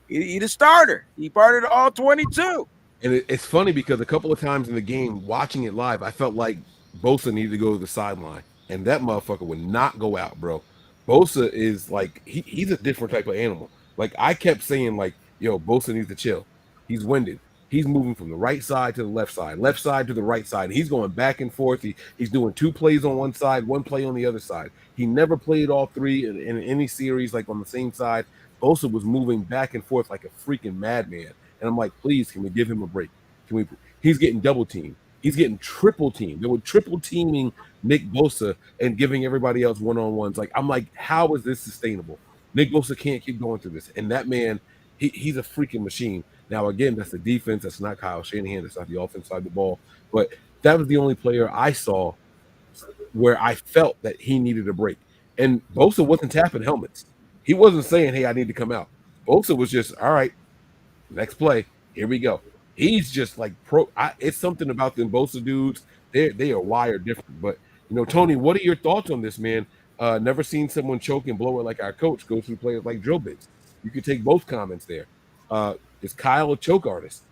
you're the starter. He part of the all 22. And it's funny because a couple of times in the game, watching it live, I felt like Bosa needed to go to the sideline, and that motherfucker would not go out, bro. Bosa is like he's a different type of animal. Like I kept saying, like, yo, Bosa needs to chill. He's winded. He's moving from the right side to the left side to the right side. He's going back and forth. He's doing 2 plays on one side, 1 play on the other side. He never played all 3 in any series like on the same side. Bosa was moving back and forth like a freaking madman. And I'm like, please, can we give him a break? He's getting double teamed. He's getting triple teamed. They were triple teaming Nick Bosa and giving everybody else one-on-ones. Like, I'm like, how is this sustainable? Nick Bosa can't keep going through this. And that man, he's a freaking machine. Now, again, that's the defense. That's not Kyle Shanahan. That's not the offense side of the ball. But that was the only player I saw where I felt that he needed a break. And Bosa wasn't tapping helmets. He wasn't saying, hey, I need to come out. Bosa was just, all right, next play, here we go. He's just like it's something about them Bosa dudes. They are wired different. But, Tony, what are your thoughts on this, man? Never seen someone choke and blow it like our coach go through players like drill bits. You could take both comments there. Is Kyle a choke artist?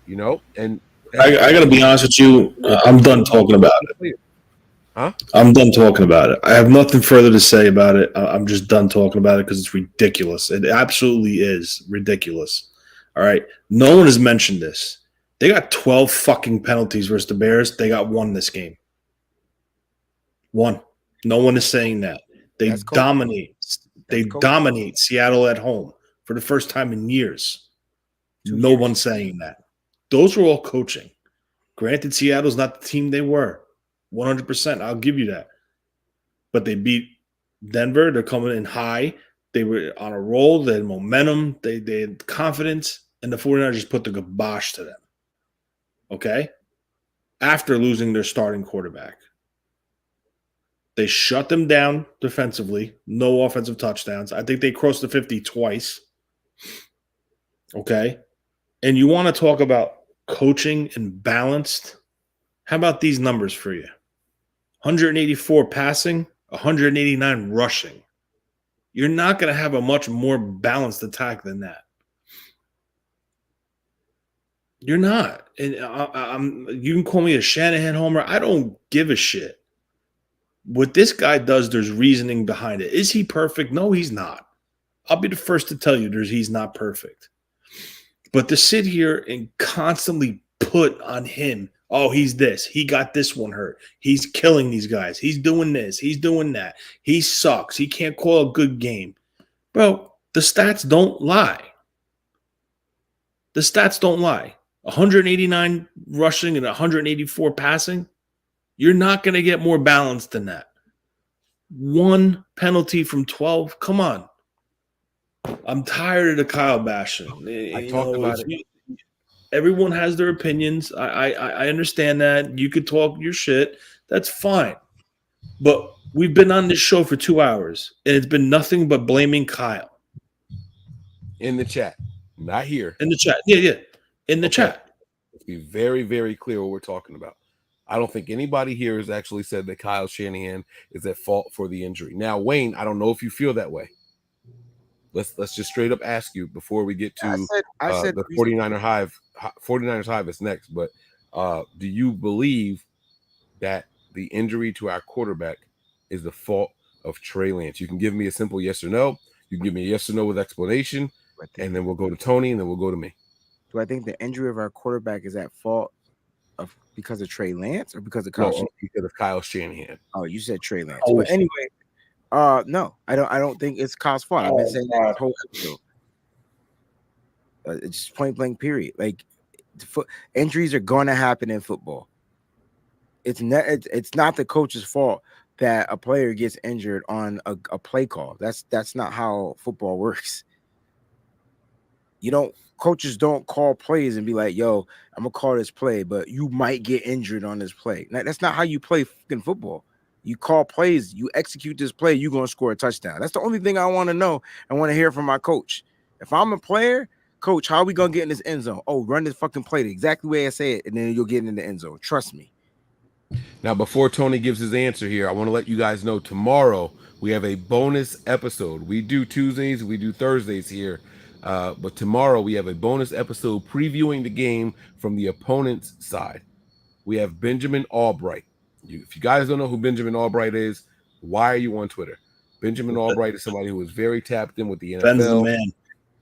And I got to be honest with you. I'm done talking about it. Huh? I'm done talking about it. I have nothing further to say about it. I'm just done talking about it because it's ridiculous. It absolutely is ridiculous. All right. No one has mentioned this. They got 12 fucking penalties versus the Bears. They got 1 this game. 1. No one is saying that. They dominate. They dominate Seattle at home for the first time in years. No one's saying that. Those were all coaching. Granted, Seattle's not the team they were. 100%. I'll give you that. But they beat Denver. They're coming in high. They were on a roll. They had momentum. They had confidence. And the 49ers just put the kibosh to them. Okay? After losing their starting quarterback. They shut them down defensively. No offensive touchdowns. I think they crossed the 50 twice. Okay? And you want to talk about coaching and balanced? How about these numbers for you? 184 passing, 189 rushing. You're not going to have a much more balanced attack than that. You're not. And you can call me a Shanahan homer. I don't give a shit. What this guy does, there's reasoning behind it. Is he perfect? No, he's not. I'll be the first to tell you he's not perfect. But to sit here and constantly put on him, oh, he's this. He got this one hurt. He's killing these guys. He's doing this. He's doing that. He sucks. He can't call a good game. Bro, The stats don't lie. The stats don't lie. 189 rushing and 184 passing. You're not going to get more balanced than that. 1 penalty from 12. Come on. I'm tired of the Kyle bashing. I talked about it. Everyone has their opinions. I understand that. You could talk your shit. That's fine. But we've been on this show for 2 hours, and it's been nothing but blaming Kyle. In the chat. Not here. In the chat. Yeah. In the chat. Let's be very, very clear what we're talking about. I don't think anybody here has actually said that Kyle Shanahan is at fault for the injury. Now, Wayne, I don't know if you feel that way. Let's just straight up ask you before we get to I said the 49ers Hive is next. But do you believe that the injury to our quarterback is the fault of Trey Lance? You can give me a simple yes or no. You can give me a yes or no with explanation, and then we'll go to Tony, and then we'll go to me. Do I think the injury of our quarterback is at fault because of Trey Lance or because of Kyle Shanahan? Because of Kyle Shanahan. Oh, you said Trey Lance. But anyway, no, I don't think it's Kyle's fault. I've been saying that this whole episode. It's just point blank period. Like injuries are going to happen in football. It's not the coach's fault that a player gets injured on a play call. That's not how football works. Coaches don't call plays and be like, yo, I'm gonna call this play, but you might get injured on this play. That's not how you play fucking football. You call plays, you execute this play, you're gonna score a touchdown. That's the only thing I want to know. I want to hear from my coach. If I'm a player, coach, how are we gonna get in this end zone? Oh, run this fucking play the exact way I say it, and then you'll get in the end zone. Trust me. Now, before Tony gives his answer here, I want to let you guys know tomorrow we have a bonus episode. We do Tuesdays, we do Thursdays here. But tomorrow we have a bonus episode previewing the game from the opponent's side. We have Benjamin Albright. If you guys don't know who Benjamin Albright is, why are you on Twitter? Benjamin Albright is somebody who is very tapped in with the NFL,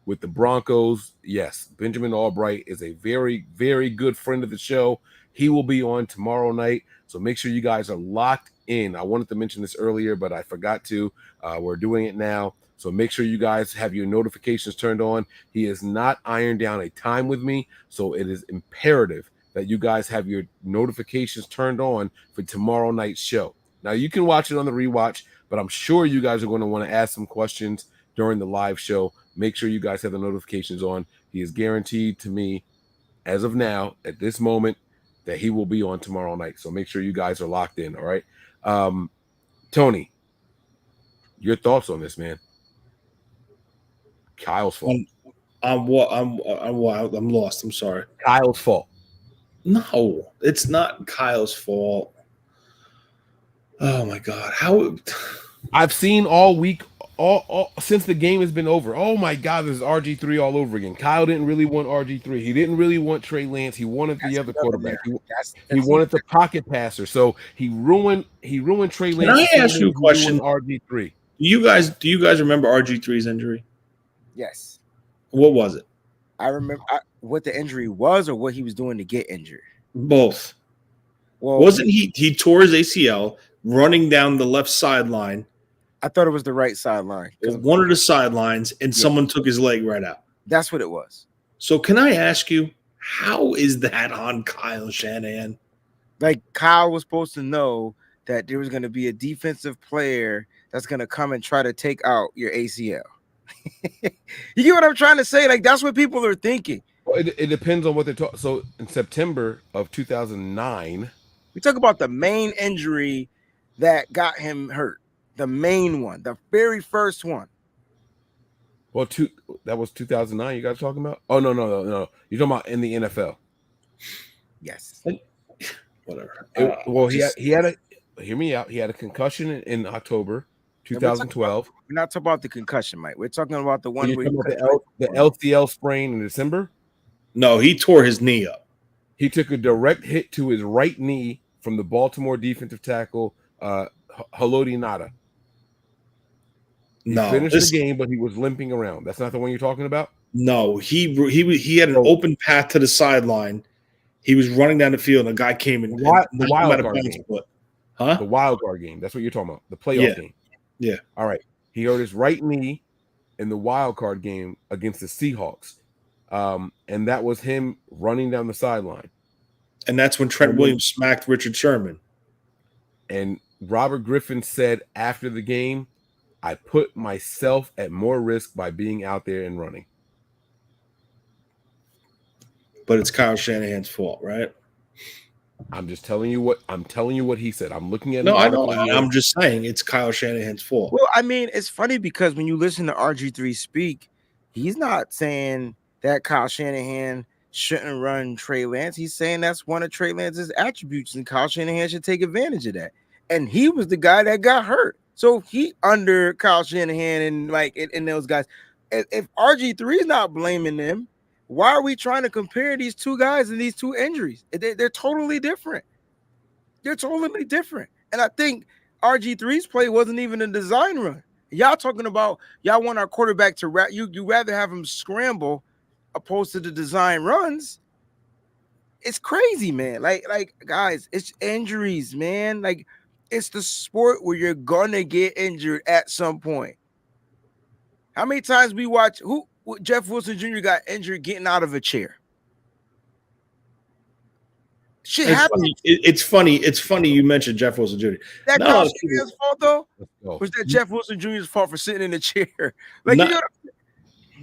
with the Broncos. Yes, Benjamin Albright is a very, very good friend of the show. He will be on tomorrow night, so make sure you guys are locked in. I wanted to mention this earlier, but I forgot to. We're doing it now. So make sure you guys have your notifications turned on. He has not ironed down a time with me, so it is imperative that you guys have your notifications turned on for tomorrow night's show. Now, you can watch it on the rewatch, but I'm sure you guys are going to want to ask some questions during the live show. Make sure you guys have the notifications on. He is guaranteed to me, as of now, at this moment, that he will be on tomorrow night. So make sure you guys are locked in, all right? Tony, your thoughts on this, man? Kyle's fault. I'm lost. I'm sorry. Kyle's fault. No, it's not Kyle's fault. Oh my God. How I've seen all week, all since the game has been over. Oh my God, there's RG3 all over again. Kyle didn't really want RG3. He didn't really want Trey Lance. He wanted the other quarterback. He wanted the pocket passer. So he ruined Trey Lance. Can I ask you a question? RG3. Do you guys remember RG3's injury? Yes. What was it? I remember what the injury was or what he was doing to get injured. Both. Well, wasn't he tore his ACL running down the left sideline? I thought it was the right sideline. One of the sidelines, and someone took his leg right out. That's what it was. So can I ask you, how is that on Kyle Shanahan? Like, Kyle was supposed to know that there was going to be a defensive player that's going to come and try to take out your ACL. You get what I'm trying to say? Like, that's what people are thinking. Well, it depends on what they're talking. So in September of 2009, we talk about the main injury that got him hurt. The main one, the very first one. Well, that was 2009. You guys talking about? Oh no. You're talking about in the NFL. Yes. Whatever. He had a. Hear me out. He had a concussion in October 2012. We're not talking about the concussion, Mike. We're talking about the one where the LCL sprain in December. No, he tore his knee up. He took a direct hit to his right knee from the Baltimore defensive tackle, Haloti Ngata. He finished the game, but he was limping around. That's not the one you're talking about? No, he had an open path to the sideline. He was running down the field, and a guy came in. The wild card game. Huh? The wild card game. That's what you're talking about. The playoff game. Yeah. All right. He hurt his right knee in the wild card game against the Seahawks. And that was him running down the sideline. And that's when Trent Williams smacked Richard Sherman. And Robert Griffin said after the game, I put myself at more risk by being out there and running. But it's Kyle Shanahan's fault, right? I'm just telling you what he said. I'm looking at no, I know. I'm just saying it's Kyle Shanahan's fault. Well, I mean, it's funny because when you listen to RG3 speak, he's not saying that Kyle Shanahan shouldn't run Trey Lance. He's saying that's one of Trey Lance's attributes, and Kyle Shanahan should take advantage of that. And he was the guy that got hurt. So he under Kyle Shanahan and those guys. If RG3 is not blaming them, why are we trying to compare these two guys and these two injuries? They're totally different. They're totally different. And I think RG3's play wasn't even a design run. Y'all talking about y'all want our quarterback to you rather have him scramble opposed to the design runs. It's crazy, man. Like guys, it's injuries, man. Like it's the sport where you're gonna get injured at some point. How many times we watch Jeff Wilson Jr. got injured getting out of a chair? Shit happens. It's funny you mentioned Jeff Wilson Jr. That Kyle Shanahan's fault though? Was that Jeff Wilson Jr.'s fault for sitting in the chair? Like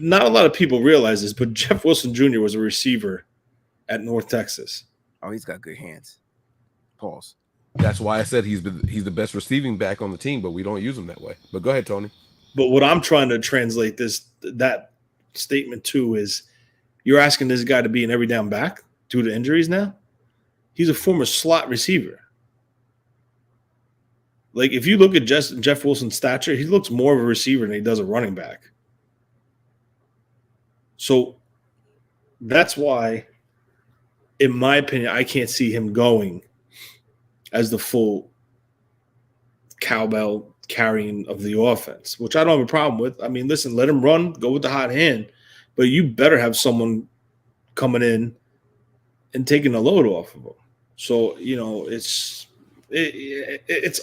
not a lot of people realize this, but Jeff Wilson Jr. was a receiver at North Texas. Oh, he's got good hands. Pause. That's why I said he's the best receiving back on the team, but we don't use him that way. But go ahead, Tony. But what I'm trying to translate that statement to is you're asking this guy to be an every down back due to injuries now? He's a former slot receiver. Like, if you look at Jeff Wilson's stature, he looks more of a receiver than he does a running back. So that's why, in my opinion, I can't see him going as the full cowbell carrying of the offense, which I don't have a problem with. I mean, listen, let him run, go with the hot hand, but you better have someone coming in and taking the load off of him. So, it's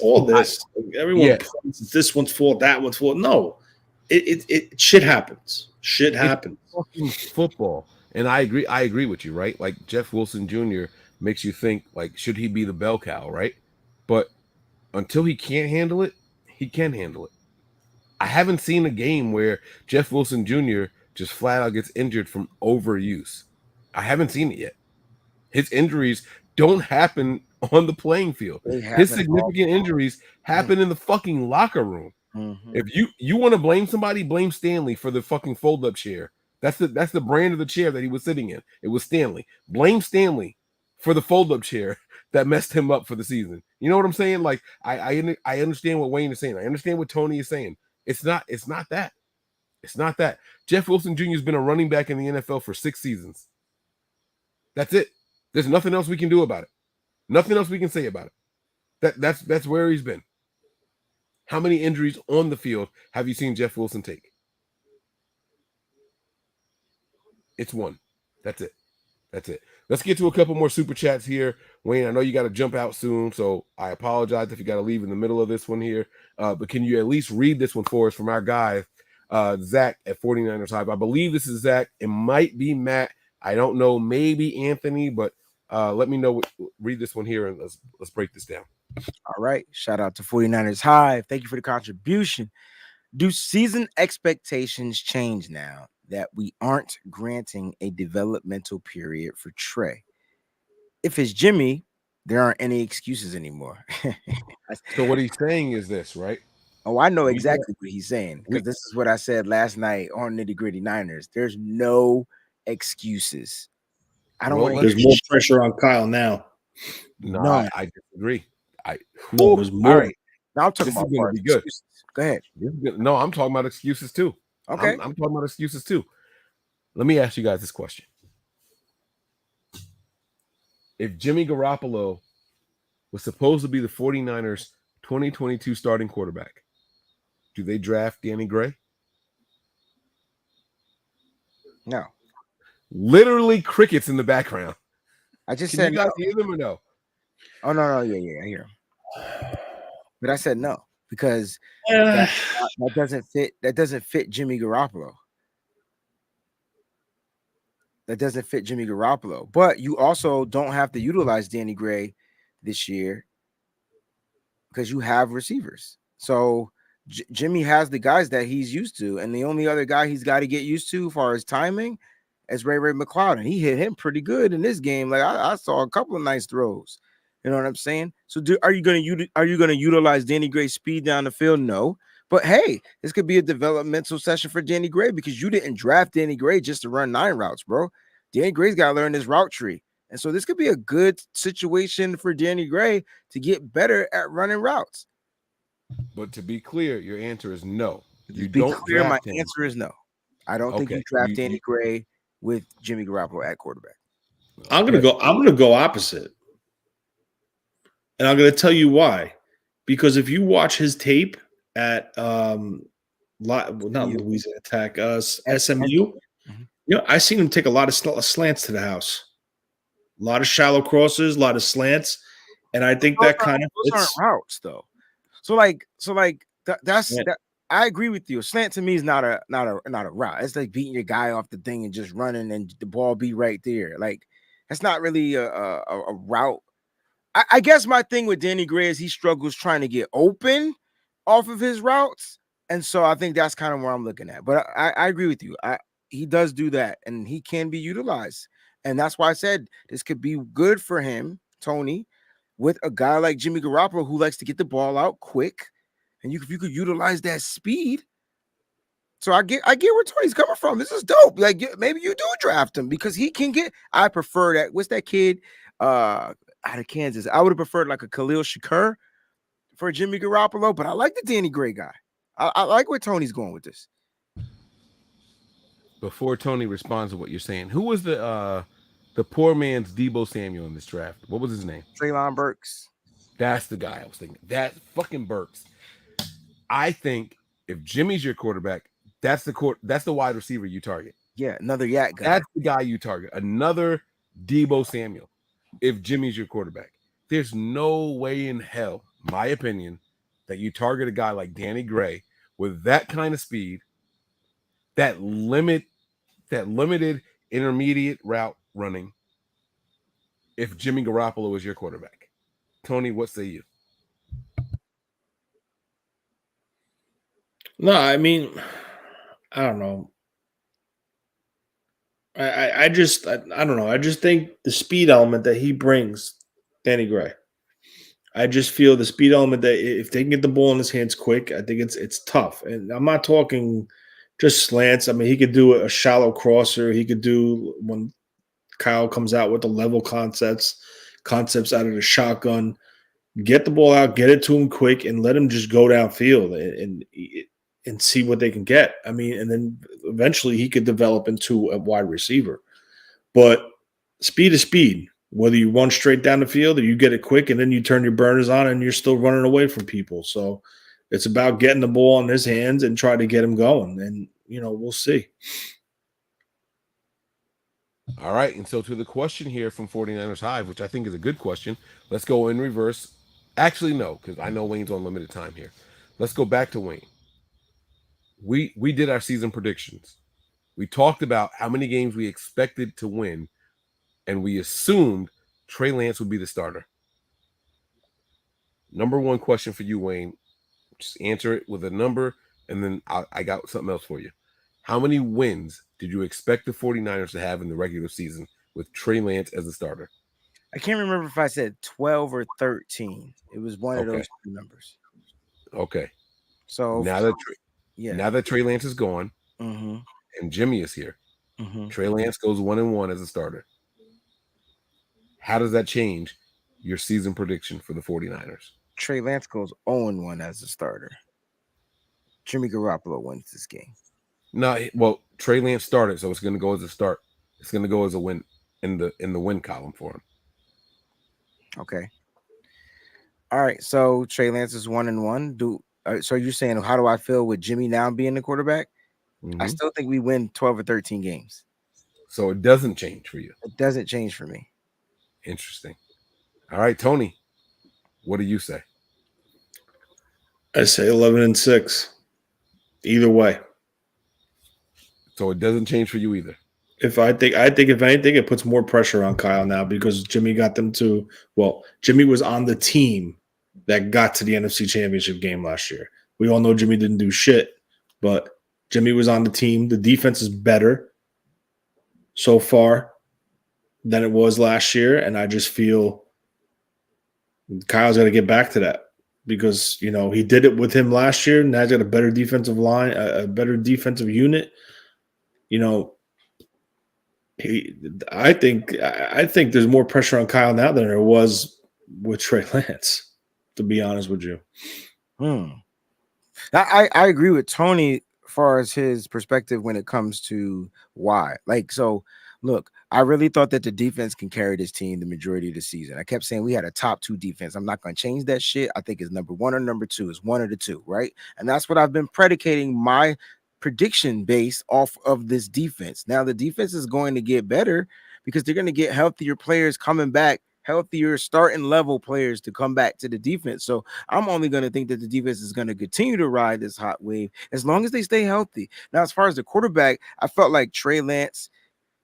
all this. Everyone points, this one's fault, that one's fault. No, it shit happens. Shit happens. It's fucking football, and I agree with you, right? Like Jeff Wilson Jr. makes you think, like, should he be the bell cow, right? But until he can't handle it, he can handle it. I haven't seen a game where Jeff Wilson Jr. just flat out gets injured from overuse. I haven't seen it yet. His injuries don't happen on the playing field. His significant injuries happen in the fucking locker room. Mm-hmm. If you want to blame somebody, blame Stanley for the fucking fold-up chair. That's the brand of the chair that he was sitting in. It was Stanley. Blame Stanley for the fold-up chair that messed him up for the season. You know what I'm saying? Like, I understand what Wayne is saying. I understand what Tony is saying. It's not that. It's not that. Jeff Wilson Jr. has been a running back in the NFL for 6 seasons. That's it. There's nothing else we can do about it. Nothing else we can say about it. That's where he's been. How many injuries on the field have you seen Jeff Wilson take? It's one. That's it. Let's get to a couple more super chats here. Wayne, I know you got to jump out soon, so I apologize if you got to leave in the middle of this one here. But can you at least read this one for us from our guy, Zach at 49ers Hive? I believe this is Zach. It might be Matt. I don't know. Maybe Anthony, but let me know. Read this one here, and let's break this down. All right. Shout out to 49ers Hive. Thank you for the contribution. Do season expectations change now that we aren't granting a developmental period for Trey? If it's Jimmy, there aren't any excuses anymore. So what he's saying is this, right? Oh, I know exactly what he's saying, because this is what I said last night on Nitty Gritty Niners. There's no excuses. I don't want. There's more pressure on Kyle now. No, I disagree. There's more. All right. Now I'm talking about be good. Excuses. Go ahead. No, I'm talking about excuses too. Okay. I'm talking about excuses too. Let me ask you guys this question. If Jimmy Garoppolo was supposed to be the 49ers 2022 starting quarterback, do they draft Danny Gray? No. Literally crickets in the background. I just Can said you guys no. hear them or no? Oh, no. Yeah, I hear him. But I said no. because that doesn't fit. That doesn't fit Jimmy Garoppolo. That doesn't fit Jimmy Garoppolo. But you also don't have to utilize Danny Gray this year because you have receivers. So Jimmy has the guys that he's used to, and the only other guy he's got to get used to as far as timing is Ray McLeod, and he hit him pretty good in this game. Like I saw a couple of nice throws. You know what I'm saying? So are you going to utilize Danny Gray's speed down the field? No. But hey, this could be a developmental session for Danny Gray because you didn't draft Danny Gray just to run 9 routes, bro. Danny Gray's got to learn this route tree. And so this could be a good situation for Danny Gray to get better at running routes. But to be clear, your answer is no. You don't clear. My answer is no. I don't think you draft Danny Gray with Jimmy Garoppolo at quarterback. I'm gonna go opposite. And I'm going to tell you why. Because if you watch his tape at not Louisiana Tech, SMU, I seen him take a lot of slants to the house. A lot of shallow crosses, a lot of slants. And I think that kind of aren't routes though. So that I agree with you. A slant to me is not a route. It's like beating your guy off the thing and just running and the ball be right there. Like that's not really a route. I guess my thing with Danny Gray is he struggles trying to get open off of his routes. And so I think that's kind of where I'm looking at. But I agree with you. He does do that, and he can be utilized. And that's why I said this could be good for him, Tony, with a guy like Jimmy Garoppolo who likes to get the ball out quick. And you could utilize that speed. So I get where Tony's coming from. This is dope. Like maybe you do draft him because he can get. I prefer that. What's that kid? Out of Kansas. I would have preferred like a Khalil Shakur for Jimmy Garoppolo, but I like the Danny Gray guy. I like where Tony's going with this. Before Tony responds to what you're saying, who was the poor man's Deebo Samuel in this draft? What was his name? Treylon Burks. That's the guy I was thinking. That fucking Burks. I think if Jimmy's your quarterback, that's the wide receiver you target. Yeah, another yak guy. That's the guy you target. Another Deebo Samuel. If Jimmy's your quarterback, there's no way in hell, my opinion, that you target a guy like Danny Gray with that kind of speed, that limited intermediate route running, if Jimmy Garoppolo is your quarterback. Tony, what say you? No, I mean, I don't know. I don't know. I just think the speed element that he brings, Danny Gray. I just feel the speed element that if they can get the ball in his hands quick, I think it's tough. And I'm not talking just slants. I mean, he could do a shallow crosser. He could do when Kyle comes out with the level concepts out of the shotgun. Get the ball out, get it to him quick, and let him just go downfield and see what they can get. I mean, and then eventually he could develop into a wide receiver. But speed is speed. Whether you run straight down the field or you get it quick and then you turn your burners on and you're still running away from people. So it's about getting the ball in his hands and try to get him going. And, we'll see. All right. And so to the question here from 49ers Hive, which I think is a good question, let's go in reverse. Actually, no, because I know Wayne's on limited time here. Let's go back to Wayne. We did our season predictions. We talked about how many games we expected to win, and we assumed Trey Lance would be the starter. Number one question for you, Wayne. Just answer it with a number, and then I got something else for you. How many wins did you expect the 49ers to have in the regular season with Trey Lance as the starter? I can't remember if I said 12 or 13. It was one of those two numbers. Okay. So now that Trey Lance is gone and Jimmy is here, Trey Lance goes 1-1 as a starter. How does that change your season prediction for the 49ers? Trey Lance goes 0-1 as a starter. Jimmy Garoppolo wins this game. No, well, Trey Lance started, so it's going to go as a start. It's going to go as a win in the win column for him. Okay. All right. So Trey Lance is 1-1. So you're saying, how do I feel with Jimmy now being the quarterback? I still think we win 12 or 13 games. So it doesn't change for you. It doesn't change for me. Interesting. All right, Tony, what do you say? I say 11-6. Either way. So it doesn't change for you either. I think if anything, it puts more pressure on Kyle now because Jimmy got them to. Well, Jimmy was on the team that got to the NFC Championship game last year. We all know Jimmy didn't do shit, but Jimmy was on the team. The defense is better so far than it was last year, and I just feel Kyle's got to get back to that because he did it with him last year. Now he's got a better defensive line, a better defensive unit. I think there's more pressure on Kyle now than there was with Trey Lance, to be honest with you. I agree with Tony as far as his perspective when it comes to why. Look, I really thought that the defense can carry this team the majority of the season. I kept saying we had a top 2 defense. I'm not going to change that shit. I think it's number 1 or number 2. It's one of the two, right? And that's what I've been predicating my prediction based off of this defense. Now the defense is going to get better because they're going to get healthier players coming back, healthier starting level players to come back to the defense. So I'm only going to think that the defense is going to continue to ride this hot wave as long as they stay healthy. Now, as far as the quarterback, I felt like Trey Lance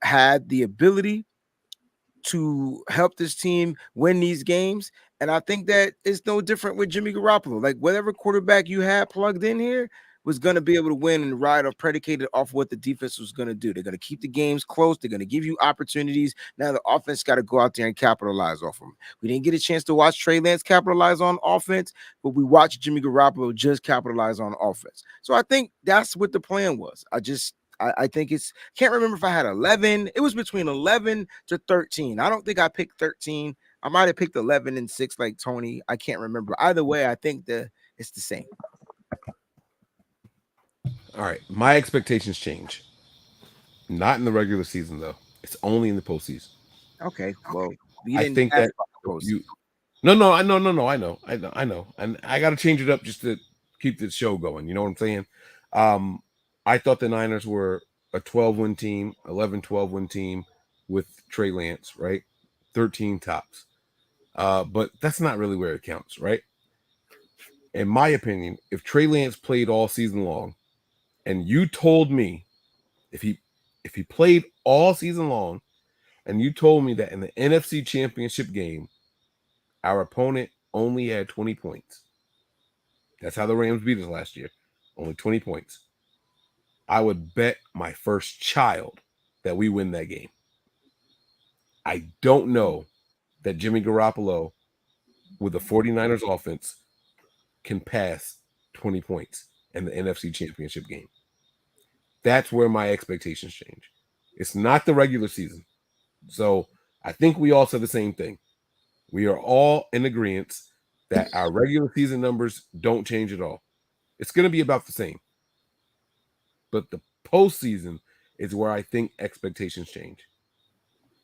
had the ability to help this team win these games. And I think that it's no different with Jimmy Garoppolo. Like whatever quarterback you had plugged in here was going to be able to win and ride or predicated off what the defense was going to do. They're going to keep the games close. They're going to give you opportunities. Now the offense got to go out there and capitalize off them. We didn't get a chance to watch Trey Lance capitalize on offense, but we watched Jimmy Garoppolo just capitalize on offense. So I think that's what the plan was. I think can't remember if I had 11. It was between 11 to 13. I don't think I picked 13. I might have picked 11-6 like Tony. I can't remember. Either way, I think it's the same. All right. My expectations change. Not in the regular season, though. It's only in the postseason. Okay. Well, I think that you. No. I know. And I got to change it up just to keep the show going. You know what I'm saying? I thought the Niners were a 12-win team, 11-12-win team with Trey Lance, right? 13 tops. But that's not really where it counts, right? In my opinion, if Trey Lance played all season long, and you told me if he played all season long, and you told me that in the NFC Championship game, our opponent only had 20 points. That's how the Rams beat us last year. Only 20 points. I would bet my first child that we win that game. I don't know that Jimmy Garoppolo with the 49ers offense can pass 20 points in the NFC Championship game. That's where my expectations change. It's not the regular season. So I think we all said the same thing. We are all in agreement that our regular season numbers don't change at all. It's going to be about the same. But the postseason is where I think expectations change.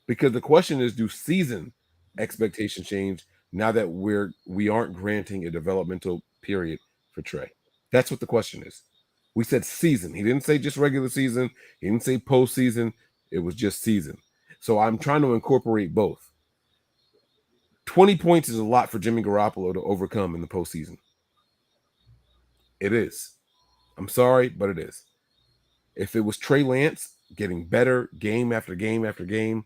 Because the question is, do season expectations change now that we aren't granting a developmental period for Trey? That's what the question is. We said season. He didn't say just regular season. He didn't say postseason. It was just season. So I'm trying to incorporate both. 20 points is a lot for Jimmy Garoppolo to overcome in the postseason. It is. I'm sorry, but it is. If it was Trey Lance getting better game after game after game,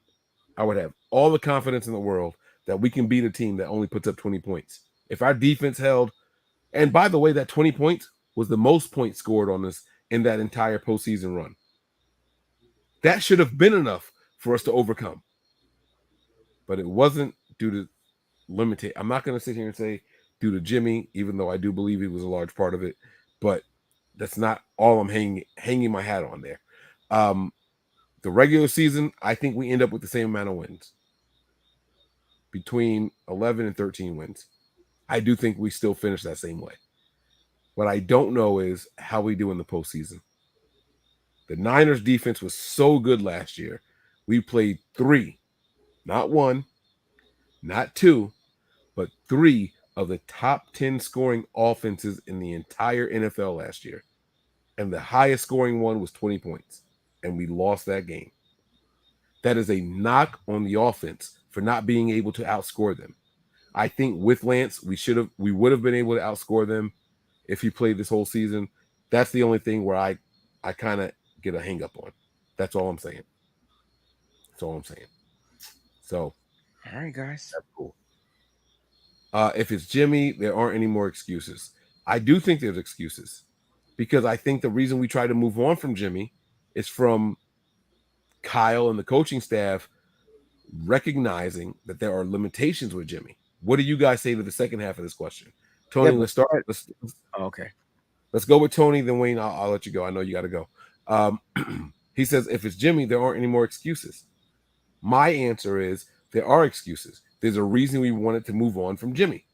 I would have all the confidence in the world that we can beat a team that only puts up 20 points. If our defense held, and by the way, that 20 points was the most points scored on us in that entire postseason run. That should have been enough for us to overcome. But it wasn't due to limited. I'm not going to sit here and say due to Jimmy, even though I do believe he was a large part of it. But that's not all I'm hanging my hat on there. The regular season, I think we end up with the same amount of wins. Between 11 and 13 wins. I do think we still finish that same way. What I don't know is how we do in the postseason. The Niners defense was so good last year. We played 3, not 1, not 2, but 3 of the top 10 scoring offenses in the entire NFL last year. And the highest scoring one was 20 points. And we lost that game. That is a knock on the offense for not being able to outscore them. I think with Lance, we would have been able to outscore them if he played this whole season. That's the only thing where I kind of get a hang up on. That's all I'm saying. That's all I'm saying. So, all right, guys. that's cool. If it's Jimmy, there aren't any more excuses. I do think there's excuses because I think the reason we try to move on from Jimmy is from Kyle and the coaching staff recognizing that there are limitations with Jimmy. What do you guys say to the second half of this question? Tony, let's start. Okay. Let's go with Tony, then Wayne, I'll let you go. I know you got to go. He says, if it's Jimmy, there aren't any more excuses. My answer is there are excuses. There's a reason we wanted to move on from Jimmy.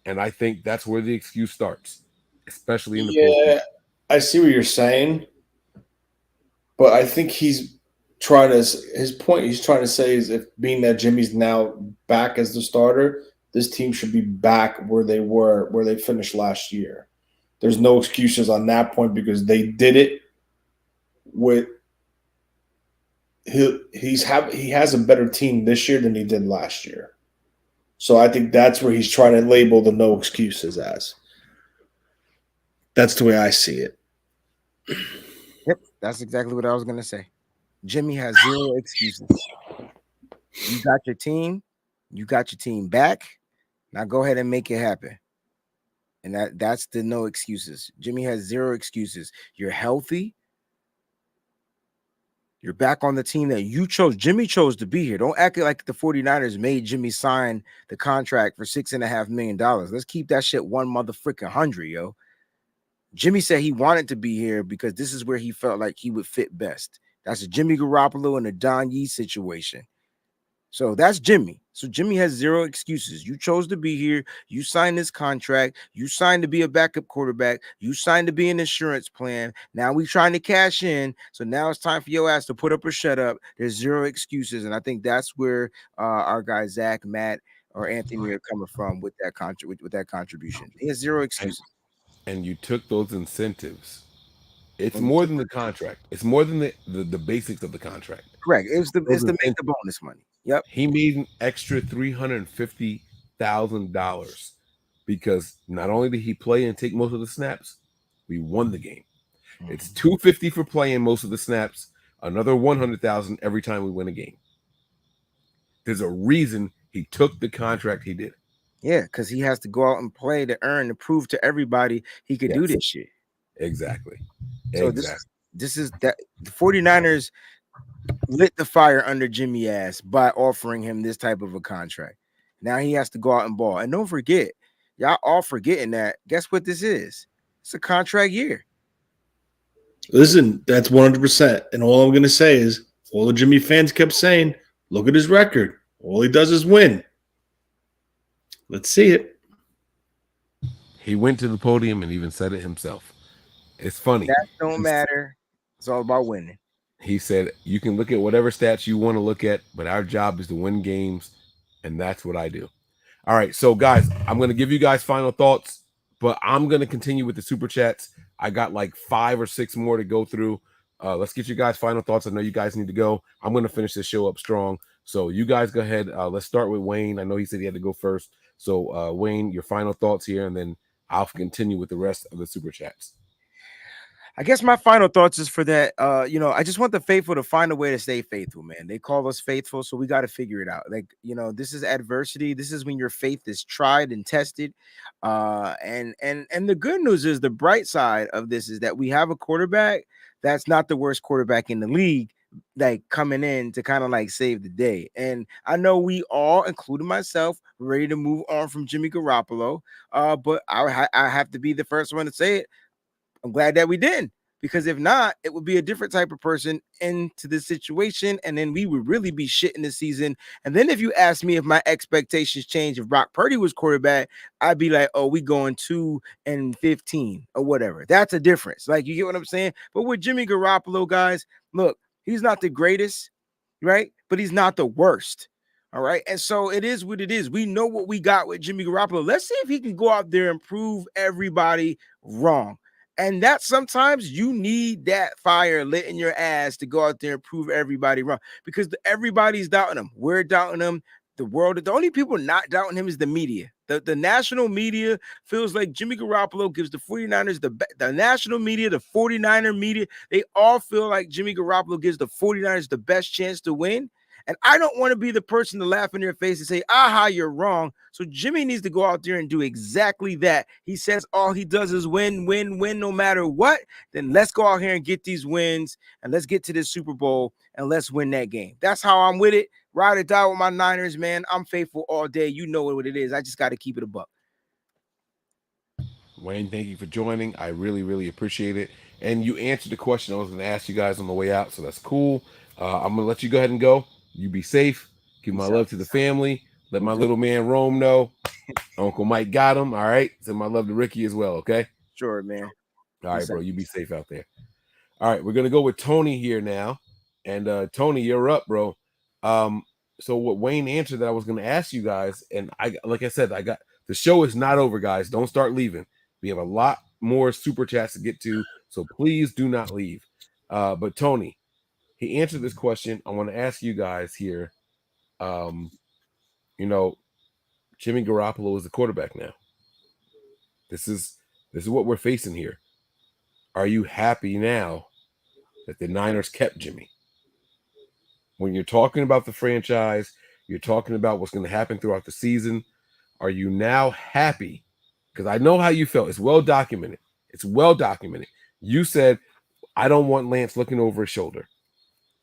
And I think that's where the excuse starts, especially in the postseason. I see what you're saying, but I think he's trying to – his point he's trying to say is if being that Jimmy's now back as the starter, this team should be back where they were, where they finished last year. There's no excuses on that point because they did it with – he has a better team this year than he did last year. So I think that's where he's trying to label the no excuses as. That's the way I see it. Yep, that's exactly what I was going to say. Jimmy has zero excuses. You got your team. You got your team back. Now go ahead and make it happen. And that's the no excuses. Jimmy has zero excuses. You're healthy. You're back on the team that you chose. Jimmy chose to be here. Don't act like the 49ers made Jimmy sign the contract for $6.5 million. Let's keep that shit 100, yo. Jimmy said he wanted to be here because this is where he felt like he would fit best. That's a Jimmy Garoppolo and a Don Yee situation. So that's Jimmy. So Jimmy has zero excuses. You chose to be here. You signed this contract. You signed to be a backup quarterback. You signed to be an insurance plan. Now we're trying to cash in. So now it's time for your ass to put up or shut up. There's zero excuses. And I think that's where our guys, Zach, Matt, or Anthony are coming from with that contribution. He has zero excuses. And you took those incentives. It's more than the contract. It's more than the basics of the contract. Correct. It's to make the bonus money. Yep. He made an extra $350,000 because not only did he play and take most of the snaps, we won the game. Mm-hmm. It's $250 for playing most of the snaps, another $100,000 every time we win a game. There's a reason he took the contract he did. Yeah, because he has to go out and play to earn, to prove to everybody he could do this shit. Exactly. So this is that the 49ers lit the fire under Jimmy ass by offering him this type of a contract. Now he has to go out and ball. And don't forget, y'all all forgetting that. Guess what this is? It's a contract year. Listen, that's 100%. And all I'm going to say is all the Jimmy fans kept saying, look at his record. All he does is win. Let's see it. He went to the podium and even said it himself. It's funny. That don't matter. It's all about winning. He said, you can look at whatever stats you want to look at, but our job is to win games, and that's what I do. All right, so, guys, I'm going to give you guys final thoughts, but I'm going to continue with the Super Chats. I got like 5 or 6 more to go through. Let's get you guys final thoughts. I know you guys need to go. I'm going to finish this show up strong. So you guys go ahead. Let's start with Wayne. I know he said he had to go first. So, Wayne, your final thoughts here, and then I'll continue with the rest of the Super Chats. I guess my final thoughts is for that. I just want the faithful to find a way to stay faithful, man. They call us faithful, so we got to figure it out. Like, this is adversity. This is when your faith is tried and tested. And the good news is, the bright side of this is that we have a quarterback that's not the worst quarterback in the league, like coming in to kind of like save the day. And I know we all, including myself, ready to move on from Jimmy Garoppolo. But I have to be the first one to say it. I'm glad that we didn't, because if not, it would be a different type of person into this situation, and then we would really be shitting this season. And then if you ask me if my expectations change if Brock Purdy was quarterback, I'd be like, oh, we going 2-15 or whatever. That's a difference. Like, you get what I'm saying? But with Jimmy Garoppolo, guys, look, he's not the greatest, right? But he's not the worst. All right. And so it is what it is. We know what we got with Jimmy Garoppolo. Let's see if he can go out there and prove everybody wrong. And that sometimes you need that fire lit in your ass to go out there and prove everybody wrong, because everybody's doubting him. We're doubting him. the world. The only people not doubting him is the media. The national media feels like Jimmy Garoppolo gives the 49ers the national media, the 49er media, they all feel like Jimmy Garoppolo gives the 49ers the best chance to win. And I don't want to be the person to laugh in their face and say, aha, you're wrong. So Jimmy needs to go out there and do exactly that. He says all he does is win, win, win, no matter what. Then let's go out here and get these wins, and let's get to this Super Bowl, and let's win that game. That's how I'm with it. Ride or die with my Niners, man. I'm faithful all day. You know what it is. I just got to keep it a buck. Wayne, thank you for joining. I really, really appreciate it. And you answered the question I was going to ask you guys on the way out, so that's cool. I'm going to let you go ahead and go. You be safe. Give my love to the family. Let my little man Rome know. Uncle Mike got him. All right. Send my love to Ricky as well. Okay. Sure, man. All right, bro. You be safe out there. All right. We're going to go with Tony here now. And Tony, you're up, bro. So what Wayne answered that I was going to ask you guys. And like I said, the show is not over, guys. Don't start leaving. We have a lot more super chats to get to. So please do not leave. But Tony, he answered this question. I want to ask you guys here. Jimmy Garoppolo is the quarterback now. This is what we're facing here. Are you happy now that the Niners kept Jimmy? When you're talking about the franchise, you're talking about what's going to happen throughout the season. Are you now happy? Because I know how you felt. It's well documented. You said, I don't want Lance looking over his shoulder.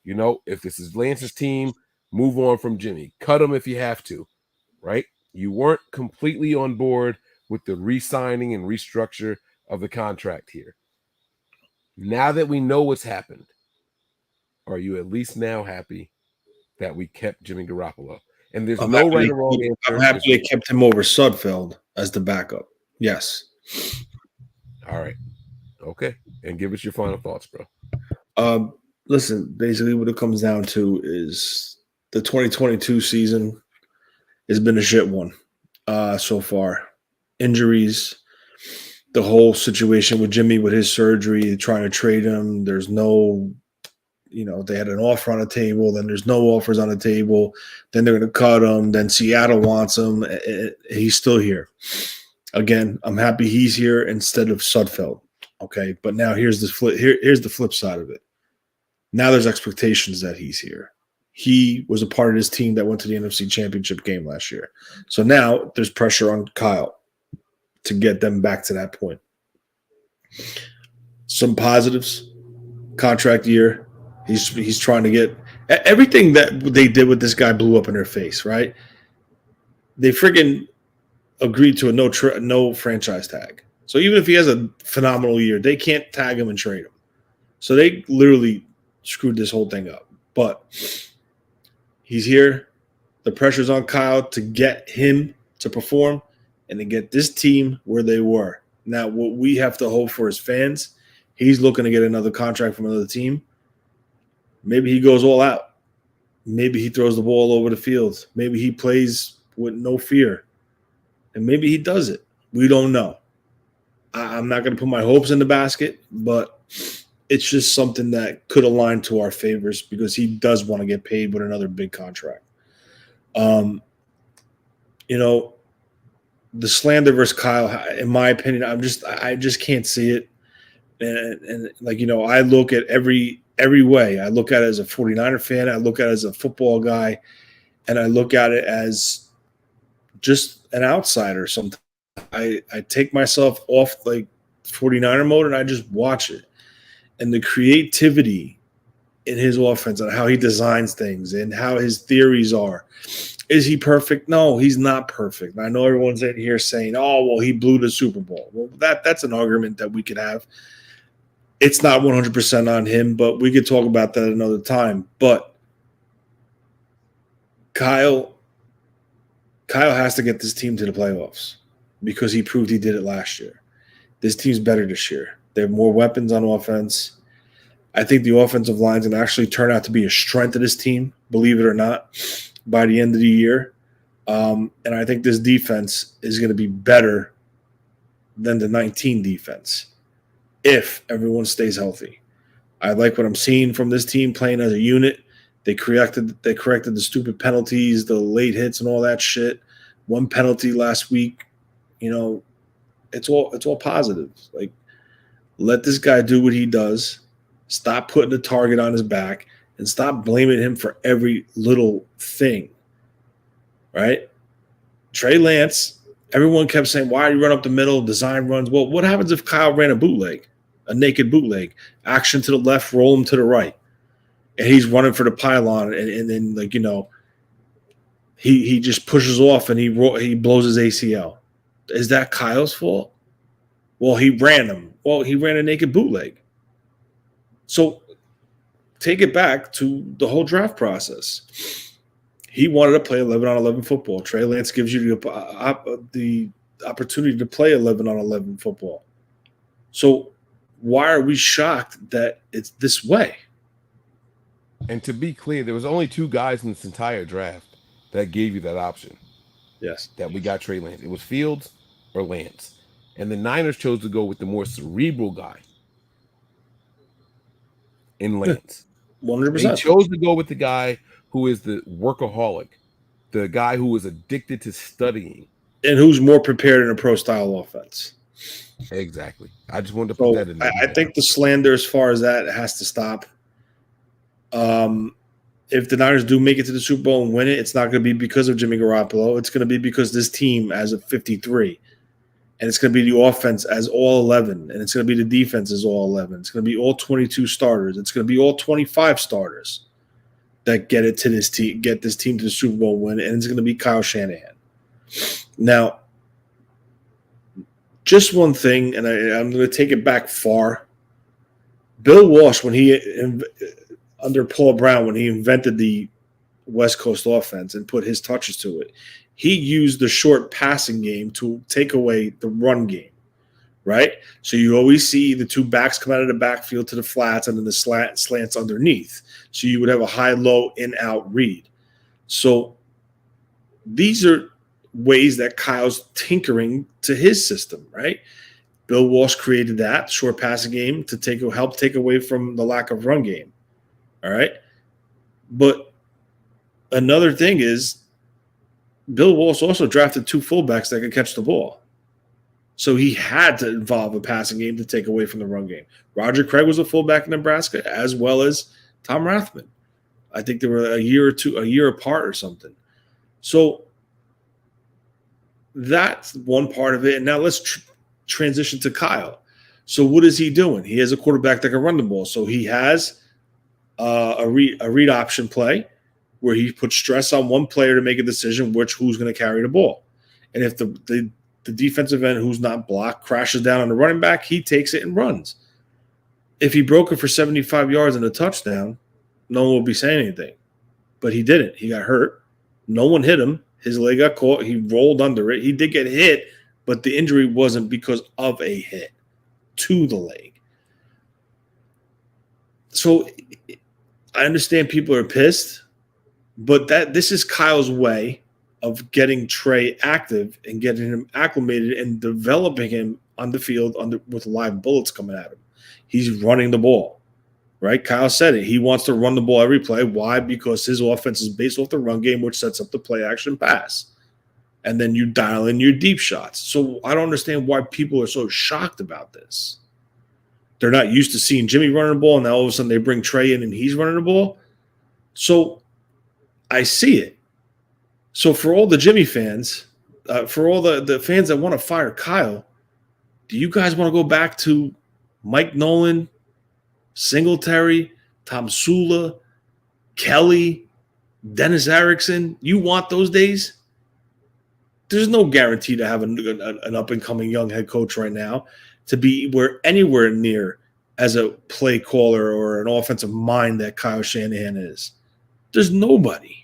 If this is Lance's team, move on from Jimmy. Cut him if you have to, right? You weren't completely on board with the re-signing and restructure of the contract here. Now that we know what's happened, are you at least now happy that we kept Jimmy Garoppolo? And there's no right or wrong answer. I'm happy they kept him over Sudfeld as the backup. Yes. All right. Okay. And give us your final thoughts, bro. Listen, basically what it comes down to is the 2022 season has been a shit one so far. Injuries, the whole situation with Jimmy with his surgery, trying to trade him. There's no, they had an offer on the table. Then there's no offers on the table. Then they're going to cut him. Then Seattle wants him. He's still here. Again, I'm happy he's here instead of Sudfeld. Okay, but now here's the flip. Here's the flip side of it. Now there's expectations that he's here. He was a part of his team that went to the NFC Championship game last year. So now there's pressure on Kyle to get them back to that point. Some positives. Contract year. He's trying to get everything that they did with this guy blew up in their face, right? They freaking agreed to a no franchise tag. So even if he has a phenomenal year, they can't tag him and trade him. So they literally screwed this whole thing up. But he's here. The pressure's on Kyle to get him to perform and to get this team where they were. Now, what we have to hope for as fans, he's looking to get another contract from another team. Maybe he goes all out. Maybe he throws the ball over the field. Maybe he plays with no fear. And maybe he does it. We don't know. I'm not going to put my hopes in the basket, but it's just something that could align to our favors because he does want to get paid with another big contract. The slander versus Kyle, in my opinion, I just can't see it. And I look at every way. I look at it as a 49er fan. I look at it as a football guy, and I look at it as just an outsider. Sometimes I take myself off 49er mode and I just watch it. And the creativity in his offense and how he designs things and how his theories are. Is he perfect? No, he's not perfect. I know everyone's in here saying, oh, well, he blew the Super Bowl. Well, that's an argument that we could have. It's not 100% on him, but we could talk about that another time. But Kyle has to get this team to the playoffs because he proved he did it last year. This team's better this year. They have more weapons on offense. I think the offensive line can actually turn out to be a strength of this team, believe it or not, by the end of the year. And I think this defense is going to be better than the 19 defense if everyone stays healthy. I like what I'm seeing from this team playing as a unit. They corrected the stupid penalties, the late hits, and all that shit. One penalty last week, you know, it's all positive. Like, let this guy do what he does. Stop putting the target on his back and stop blaming him for every little thing. Right? Trey Lance, everyone kept saying, why do you run up the middle, design runs? Well, what happens if Kyle ran a bootleg, a naked bootleg, action to the left, roll him to the right, and he's running for the pylon, and then, like, you know, he just pushes off and he blows his ACL. Is that Kyle's fault? Well, he ran him. Well, he ran a naked bootleg. So take it back to the whole draft process. He wanted to play 11-on-11 football. Trey Lance gives you the opportunity to play 11-on-11 football. So why are we shocked that it's this way? And to be clear, there was only 2 guys in this entire draft that gave you that option. Yes. That we got Trey Lance. It was Fields or Lance. And the Niners chose to go with the more cerebral guy in Lance. 100%. They chose to go with the guy who is the workaholic, the guy who is addicted to studying. And who's more prepared in a pro-style offense. Exactly. I just wanted to put that in there. I think the slander as far as that has to stop. If the Niners do make it to the Super Bowl and win it, it's not going to be because of Jimmy Garoppolo. It's going to be because this team as a 53. And it's going to be the offense as all 11. And it's going to be the defense as all 11. It's going to be all 22 starters. It's going to be all 25 starters that get this team to the Super Bowl win. And it's going to be Kyle Shanahan. Now, just one thing, and I'm going to take it back far. Bill Walsh, under Paul Brown, when he invented the West Coast offense and put his touches to it, he used the short passing game to take away the run game, right? So you always see the 2 backs come out of the backfield to the flats and then the slants underneath. So you would have a high-low in-out read. So these are ways that Kyle's tinkering to his system, right? Bill Walsh created that short passing game to help take away from the lack of run game, all right? But another thing is, Bill Walsh also drafted 2 fullbacks that could catch the ball. So he had to involve a passing game to take away from the run game. Roger Craig was a fullback in Nebraska, as well as Tom Rathman. I think they were a year apart or something. So that's one part of it. And now let's transition to Kyle. So what is he doing? He has a quarterback that can run the ball. So he has a read option play, where he puts stress on one player to make a decision who's going to carry the ball. And if the defensive end who's not blocked crashes down on the running back, he takes it and runs. If he broke it for 75 yards and a touchdown, no one will be saying anything. But he didn't. He got hurt. No one hit him. His leg got caught. He rolled under it. He did get hit, but the injury wasn't because of a hit to the leg. So I understand people are pissed. But this is Kyle's way of getting Trey active and getting him acclimated and developing him on the field with live bullets coming at him. He's running the ball, right? Kyle said it. He wants to run the ball every play. Why? Because his offense is based off the run game, which sets up the play action pass. And then you dial in your deep shots. So I don't understand why people are so shocked about this. They're not used to seeing Jimmy running the ball, and now all of a sudden they bring Trey in and he's running the ball. So I see it. So for all the Jimmy fans, for all the fans that want to fire Kyle, do you guys want to go back to Mike Nolan, Singletary, Tom Sula, Kelly, Dennis Erickson? You want those days? There's no guarantee to have an up-and-coming young head coach right now to be anywhere near as a play caller or an offensive mind that Kyle Shanahan is. There's nobody.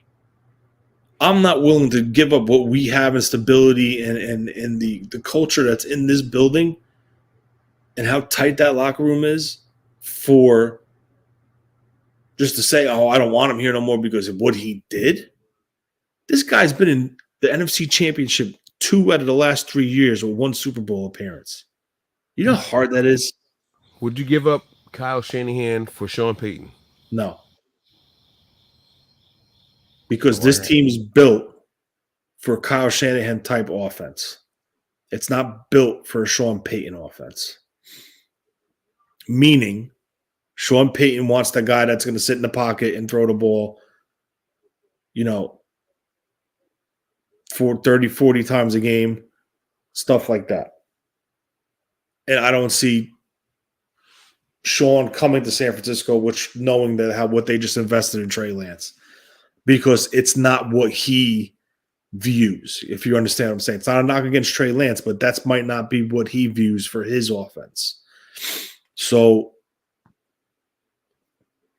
I'm not willing to give up what we have in stability and the culture that's in this building and how tight that locker room is for just to say, oh, I don't want him here no more because of what he did. This guy's been in the NFC Championship 2 out of the last 3 years with 1 Super Bowl appearance. You know how hard that is? Would you give up Kyle Shanahan for Sean Payton? No. because this team's built for Kyle Shanahan type offense. It's not built for a Sean Payton offense. Meaning, Sean Payton wants the guy that's going to sit in the pocket and throw the ball, for 30, 40 times a game, stuff like that. And I don't see Sean coming to San Francisco, knowing that what they just invested in Trey Lance, because it's not what he views, if you understand what I'm saying. It's not a knock against Trey Lance, but that might not be what he views for his offense. So,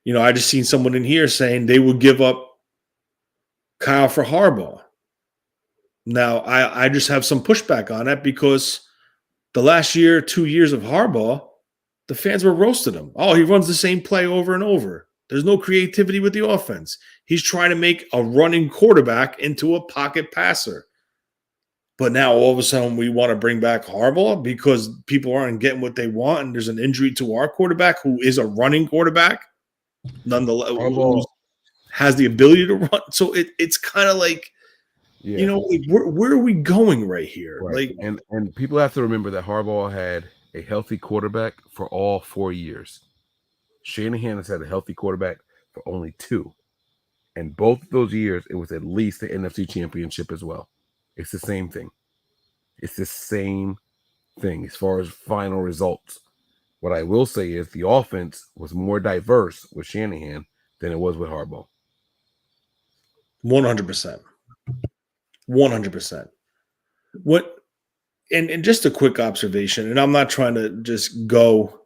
I just seen someone in here saying they would give up Kyle for Harbaugh. Now, I just have some pushback on that because the last 2 years of Harbaugh, the fans were roasting him. Oh, he runs the same play over and over. There's no creativity with the offense. He's trying to make a running quarterback into a pocket passer. But now all of a sudden we want to bring back Harbaugh because people aren't getting what they want, and there's an injury to our quarterback who is a running quarterback, nonetheless, who has the ability to run. So it's kind of like, where are we going right here? Right. And people have to remember that Harbaugh had a healthy quarterback for all 4 years. Shanahan has had a healthy quarterback for only 2. And both of those years, it was at least the NFC Championship as well. It's the same thing. It's the same thing as far as final results. What I will say is the offense was more diverse with Shanahan than it was with Harbaugh. 100%. 100%. And just a quick observation, and I'm not trying to just go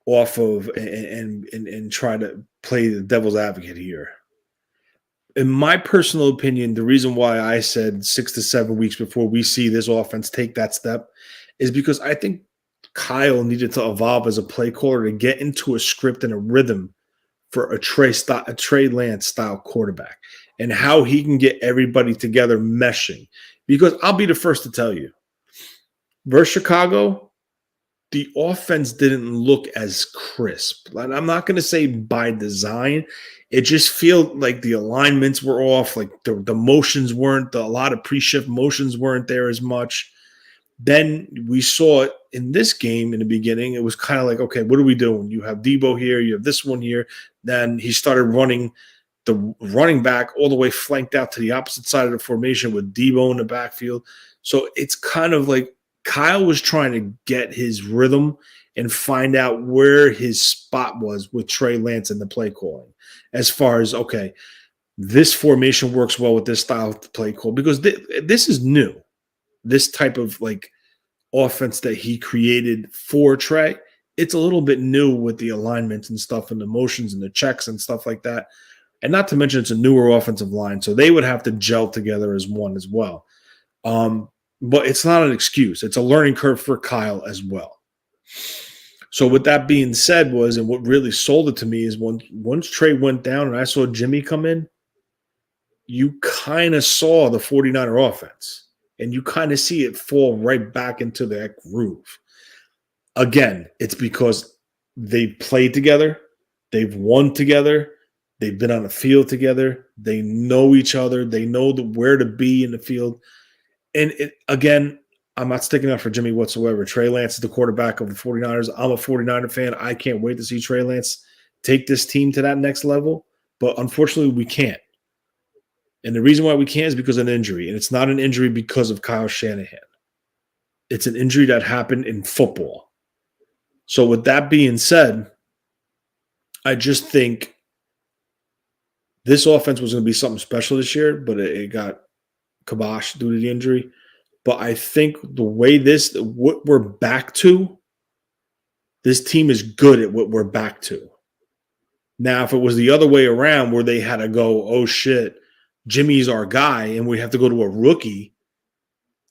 off of and try to play the devil's advocate here. In my personal opinion, the reason why I said 6 to 7 weeks before we see this offense take that step is because I think Kyle needed to evolve as a play caller to get into a script and a rhythm for a Trey Lance style quarterback and how he can get everybody together meshing. Because I'll be the first to tell you, versus Chicago, the offense didn't look as crisp. And I'm not going to say by design. It just felt like the alignments were off, like the motions weren't, a lot of pre-shift motions weren't there as much. Then we saw it in this game in the beginning. It was kind of like, okay, what are we doing? You have Debo here, you have this one here. Then he started running the running back all the way flanked out to the opposite side of the formation with Debo in the backfield. So it's kind of like Kyle was trying to get his rhythm and find out where his spot was with Trey Lance in the play calling. As far as, okay, this formation works well with this style of play call because this is new. This type of like offense that he created for Trey, it's a little bit new with the alignments and stuff and the motions and the checks and stuff like that. And not to mention it's a newer offensive line, so they would have to gel together as one as well. But it's not an excuse. It's a learning curve for Kyle as well. So with that being said and what really sold it to me is once Trey went down and I saw Jimmy come in, you kind of saw the 49er offense. And you kind of see it fall right back into that groove. Again, it's because they've played together. They've won together. They've been on the field together. They know each other. They know where to be in the field. And again, I'm not sticking up for Jimmy whatsoever. Trey Lance is the quarterback of the 49ers. I'm a 49er fan. I can't wait to see Trey Lance take this team to that next level. But unfortunately, we can't. And the reason why we can't is because of an injury. And it's not an injury because of Kyle Shanahan. It's an injury that happened in football. So with that being said, I just think this offense was going to be something special this year, but it got kibosh due to the injury. But I think the way what we're back to, this team is good at what we're back to. Now, if it was the other way around where they had to go, oh shit, Jimmy's our guy and we have to go to a rookie,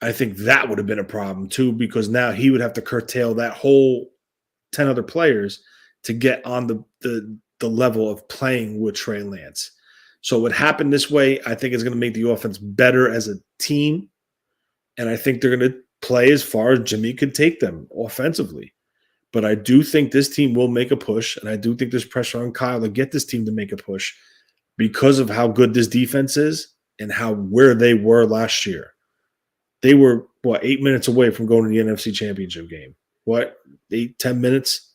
I think that would have been a problem too, because now he would have to curtail that whole 10 other players to get on the level of playing with Trey Lance. So what happened this way, I think is going to make the offense better as a team. And I think they're going to play as far as Jimmy could take them offensively. But I do think this team will make a push, and I do think there's pressure on Kyle to get this team to make a push. because of how good this defense is and where they were last year. They were, 8 minutes away from going to the NFC Championship game. 8-10 minutes?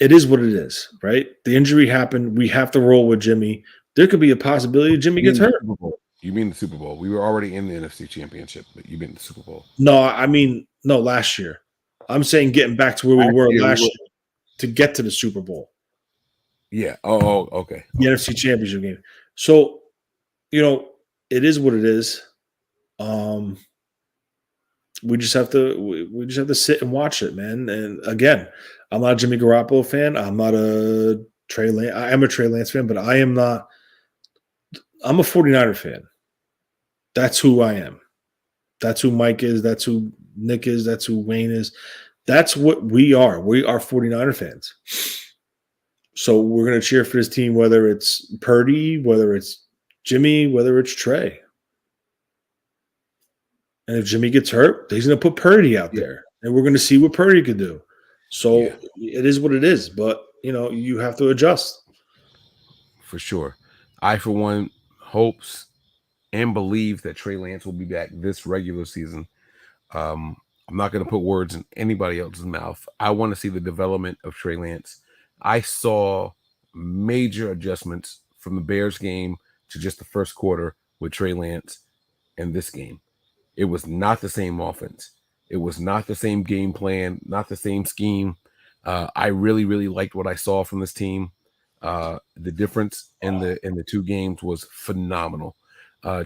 It is what it is, right? The injury happened. We have to roll with Jimmy. There could be a possibility Jimmy gets hurt. You mean the Super Bowl? We were already in the NFC Championship, but you mean the Super Bowl? No, I mean, no, last year. I'm saying getting back to where we were last year to get to the Super Bowl. Yeah. Oh, okay. The NFC Championship game. So, it is what it is. We just have to sit and watch it, man. And again, I'm not a Jimmy Garoppolo fan. I'm not a Trey Lance. I am a Trey Lance fan, but I am not. I'm a 49er fan. That's who I am. That's who Mike is. That's who Nick is. That's who Wayne is. That's what we are. We are 49er fans. So we're going to cheer for this team, whether it's Purdy, whether it's Jimmy, whether it's Trey. And if Jimmy gets hurt, he's going to put Purdy out there. And we're going to see what Purdy can do. So it is what it is. But, you have to adjust. For sure. I, for one, hopes and believe that Trey Lance will be back this regular season. I'm not going to put words in anybody else's mouth. I want to see the development of Trey Lance. I saw major adjustments from the Bears game to just the first quarter with Trey Lance and this game. It was not the same offense. It was not the same game plan, not the same scheme. I really, really liked what I saw from this team. The difference in the two games was phenomenal.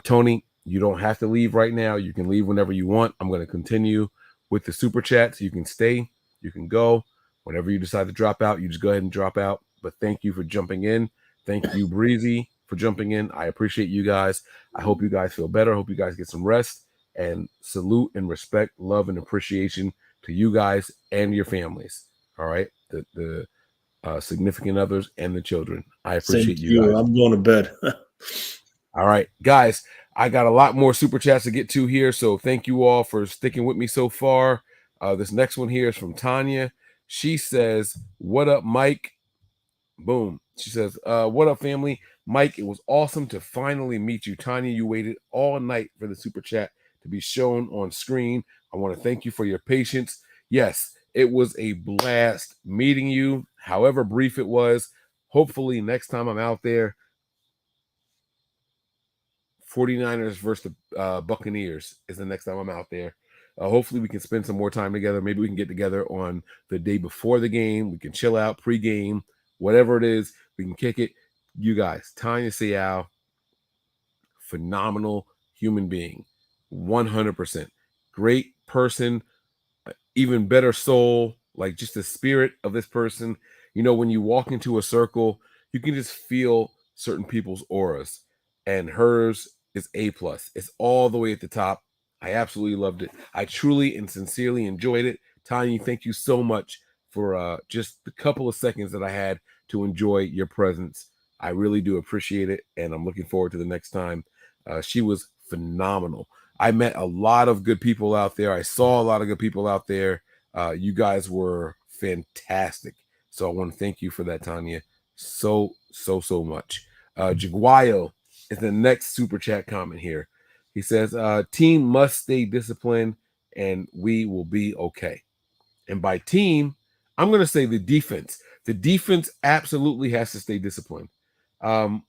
Tony, you don't have to leave right now. You can leave whenever you want. I'm going to continue with the super chats. You can stay. You can go. Whenever you decide to drop out, you just go ahead and drop out. But thank you for jumping in. Thank you, Breezy, for jumping in. I appreciate you guys. I hope you guys feel better. I hope you guys get some rest. And salute and respect, love, and appreciation to you guys and your families. All right? The significant others and the children. I appreciate you guys. I'm going to bed. All right, guys, I got a lot more super chats to get to here, so thank you all for sticking with me so far. This next one here is from Tanya. She says, "What up, Mike?" Boom. She says, "What up, family? Mike, it was awesome to finally meet you. Tanya, you waited all night for the super chat to be shown on screen. I want to thank you for your patience. Yes, it was a blast meeting you, however brief it was. Hopefully next time I'm out there, 49ers versus the Buccaneers is the next time I'm out there. Hopefully we can spend some more time together. Maybe we can get together on the day before the game. We can chill out pre-game, whatever it is. We can kick it. You guys, Tanya Seau, phenomenal human being, 100%. Great person, even better soul, like just the spirit of this person. When you walk into a circle, you can just feel certain people's auras, and hers is A+. It's all the way at the top. I absolutely loved it. I truly and sincerely enjoyed it. Tanya, thank you so much for just the couple of seconds that I had to enjoy your presence. I really do appreciate it, and I'm looking forward to the next time. She was phenomenal. I met a lot of good people out there. I saw a lot of good people out there. You guys were fantastic. So I want to thank you for that, Tanya, so much. Jaguayo is the next super chat comment here. He says, team must stay disciplined and we will be okay. And by team, I'm going to say the defense. The defense absolutely has to stay disciplined. The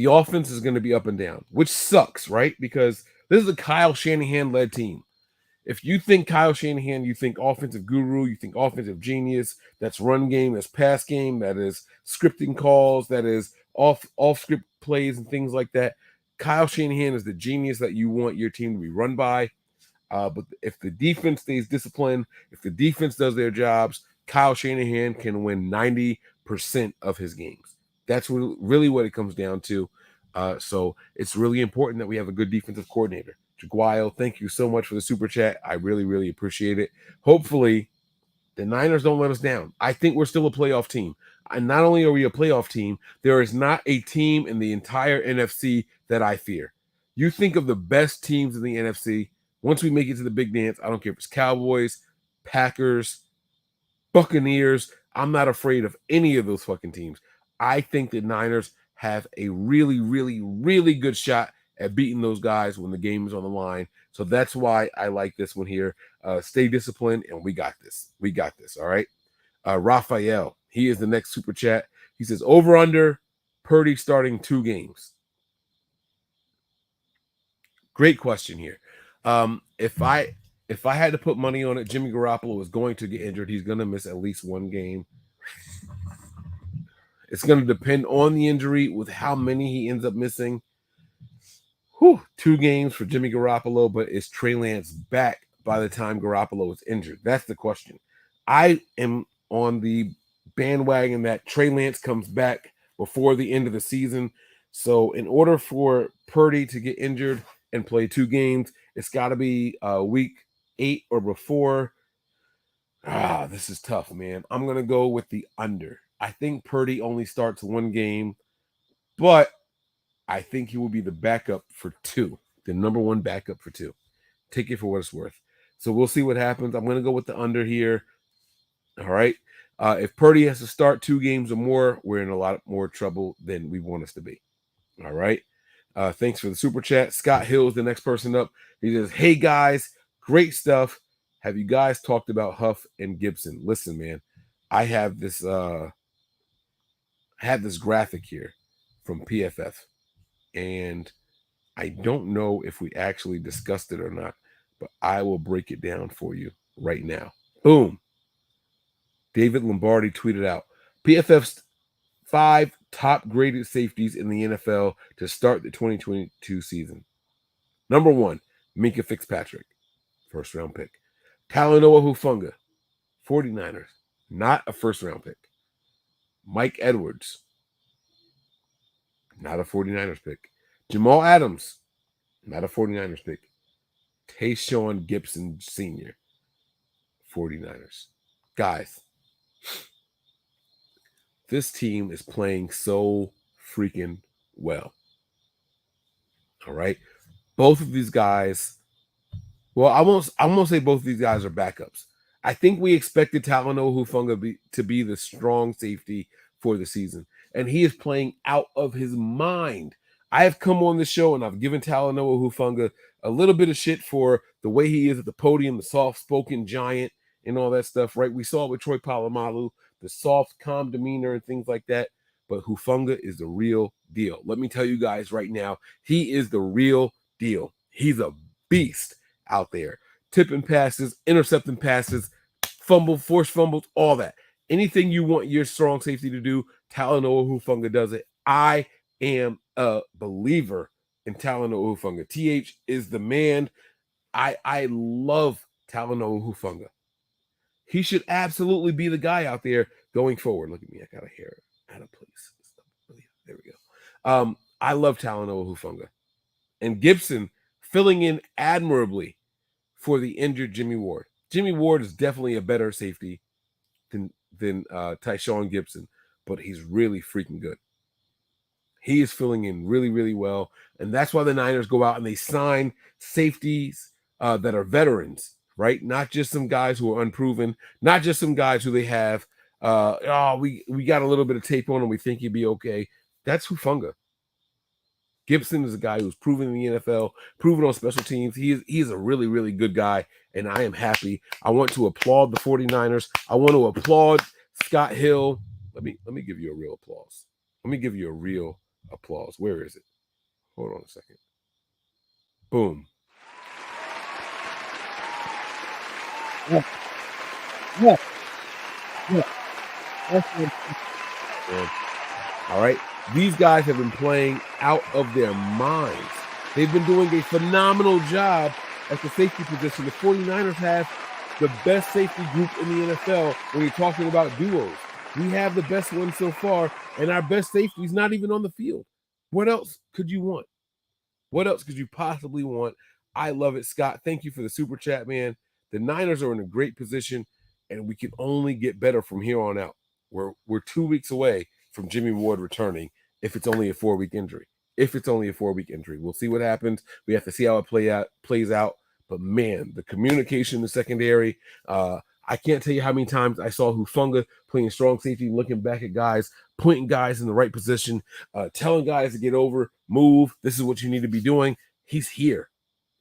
offense is going to be up and down, which sucks, right? Because this is a Kyle Shanahan-led team. If you think Kyle Shanahan, you think offensive guru, you think offensive genius, that's run game, that's pass game, that is scripting calls, that is off-script plays and things like that. Kyle Shanahan is the genius that you want your team to be run by. But if the defense stays disciplined, if the defense does their jobs, Kyle Shanahan can win 90% of his games. That's really what it comes down to. So it's really important that we have a good defensive coordinator. Jaguayo, thank you so much for the super chat. I really, really appreciate it. Hopefully, the Niners don't let us down. I think we're still a playoff team. And not only are we a playoff team, there is not a team in the entire NFC that I fear. You think of the best teams in the NFC. Once we make it to the big dance, I don't care if it's Cowboys, Packers, Buccaneers. I'm not afraid of any of those fucking teams. I think the Niners have a really, really, really good shot at beating those guys when the game is on the line. So that's why I like this one here. Stay disciplined, and we got this. We got this, all right? Raphael, he is the next super chat. He says, over under Purdy starting 2 games. Great question here. If I had to put money on it, Jimmy Garoppolo is going to get injured. He's going to miss at least 1 game. It's going to depend on the injury with how many he ends up missing. 2 games for Jimmy Garoppolo, but is Trey Lance back by the time Garoppolo is injured? That's the question. I am on the bandwagon that Trey Lance comes back before the end of the season. So in order for Purdy to get injured and play 2 games, it's got to be week 8 or before. This is tough, man. I'm going to go with the under. I think Purdy only starts 1 game, but I think he will be the backup for 2, the number 1 backup for 2. Take it for what it's worth. So we'll see what happens. I'm going to go with the under here. All right. If Purdy has to start 2 games or more, we're in a lot more trouble than we want us to be. All right. Thanks for the super chat. Scott Hill is the next person up. He says, hey, guys, great stuff. Have you guys talked about Huff and Gibson? Listen, man, I have this graphic here from PFF, and I don't know if we actually discussed it or not, but I will break it down for you right now. Boom. David Lombardi tweeted out, PFF's 5 top graded safeties in the NFL to start the 2022 season. Number 1, Minkah Fitzpatrick, first-round pick. Talanoa Hufanga, 49ers, not a first-round pick. Mike Edwards, not a 49ers pick. Jamal Adams, not a 49ers pick. Tayshaun Gibson Sr., 49ers. Guys, this team is playing so freaking well. All right. Both of these guys, well, I won't say both of these guys are backups. I think we expected Talanoa Hufanga to be the strong safety for the season, and he is playing out of his mind. I have come on the show and I've given Talanoa Hufanga a little bit of shit for the way he is at the podium, the soft-spoken giant and all that stuff, right? We saw it with Troy Polamalu, the soft, calm demeanor and things like that. But Hufanga is the real deal. Let me tell you guys right now, he is the real deal. He's a beast out there. Tipping passes, intercepting passes, forced fumbles, all that. Anything you want your strong safety to do, Talanoa Hufanga does it. I am a believer in Talanoa Hufanga. TH is the man. I love Talanoa Hufanga. He should absolutely be the guy out there going forward. Look at me. I got a hair out of place. There we go. I love Talanoa Hufanga. And Gibson filling in admirably for the injured Jimmy Ward. Jimmy Ward is definitely a better safety than Tayshaun Gibson, but he's really freaking good. He is filling in really, really well. And that's why the Niners go out and they sign safeties that are veterans, right? Not just some guys who are unproven, not just some guys who they have, we got a little bit of tape on him, we think he'd be okay. That's Hufanga. Gibson is a guy who's proven in the NFL, proven on special teams. He is a really, really good guy, and I am happy. I want to applaud the 49ers. I want to applaud Scott Hill. Let me give you a real applause. Let me give you a real applause. Where is it? Hold on a second. Boom. Yeah. All right. These guys have been playing out of their minds. They've been doing a phenomenal job at the safety position. The 49ers have the best safety group in the NFL when you're talking about duos. We have the best one so far, and our best safety is not even on the field. What else could you want? What else could you possibly want? I love it, Scott. Thank you for the super chat, man. The Niners are in a great position, and we can only get better from here on out. We're 2 weeks away from Jimmy Ward returning if it's only a 4-week injury. We'll see what happens. We have to see how it plays out. But, man, the communication in the secondary, I can't tell you how many times I saw Hufanga playing strong safety, looking back at guys, pointing guys in the right position, telling guys to get over, move. This is what you need to be doing. He's here.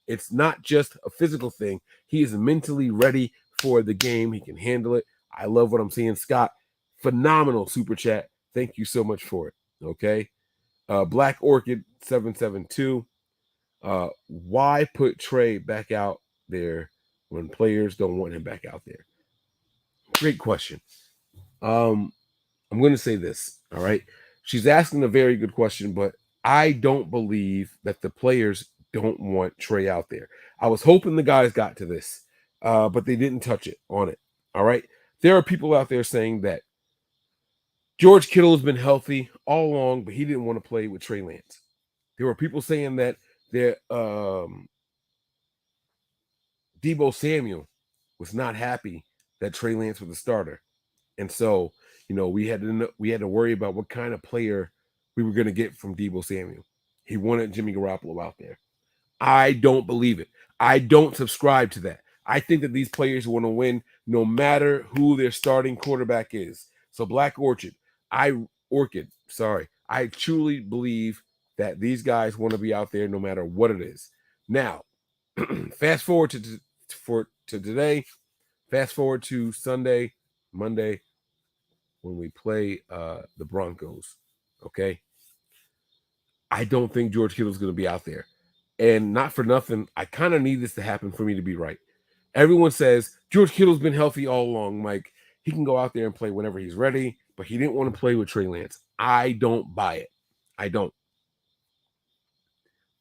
It's not just a physical thing. He is mentally ready for the game. He can handle it. I love what I'm seeing. Scott, phenomenal super chat. Thank you so much for it. Okay. Black Orchid 772. Why put Trey back out there when players don't want him back out there? Great question. I'm going to say this. All right. She's asking a very good question, but I don't believe that the players don't want Trey out there. I was hoping the guys got to this, but they didn't touch it on it. All right. There are people out there saying that George Kittle has been healthy all along, but he didn't want to play with Trey Lance. There were people saying that Deebo Samuel was not happy that Trey Lance was the starter. And so, we had to worry about what kind of player we were going to get from Deebo Samuel. He wanted Jimmy Garoppolo out there. I don't believe it. I don't subscribe to that. I think that these players want to win no matter who their starting quarterback is. So Black Orchid, I truly believe that these guys want to be out there no matter what it is. Now, fast forward to today. Fast forward to Sunday, Monday, when we play the Broncos. Okay. I don't think George Kittle is going to be out there. And not for nothing, I kind of need this to happen for me to be right. Everyone says George Kittle's been healthy all along, Mike. He can go out there and play whenever he's ready, but he didn't want to play with Trey Lance. I don't buy it. I don't.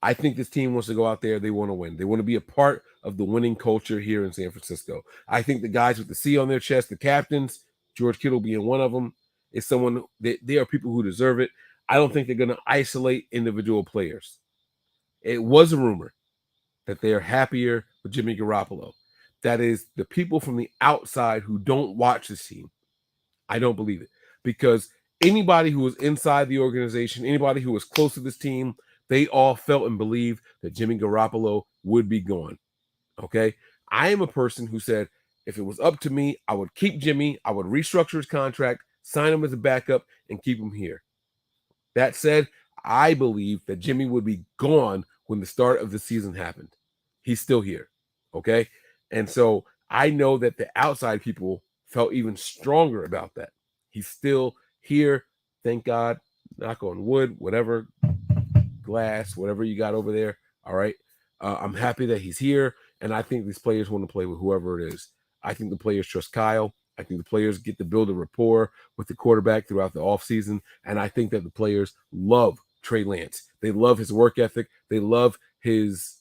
I think this team wants to go out there. They want to win. They want to be a part of the winning culture here in San Francisco. I think the guys with the C on their chest, the captains, George Kittle being one of them, is someone that they are people who deserve it. I don't think they're going to isolate individual players. It was a rumor that they are happier with Jimmy Garoppolo. That is the people from the outside who don't watch this team. I don't believe it, because anybody who was inside the organization, anybody who was close to this team, they all felt and believed that Jimmy Garoppolo would be gone. Okay. I am a person who said, if it was up to me, I would keep Jimmy. I would restructure his contract, sign him as a backup, and keep him here. That said, I believe that Jimmy would be gone when the start of the season happened. He's still here. Okay. And so I know that the outside people felt even stronger about that. He's still here. Thank God. Knock on wood, whatever, glass, whatever you got over there. All right. I'm happy that he's here. And I think these players want to play with whoever it is. I think the players trust Kyle. I think the players get to build a rapport with the quarterback throughout the offseason. And I think that the players love Trey Lance. They love his work ethic. They love his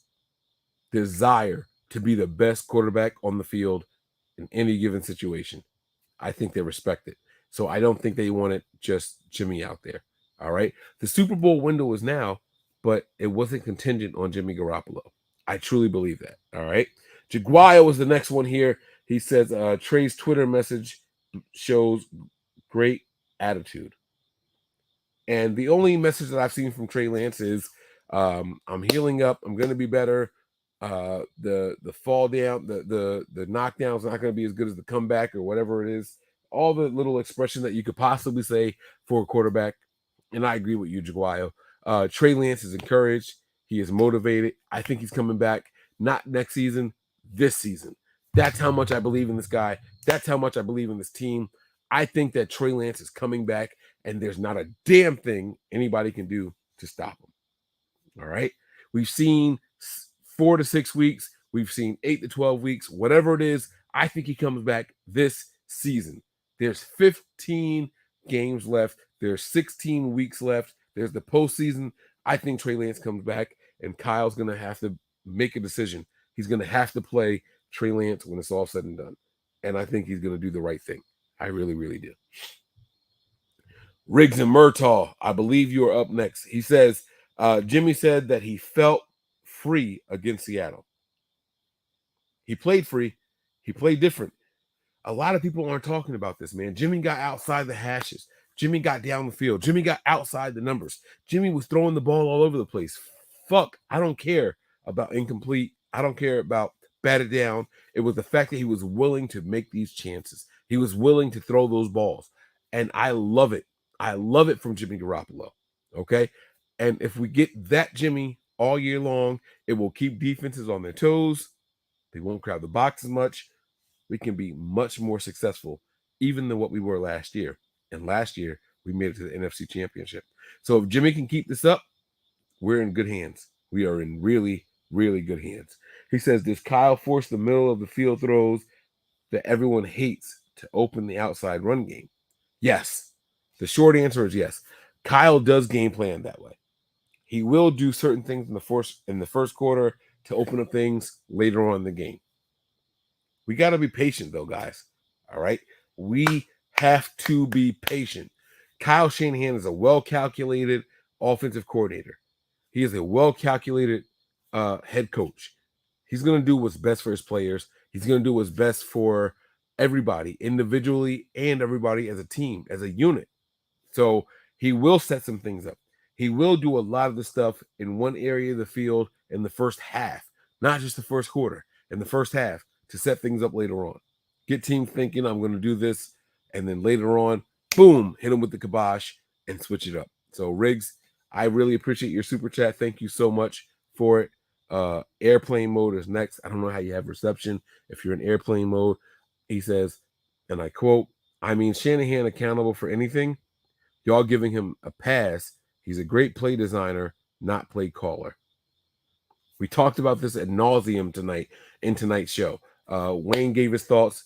desire to be the best quarterback on the field in any given situation. I think they respect it. So I don't think they wanted just Jimmy out there. All right. The Super Bowl window is now, but it wasn't contingent on Jimmy Garoppolo. I truly believe that. All right. Jaguar was the next one here. He says Trey's Twitter message shows great attitude. And the only message that I've seen from Trey Lance is I'm healing up. I'm going to be better. The fall down, the knockdown's not going to be as good as the comeback or whatever it is. All the little expression that you could possibly say for a quarterback. And I agree with you, Jaguar. Trey Lance is encouraged. He is motivated. I think he's coming back, not next season, this season. That's how much I believe in this guy. That's how much I believe in this team. I think that Trey Lance is coming back, and there's not a damn thing anybody can do to stop him. All right? We've seen 4 to 6 weeks. We've seen 8 to 12 weeks. Whatever it is, I think he comes back this season. There's 15 games left. There's 16 weeks left. There's the postseason. I think Trey Lance comes back, and Kyle's going to have to make a decision. He's going to have to play Trey Lance when it's all said and done. And I think he's going to do the right thing. I really, really do. Riggs and Murtaugh, I believe you are up next. He says, Jimmy said that he felt free against Seattle. He played free. He played different. A lot of people aren't talking about this, man. Jimmy got outside the hashes. Jimmy got down the field. Jimmy got outside the numbers. Jimmy was throwing the ball all over the place. Fuck, I don't care about incomplete. I don't care about batted down. It was the fact that he was willing to make these chances. He was willing to throw those balls. And I love it. I love it from Jimmy Garoppolo. Okay. And if we get that Jimmy all year long, it will keep defenses on their toes. They won't crowd the box as much. We can be much more successful, even than what we were last year. And last year, we made it to the NFC Championship. So if Jimmy can keep this up, we're in good hands. We are in really, really good hands. He says, does Kyle force the middle of the field throws that everyone hates to open the outside run game? Yes. The short answer is yes. Kyle does game plan that way. He will do certain things in the first quarter to open up things later on in the game. We got to be patient, though, guys. All right? We have to be patient. Kyle Shanahan is a well-calculated offensive coordinator. He is a well-calculated head coach. He's going to do what's best for his players. He's going to do what's best for everybody, individually and everybody as a team, as a unit. So he will set some things up. He will do a lot of the stuff in one area of the field in the first half, not just the first quarter, in the first half to set things up later on. Get teams thinking, I'm going to do this, and then later on, boom, hit them with the kibosh and switch it up. So Riggs, I really appreciate your super chat. Thank you so much for it. Airplane mode is next. I don't know how you have reception if you're in airplane mode. He says, and I quote, I mean, Shanahan accountable for anything? Y'all giving him a pass. He's a great play designer, not play caller. We talked about this ad nauseum tonight in tonight's show. Wayne gave his thoughts.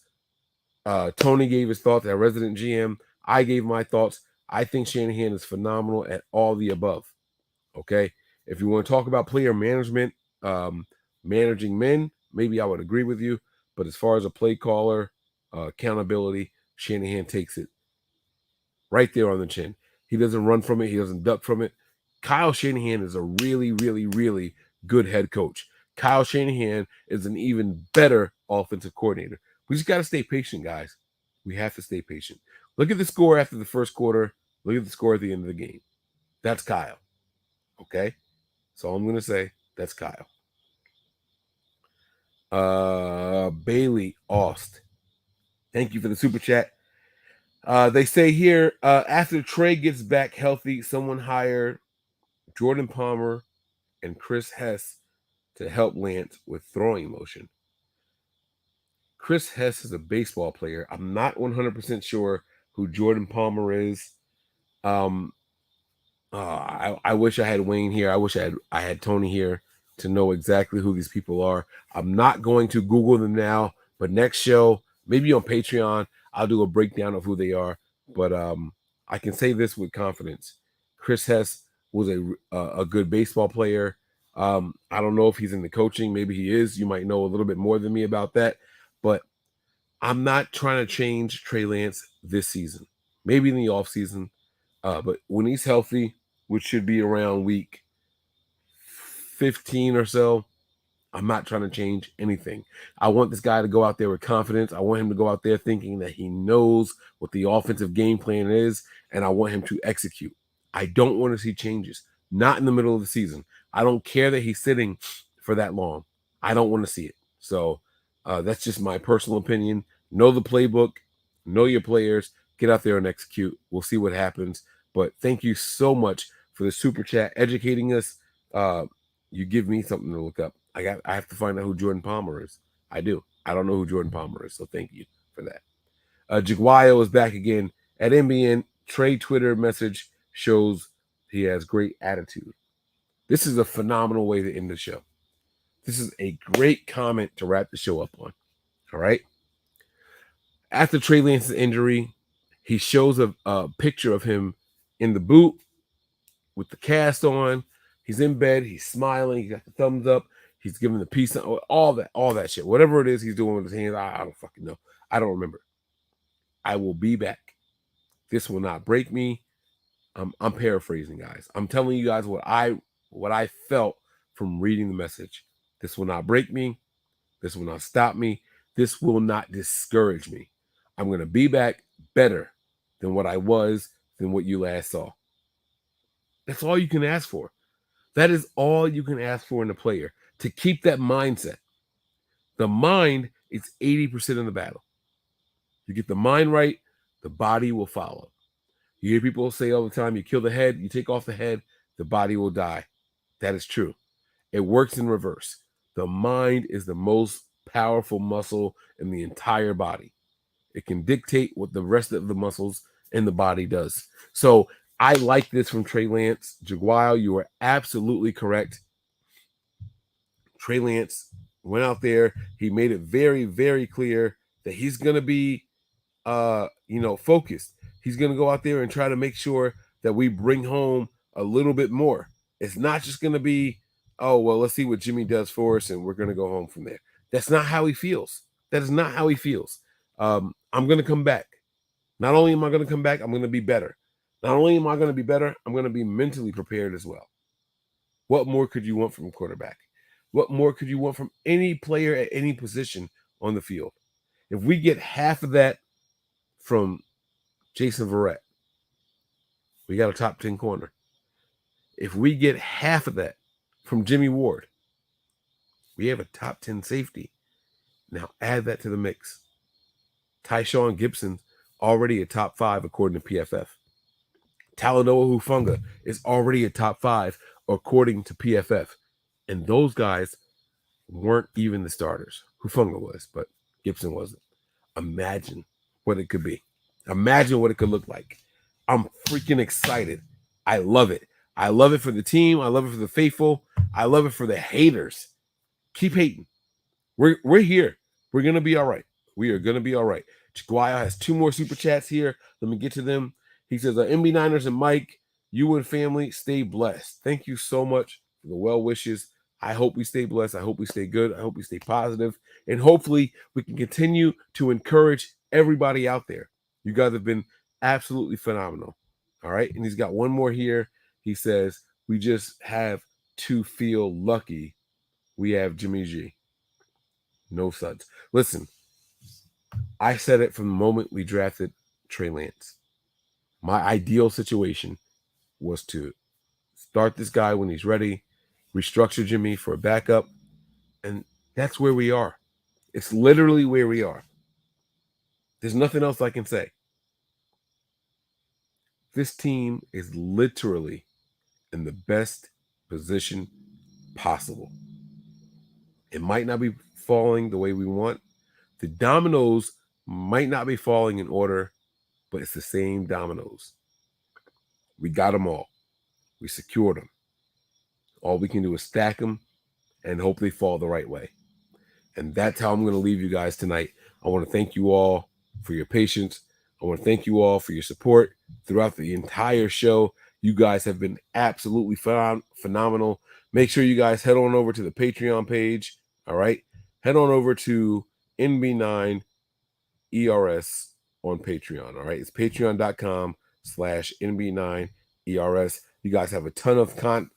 Tony gave his thoughts. Our resident GM. I gave my thoughts. I think Shanahan is phenomenal at all the above. Okay? If you want to talk about player management, managing men, maybe I would agree with you. But as far as a play caller, accountability, Shanahan takes it right there on the chin. He doesn't run from it. He doesn't duck from it. Kyle Shanahan is a really, really, really good head coach. Kyle Shanahan is an even better offensive coordinator. We just got to stay patient, guys. We have to stay patient. Look at the score after the first quarter. Look at the score at the end of the game. That's Kyle. Okay? That's all I'm going to say. That's Kyle. Bailey Aust. Thank you for the super chat. They say here, after Trey gets back healthy, someone hire Jordan Palmer and Chris Hess to help Lance with throwing motion. Chris Hess is a baseball player. I'm not 100% sure who Jordan Palmer is. I wish I had Wayne here. I wish I had Tony here to know exactly who these people are. I'm not going to Google them now, but next show, maybe on Patreon, I'll do a breakdown of who they are. But I can say this with confidence. Chris Hess was a good baseball player. I don't know if he's in the coaching. Maybe he is. You might know a little bit more than me about that. But I'm not trying to change Trey Lance this season. Maybe in the offseason. But when he's healthy, which should be around week 15 or so, I'm not trying to change anything. I want this guy to go out there with confidence. I want him to go out there thinking that he knows what the offensive game plan is, and I want him to execute. I don't want to see changes. Not in the middle of the season. I don't care that he's sitting for that long. I don't want to see it. So that's just my personal opinion. Know the playbook. Know your players. Get out there and execute. We'll see what happens. But thank you so much for the super chat, educating us. You give me something to look up. I have to find out who Jordan Palmer is. I do. I don't know who Jordan Palmer is, so thank you for that. Jaguayo is back again at NBN. Trey Twitter message shows he has great attitude. This is a phenomenal way to end the show. This is a great comment to wrap the show up on. All right. After Trey Lance's injury, he shows a picture of him in the boot with the cast on. He's in bed. He's smiling. He got the thumbs up. He's giving the peace, all that shit. Whatever it is he's doing with his hands, I don't fucking know. I don't remember. I will be back. This will not break me. I'm paraphrasing, guys. I'm telling you guys what I felt from reading the message. This will not break me. This will not stop me. This will not discourage me. I'm going to be back better than what I was, than what you last saw. That's all you can ask for. That is all you can ask for in a player, to keep that mindset. The mind is 80% of the battle. You get the mind right, the body will follow. You hear people say all the time, you kill the head, you take off the head, the body will die. That is true. It works in reverse. The mind is the most powerful muscle in the entire body. It can dictate what the rest of the muscles in the body does. So I like this from Trey Lance. Jaguar, you are absolutely correct. Trey Lance went out there. He made it very, very clear that he's going to be, focused. He's going to go out there and try to make sure that we bring home a little bit more. It's not just going to be, oh, well, let's see what Jimmy does for us and we're going to go home from there. That's not how he feels. That is not how he feels. I'm going to come back. Not only am I going to come back, I'm going to be better. Not only am I going to be better, I'm going to be mentally prepared as well. What more could you want from a quarterback? What more could you want from any player at any position on the field? If we get half of that from Jason Verrett, we got a top 10 corner. If we get half of that from Jimmy Ward, we have a top 10 safety. Now add that to the mix. Tyshawn Gibson, already a top 5 according to PFF. Talanoa Hufanga is already a top 5 according to PFF. And those guys weren't even the starters. Hufanga was, but Gibson wasn't. Imagine what it could be. Imagine what it could look like. I'm freaking excited. I love it. I love it for the team. I love it for the faithful. I love it for the haters. Keep hating. We're here. We're going to be all right. We are going to be all right. Jaguar has 2 more super chats here. Let me get to them. He says, MB Niners and Mike, you and family, stay blessed. Thank you so much for the well wishes. I hope we stay blessed. I hope we stay good. I hope we stay positive. And hopefully we can continue to encourage everybody out there. You guys have been absolutely phenomenal. All right. And he's got one more here. He says, we just have to feel lucky we have Jimmy G. No suds. Listen, I said it from the moment we drafted Trey Lance. My ideal situation was to start this guy when he's ready, restructure Jimmy for a backup, and that's where we are. It's literally where we are. There's nothing else I can say. This team is literally in the best position possible. It might not be falling the way we want. The dominoes might not be falling in order, but it's the same dominoes. We got them all. We secured them. All we can do is stack them and hope they fall the right way. And that's how I'm going to leave you guys tonight. I want to thank you all for your patience. I want to thank you all for your support throughout the entire show. You guys have been absolutely phenomenal. Make sure you guys head on over to the Patreon page. All right. Head on over to NB9 ERS on Patreon. All right. It's patreon.com/NB9 ERS. You guys have a ton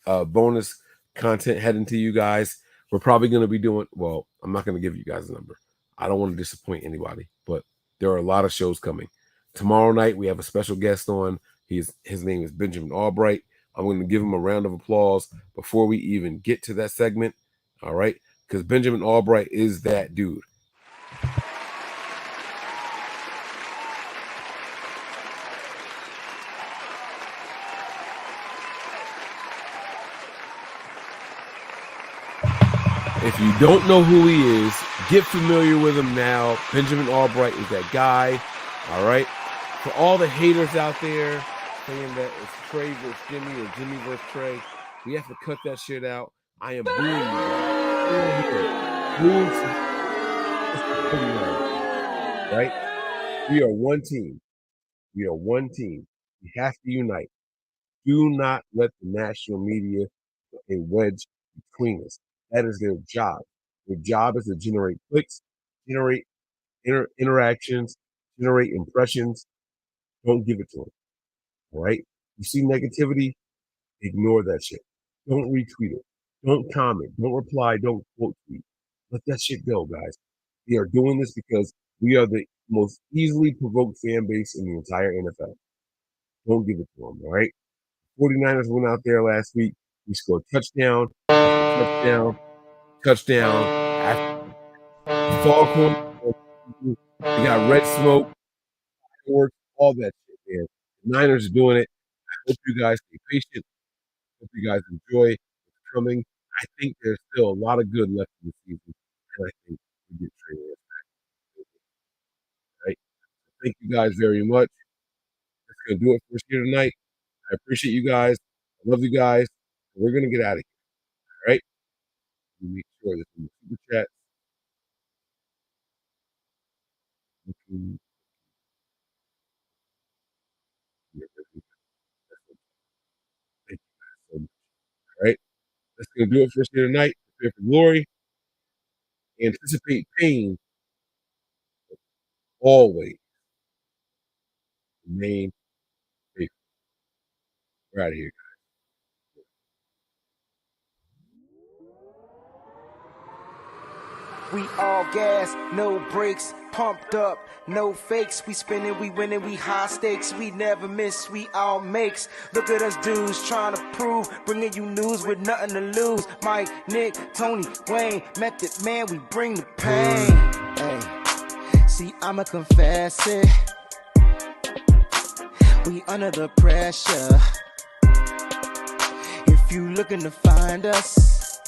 of bonus content heading to you guys. We're probably going to be doing, well, I'm not going to give you guys a number. I don't want to disappoint anybody, but there are a lot of shows coming. Tomorrow night, we have a special guest on. His name is Benjamin Albright. I'm going to give him a round of applause before we even get to that segment. All right. Because Benjamin Albright is that dude. If you don't know who he is, get familiar with him now. Benjamin Albright is that guy. All right. For all the haters out there saying that it's Trey versus Jimmy or Jimmy versus Trey, we have to cut that shit out. I am booing you guys. Right? We are one team. We are one team. We have to unite. Do not let the national media put a wedge between us. That is their job. Their job is to generate clicks, generate interactions, generate impressions. Don't give it to them. All right? You see negativity, ignore that shit. Don't retweet it. Don't comment. Don't reply. Don't quote tweet. Let that shit go, guys. We are doing this because we are the most easily provoked fan base in the entire NFL. Don't give it to them, all right? 49ers went out there last week. We scored touchdown after touchdown, touchdown after. Foghorn. We got Red Smoke, fireworks, all that shit, man. The Niners are doing it. I hope you guys stay patient. Hope you guys enjoy what's coming. I think there's still a lot of good left in the season, and I think we get Trey Lance back. Right? Thank you guys very much. That's gonna do it for us here tonight. I appreciate you guys. I love you guys. We're gonna get out of here. All right? We make sure that in the super chat. Thank you guys so much. All right? That's gonna do it for us here tonight. Prepare for glory. Anticipate pain. Always remain faithful. We're out of here. We all gas, no brakes, pumped up, no fakes. We spinning, we winning, we high stakes. We never miss, we all makes. Look at us dudes trying to prove, bringing you news with nothing to lose. Mike, Nick, Tony, Wayne, Method Man, we bring the pain. Hey, see, I'ma confess it. We under the pressure. If you looking to find us,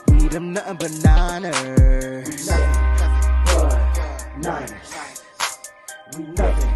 we them nothing but Niners. We nothing but Niners. We nothing